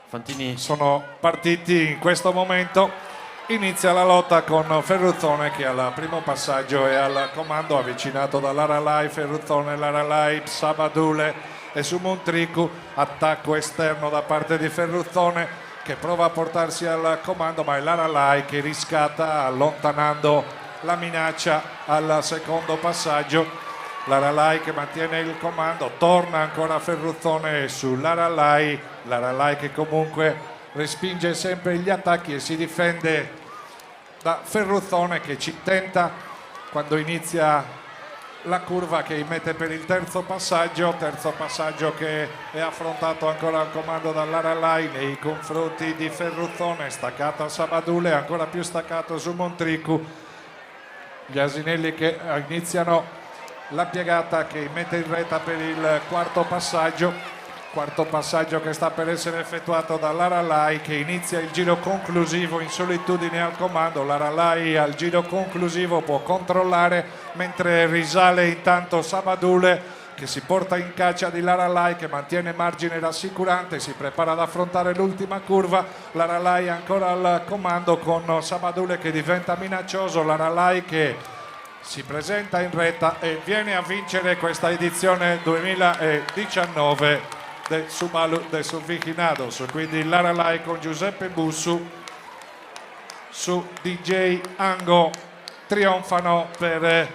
Fantini sono partiti in questo momento. Inizia la lotta con Ferruzzone che al primo passaggio è al comando, avvicinato da Lara Lai. Ferruzzone, Lara Lai, Sabadule e su Montricu, attacco esterno da parte di Ferruzzone che prova a portarsi al comando, ma è Lara Lai che riscatta allontanando la minaccia al secondo passaggio. Laralai che mantiene il comando, torna ancora Ferruzzone su Laralai che comunque respinge sempre gli attacchi e si difende da Ferruzzone che ci tenta quando inizia la curva che mette per il terzo passaggio che è affrontato ancora al comando da Laralai nei confronti di Ferruzzone, staccato a Sabadule, ancora più staccato su Montricu. Gli asinelli che iniziano la piegata che mette in retta per il quarto passaggio che sta per essere effettuato da Laralai che inizia il giro conclusivo in solitudine al comando. Laralai al giro conclusivo può controllare mentre risale intanto Sabadule che si porta in caccia di Laralai che mantiene margine rassicurante, si prepara ad affrontare l'ultima curva. Laralai ancora al comando con Sabadule che diventa minaccioso, Laralai che si presenta in retta e viene a vincere questa edizione 2019 del Subvicinados. Quindi Laralai con Giuseppe Bussu su DJ Ango trionfano per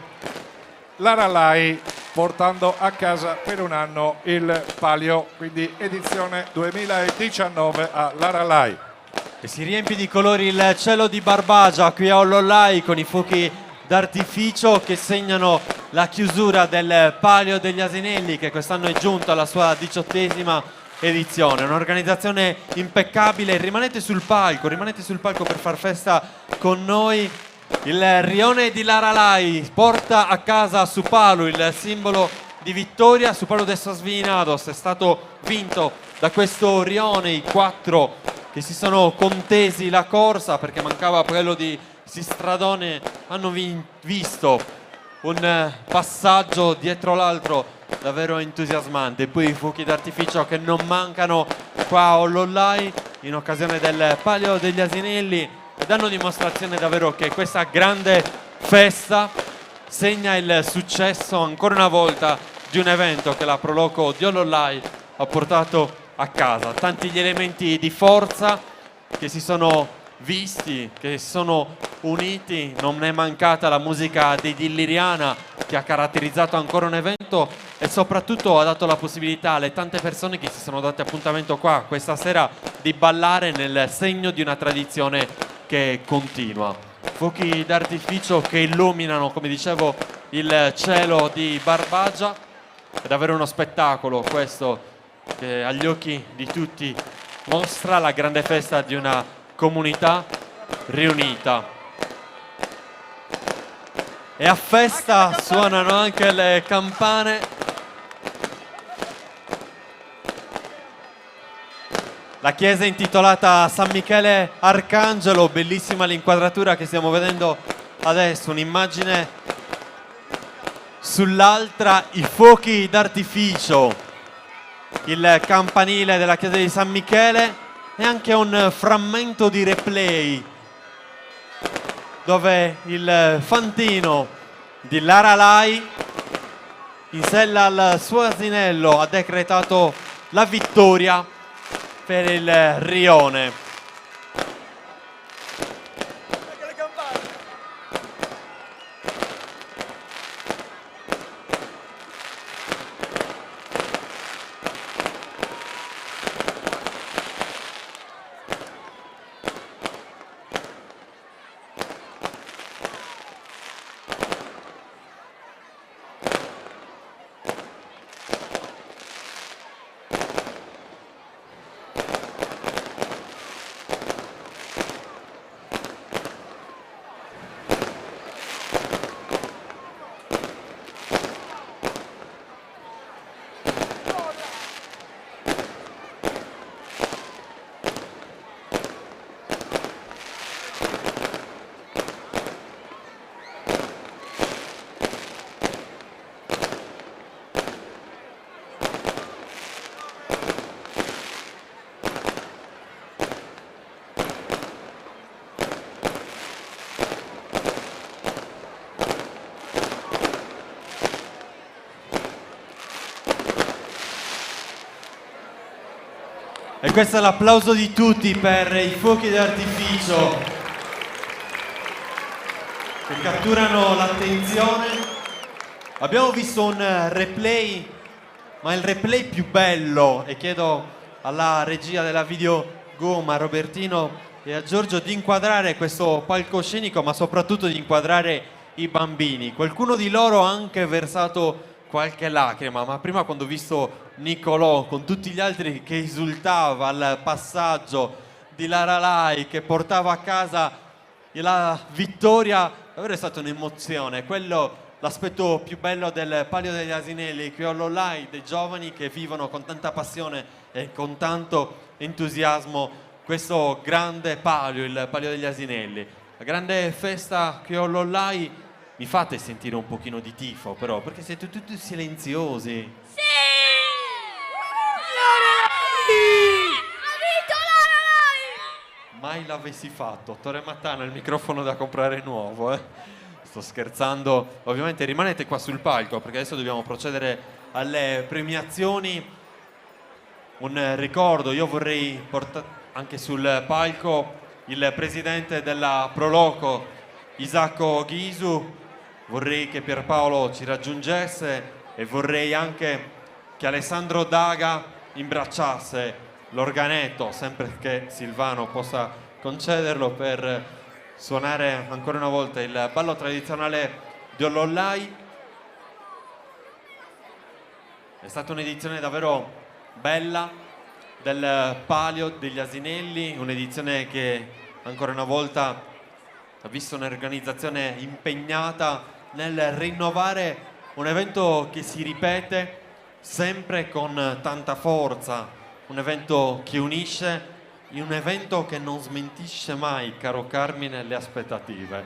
Laralai, portando a casa per un anno il palio, quindi edizione 2019 a Laralai. E si riempie di colori il cielo di Barbagia qui a Ololai con i fuochi d'artificio che segnano la chiusura del Palio degli Asinelli che quest'anno è giunto alla sua 18ª edizione. Un'organizzazione impeccabile. Rimanete sul palco per far festa con noi. Il rione di Laralai porta a casa Supalu, il simbolo di vittoria. Supalu de Sasvinados è stato vinto da questo rione, i 4 che si sono contesi la corsa perché mancava quello di Sistradone hanno visto un passaggio dietro l'altro davvero entusiasmante. E poi i fuochi d'artificio che non mancano qua a Ololai in occasione del Palio degli Asinelli danno dimostrazione davvero che questa grande festa segna il successo ancora una volta di un evento che la Proloco di Ololai ha portato a casa. Tanti gli elementi di forza che si sono visti, che sono uniti, non è mancata la musica di Dilliriana che ha caratterizzato ancora un evento e soprattutto ha dato la possibilità alle tante persone che si sono date appuntamento qua questa sera di ballare nel segno di una tradizione che continua. Fuochi d'artificio che illuminano, come dicevo, il cielo di Barbagia. È davvero uno spettacolo questo che agli occhi di tutti mostra la grande festa di una comunità riunita. E a festa suonano anche le campane. La chiesa è intitolata San Michele Arcangelo, bellissima l'inquadratura che stiamo vedendo adesso, un'immagine sull'altra, i fuochi d'artificio, il campanile della chiesa di San Michele e anche un frammento di replay dove il fantino di Laralai in sella al suo asinello ha decretato la vittoria per il rione. E questo è l'applauso di tutti per i fuochi d'artificio che che catturano l'attenzione. Abbiamo visto un replay, ma il replay più bello, e chiedo alla regia della video Goma, a Robertino e a Giorgio di inquadrare questo palcoscenico, ma soprattutto di inquadrare i bambini. Qualcuno di loro ha anche versato qualche lacrima, ma prima, quando ho visto Nicolò con tutti gli altri che esultava al passaggio di Lara Lai, che portava a casa la vittoria, davvero è stata un'emozione. Quello l'aspetto più bello del Palio degli Asinelli, qui all'Olai, dei giovani che vivono con tanta passione e con tanto entusiasmo questo grande palio, il Palio degli Asinelli. La grande festa qui all'Olai. Mi fate sentire un pochino di tifo, però, perché siete tutti silenziosi. Sì! Ha vinto la Rai! Mai l'avessi fatto. Tore Mattano, il microfono da comprare nuovo, eh. Sto scherzando. Ovviamente rimanete qua sul palco, perché adesso dobbiamo procedere alle premiazioni. Un ricordo, io vorrei portare anche sul palco il presidente della Proloco, Isacco Ghisu. Vorrei che Pierpaolo ci raggiungesse e vorrei anche che Alessandro Daga imbracciasse l'organetto, sempre che Silvano possa concederlo, per suonare ancora una volta il ballo tradizionale di Ollollai. È stata un'edizione davvero bella del Palio degli Asinelli, un'edizione che ancora una volta ha visto un'organizzazione impegnata nel rinnovare un evento che si ripete sempre con tanta forza, un evento che unisce, un evento che non smentisce mai, caro Carmine, le aspettative.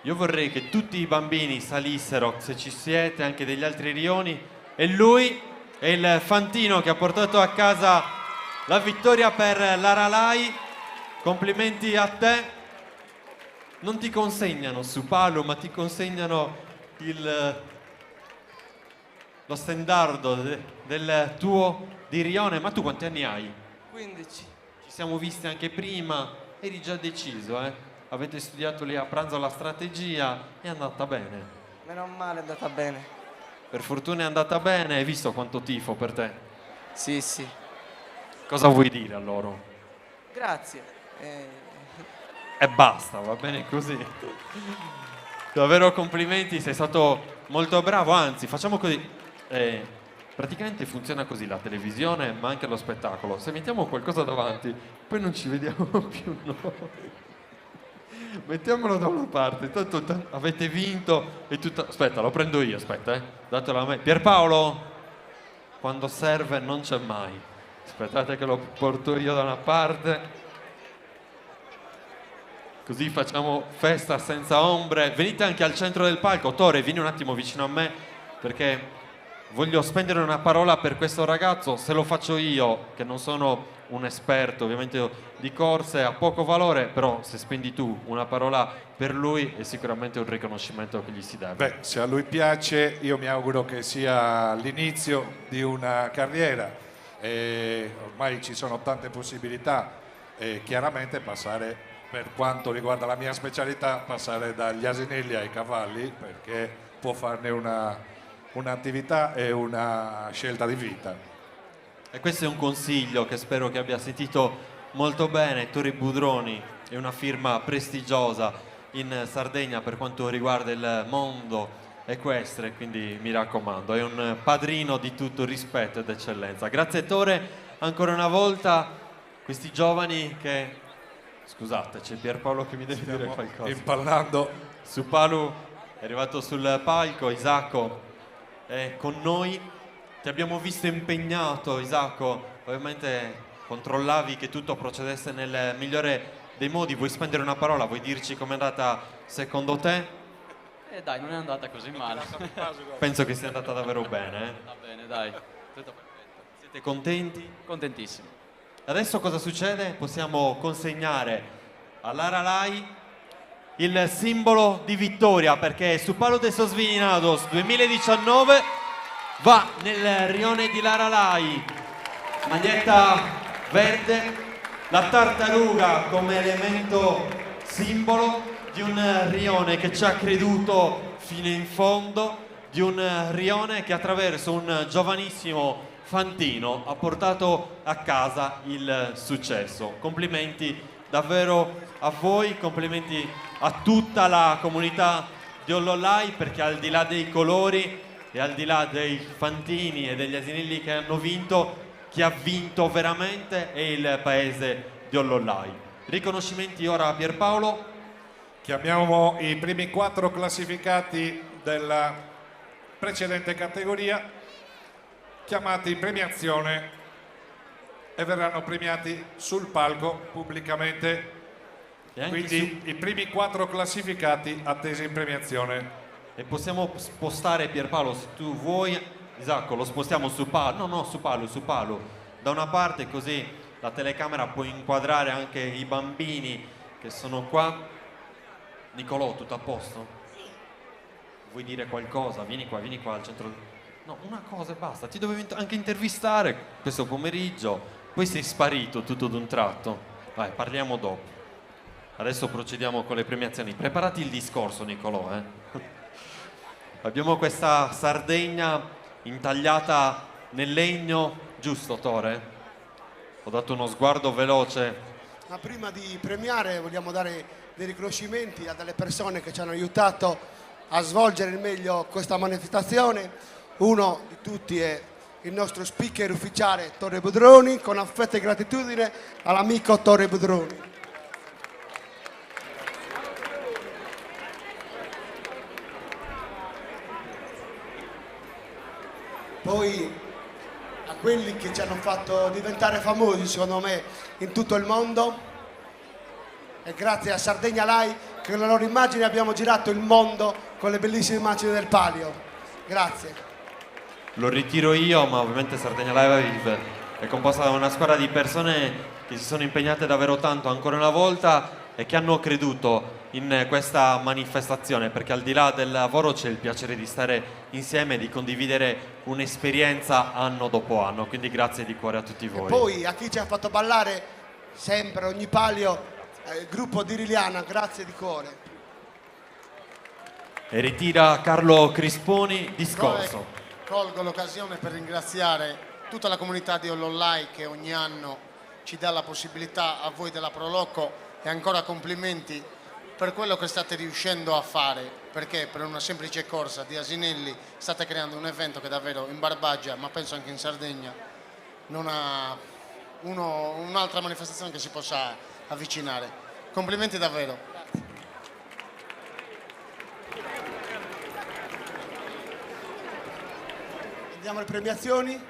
Io vorrei che tutti i bambini salissero, se ci siete, anche degli altri rioni, e lui è il fantino che ha portato a casa la vittoria per Lara Lai. Complimenti a te. Non ti consegnano su palo, ma ti consegnano lo stendardo del tuo di rione. Ma tu quanti anni hai? 15. Ci siamo visti anche prima, eri già deciso, eh? Avete studiato lì a pranzo la strategia, è andata bene. Meno male è andata bene. Per fortuna è andata bene, hai visto quanto tifo per te? Sì, sì. Cosa vuoi dire a loro? Grazie. E basta, va bene così. Davvero complimenti, sei stato molto bravo, anzi facciamo così. Praticamente funziona così la televisione, ma anche lo spettacolo. Se mettiamo qualcosa davanti, poi non ci vediamo più noi. Mettiamolo da una parte, tanto avete vinto e tutto. Aspetta, lo prendo io, aspetta, datelo a me. Pierpaolo, quando serve non c'è mai. Aspettate che lo porto io da una parte. Così facciamo festa senza ombre. Venite anche al centro del palco. Tore, vieni un attimo vicino a me, perché voglio spendere una parola per questo ragazzo. Se lo faccio io, che non sono un esperto ovviamente di corse, ha poco valore, però se spendi tu una parola per lui è sicuramente un riconoscimento che gli si deve. Beh, se a lui piace, io mi auguro che sia l'inizio di una carriera. Ormai ci sono tante possibilità e chiaramente passare, per quanto riguarda la mia specialità, passare dagli asinelli ai cavalli, perché può farne un'attività e una scelta di vita. E questo è un consiglio che spero che abbia sentito molto bene. Tore Budroni è una firma prestigiosa in Sardegna per quanto riguarda il mondo equestre, quindi mi raccomando, è un padrino di tutto rispetto ed eccellenza. Grazie Tore, ancora una volta, questi giovani che... Scusate, c'è Pierpaolo che mi deve dire qualcosa. Impallando. Su Palu è arrivato sul palco, Isacco è con noi. Ti abbiamo visto impegnato, Isacco, ovviamente controllavi che tutto procedesse nel migliore dei modi. Vuoi spendere una parola? Vuoi dirci com'è andata secondo te? Dai, non è andata così male. Penso che sia andata davvero bene. Va bene, dai. Tutto perfetto. Siete contenti? Contentissimo. Adesso cosa succede? Possiamo consegnare a Lara Lai il simbolo di vittoria, perché su Palo de Sosvinados 2019 va nel rione di Lara Lai. Maglietta verde, la tartaruga come elemento simbolo di un rione che ci ha creduto fino in fondo, di un rione che attraverso un giovanissimo fantino ha portato a casa il successo. Complimenti davvero a voi, complimenti a tutta la comunità di Ollolai, perché al di là dei colori e al di là dei fantini e degli asinelli che hanno vinto, chi ha vinto veramente è il paese di Ollolai. Riconoscimenti ora a Pierpaolo. Chiamiamo i primi 4 classificati della precedente categoria, chiamati in premiazione e verranno premiati sul palco pubblicamente. Quindi i primi 4 classificati attesi in premiazione. E possiamo spostare, Pierpaolo, se tu vuoi, Isacco, lo spostiamo su palo, no, su palo, da una parte, così la telecamera può inquadrare anche i bambini che sono qua. Nicolò, tutto a posto? Vuoi dire qualcosa? Vieni qua al centro. No, una cosa e basta, ti dovevo anche intervistare questo pomeriggio, poi sei sparito tutto d'un tratto. Vai, parliamo dopo. Adesso procediamo con le premiazioni. Preparati il discorso, Nicolò, Abbiamo questa Sardegna intagliata nel legno, giusto, Tore? Ho dato uno sguardo veloce. Ma prima di premiare vogliamo dare dei riconoscimenti a delle persone che ci hanno aiutato a svolgere al meglio questa manifestazione. Uno di tutti è il nostro speaker ufficiale Torre Budroni, con affetto e gratitudine all'amico Torre Budroni. Poi a quelli che ci hanno fatto diventare famosi, secondo me, in tutto il mondo, e grazie a Sardegna Live che con la loro immagine abbiamo girato il mondo con le bellissime immagini del palio. Grazie. Lo ritiro io, ma ovviamente Sardegna Live è composta da una squadra di persone che si sono impegnate davvero tanto ancora una volta e che hanno creduto in questa manifestazione, perché al di là del lavoro c'è il piacere di stare insieme e di condividere un'esperienza anno dopo anno, quindi grazie di cuore a tutti voi. E poi a chi ci ha fatto ballare sempre ogni palio, il gruppo di Riliana, grazie di cuore. E ritira Carlo Crisponi, discorso. Colgo l'occasione per ringraziare tutta la comunità di Ollolai che ogni anno ci dà la possibilità, a voi della Proloco, e ancora complimenti per quello che state riuscendo a fare, perché per una semplice corsa di asinelli state creando un evento che davvero in Barbagia, ma penso anche in Sardegna, non ha un'altra manifestazione che si possa avvicinare. Complimenti davvero. Andiamo alle premiazioni.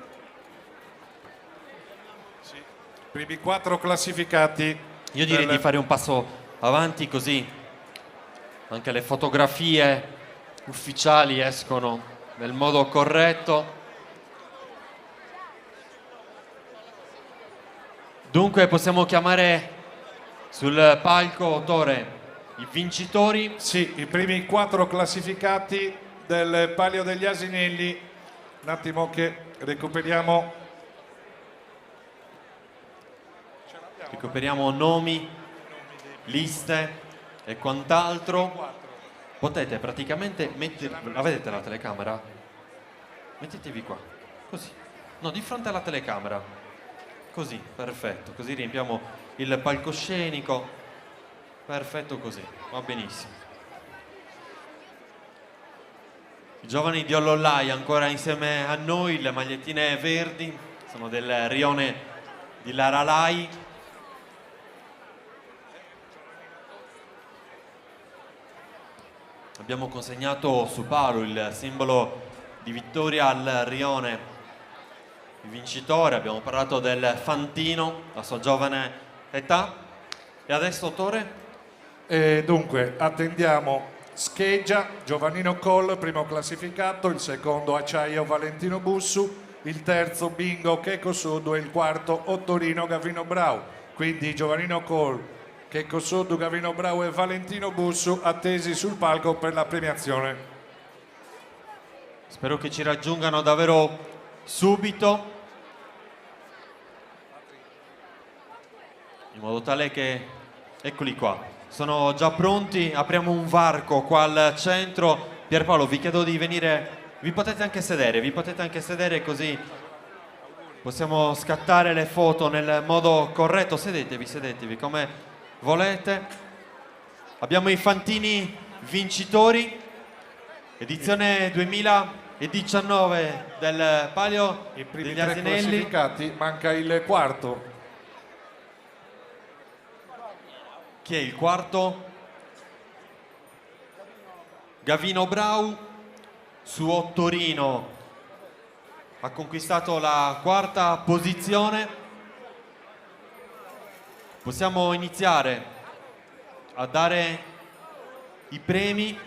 Sì. Primi 4 classificati. Io direi di fare un passo avanti, così anche le fotografie ufficiali escono nel modo corretto. Dunque possiamo chiamare sul palco, Tore, i vincitori. Sì, i primi 4 classificati del Palio degli Asinelli. Un attimo che recuperiamo nomi, liste e quant'altro. Potete praticamente mettere... La vedete la telecamera? Mettetevi qua, così. No, di fronte alla telecamera. Così, perfetto. Così riempiamo il palcoscenico. Perfetto così, va benissimo. I giovani di Ollolai ancora insieme a noi, le magliettine verdi, sono del rione di Laralai. Abbiamo consegnato su palo il simbolo di vittoria al rione, il vincitore. Abbiamo parlato del fantino, la sua giovane età. E adesso, Tore? Dunque, attendiamo Scheggia, Giovannino Coll, primo classificato, il secondo Acciaio Valentino Bussu, il terzo Bingo Checco Sud e il quarto Ottorino Gavino Brau. Quindi Giovannino Coll, Checco Sud, Gavino Brau e Valentino Bussu attesi sul palco per la premiazione. Spero che ci raggiungano davvero subito. In modo tale che, eccoli qua, sono già pronti, apriamo un varco qua al centro. Pierpaolo, vi chiedo di venire, vi potete anche sedere così possiamo scattare le foto nel modo corretto. Sedetevi come volete. Abbiamo i fantini vincitori, edizione 2019 del Palio I primi degli 3 Asinelli. classificati, manca il quarto. Chi è il quarto? Gavino Brau su Ottorino ha conquistato la quarta posizione. Possiamo iniziare a dare i premi.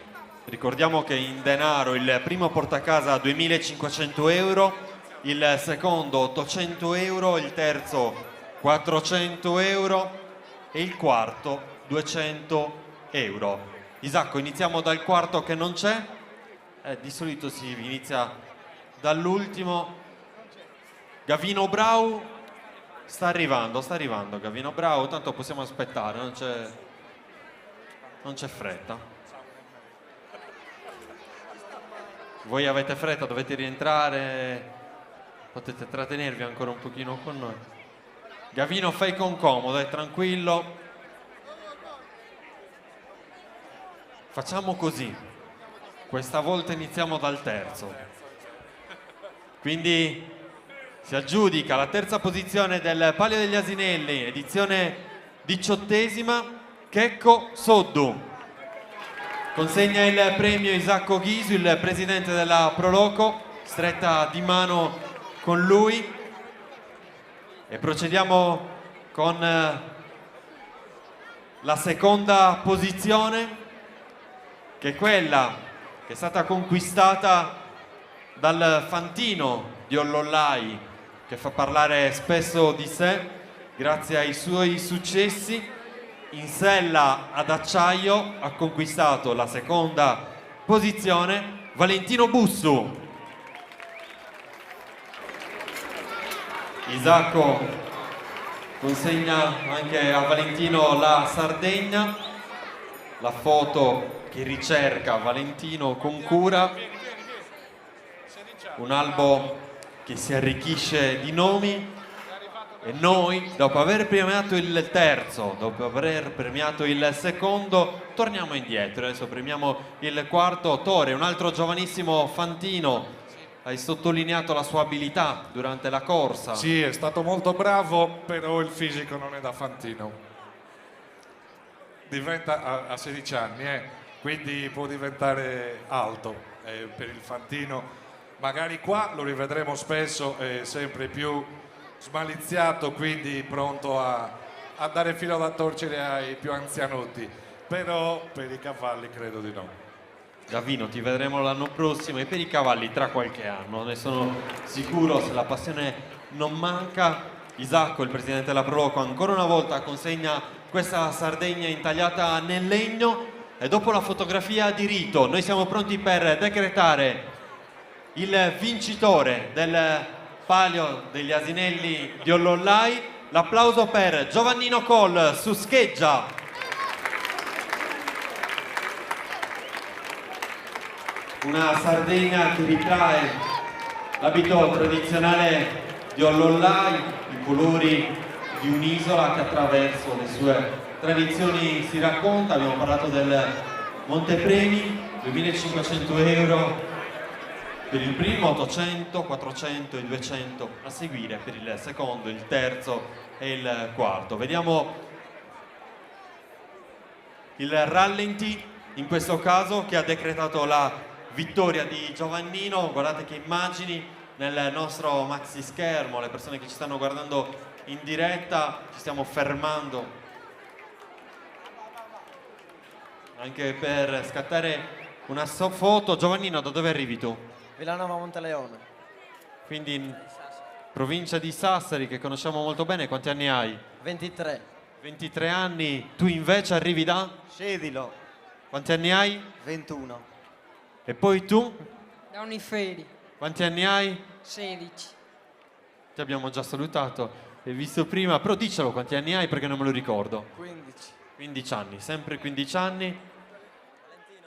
Ricordiamo che in denaro il primo porta a casa 2.500 euro, il secondo 800 euro, il terzo 400 euro e il quarto 200 euro. Isacco, iniziamo dal quarto che non c'è. Di solito si inizia dall'ultimo. Gavino Brau sta arrivando Gavino Brau, tanto possiamo aspettare, non c'è fretta. Voi avete fretta, dovete rientrare, potete trattenervi ancora un pochino con noi. Gavino, fai con comodo, tranquillo. Facciamo così, questa volta iniziamo dal terzo, quindi si aggiudica la terza posizione del Palio degli Asinelli, edizione 18ª, Checco Soddu. Consegna il premio Isacco Ghisu, il presidente della Proloco, stretta di mano con lui e procediamo con la seconda posizione, che è quella che è stata conquistata dal fantino di Ollollai, che fa parlare spesso di sé grazie ai suoi successi. In sella ad acciaio ha conquistato la seconda posizione Valentino Bussu. Isacco consegna anche a Valentino la Sardegna, la foto che ricerca Valentino con cura, un albo che si arricchisce di nomi. E noi, dopo aver premiato il terzo, dopo aver premiato il secondo, torniamo indietro. Adesso premiamo il quarto. Tore, un altro giovanissimo fantino, hai sottolineato la sua abilità durante la corsa. Sì, è stato molto bravo, però il fisico non è da fantino. Diventa a 16 anni, quindi può diventare alto per il fantino. Magari qua lo rivedremo spesso, è sempre più smaliziato, quindi pronto a dare filo da torcere ai più anzianotti, però per i cavalli credo di no. Gavino, ti vedremo l'anno prossimo e per i cavalli tra qualche anno, ne sono sicuro, se la passione non manca. Isacco, il presidente della Proloco, ancora una volta consegna questa Sardegna intagliata nel legno e dopo la fotografia di rito noi siamo pronti per decretare il vincitore del Palio degli Asinelli di Ollollai. L'applauso per Giovannino Coll su scheggia. Una Sardegna che ritrae l'abito tradizionale di Ollollai, i colori di un'isola che attraverso le sue tradizioni si racconta. Abbiamo parlato del montepremi, 2.500 euro per il primo, 800, 400 e 200 a seguire per il secondo, il terzo e il quarto. Vediamo il rallenti in questo caso che ha decretato la vittoria di Giovannino. Guardate che immagini nel nostro maxi schermo, le persone che ci stanno guardando in diretta, ci stiamo fermando anche per scattare una foto. Giovannino, da dove arrivi tu? Villanova Monteleone. Quindi in provincia di Sassari, che conosciamo molto bene. Quanti anni hai? 23. 23 anni. Tu invece arrivi da? Scedilo. Quanti anni hai? 21. E poi tu? Da Uniferi. Quanti anni hai? 16. Ti abbiamo già salutato. visto prima, però dicelo quanti anni hai perché non me lo ricordo. 15. 15 anni, sempre 15 anni.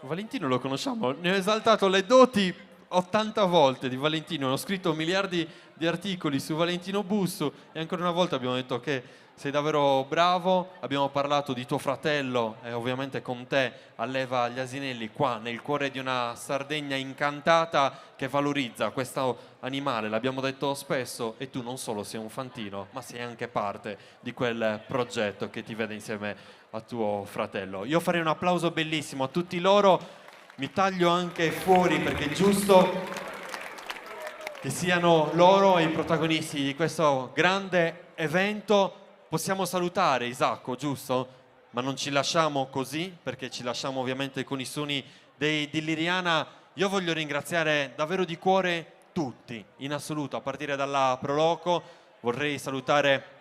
Valentino lo conosciamo, ne ho esaltato le doti 80 volte di Valentino, ho scritto miliardi di articoli su Valentino Busso e ancora una volta abbiamo detto che sei davvero bravo, abbiamo parlato di tuo fratello e ovviamente con te alleva gli asinelli qua nel cuore di una Sardegna incantata che valorizza questo animale, l'abbiamo detto spesso, e tu non solo sei un fantino ma sei anche parte di quel progetto che ti vede insieme a tuo fratello. Io farei un applauso bellissimo a tutti loro, mi taglio anche fuori perché è giusto che siano loro i protagonisti di questo grande evento. Possiamo salutare Isacco, giusto? Ma non ci lasciamo così, perché ci lasciamo ovviamente con i suoni di Liriana. Io voglio ringraziare davvero di cuore tutti, in assoluto, a partire dalla Proloco. Vorrei salutare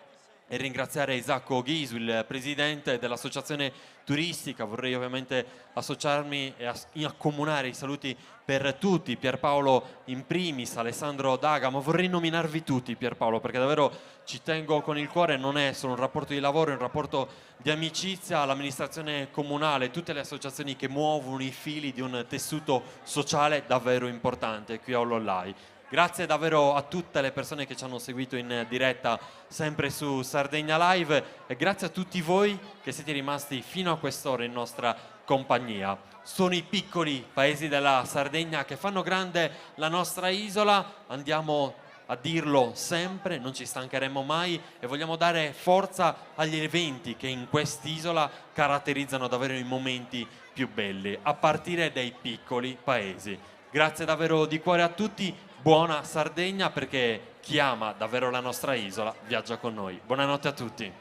e ringraziare Isacco Ghisu, il presidente dell'associazione turistica. Vorrei ovviamente associarmi e accomunare i saluti per tutti, Pierpaolo in primis, Alessandro Daga, ma vorrei nominarvi tutti, Pierpaolo, perché davvero ci tengo con il cuore, non è solo un rapporto di lavoro, è un rapporto di amicizia, l'amministrazione comunale, tutte le associazioni che muovono i fili di un tessuto sociale davvero importante qui a Olollai. Grazie davvero a tutte le persone che ci hanno seguito in diretta sempre su Sardegna Live e grazie a tutti voi che siete rimasti fino a quest'ora in nostra compagnia. Sono i piccoli paesi della Sardegna che fanno grande la nostra isola, andiamo a dirlo sempre, non ci stancheremo mai e vogliamo dare forza agli eventi che in quest'isola caratterizzano davvero i momenti più belli, a partire dai piccoli paesi. Grazie davvero di cuore a tutti, buona Sardegna perché chi ama davvero la nostra isola viaggia con noi. Buonanotte a tutti.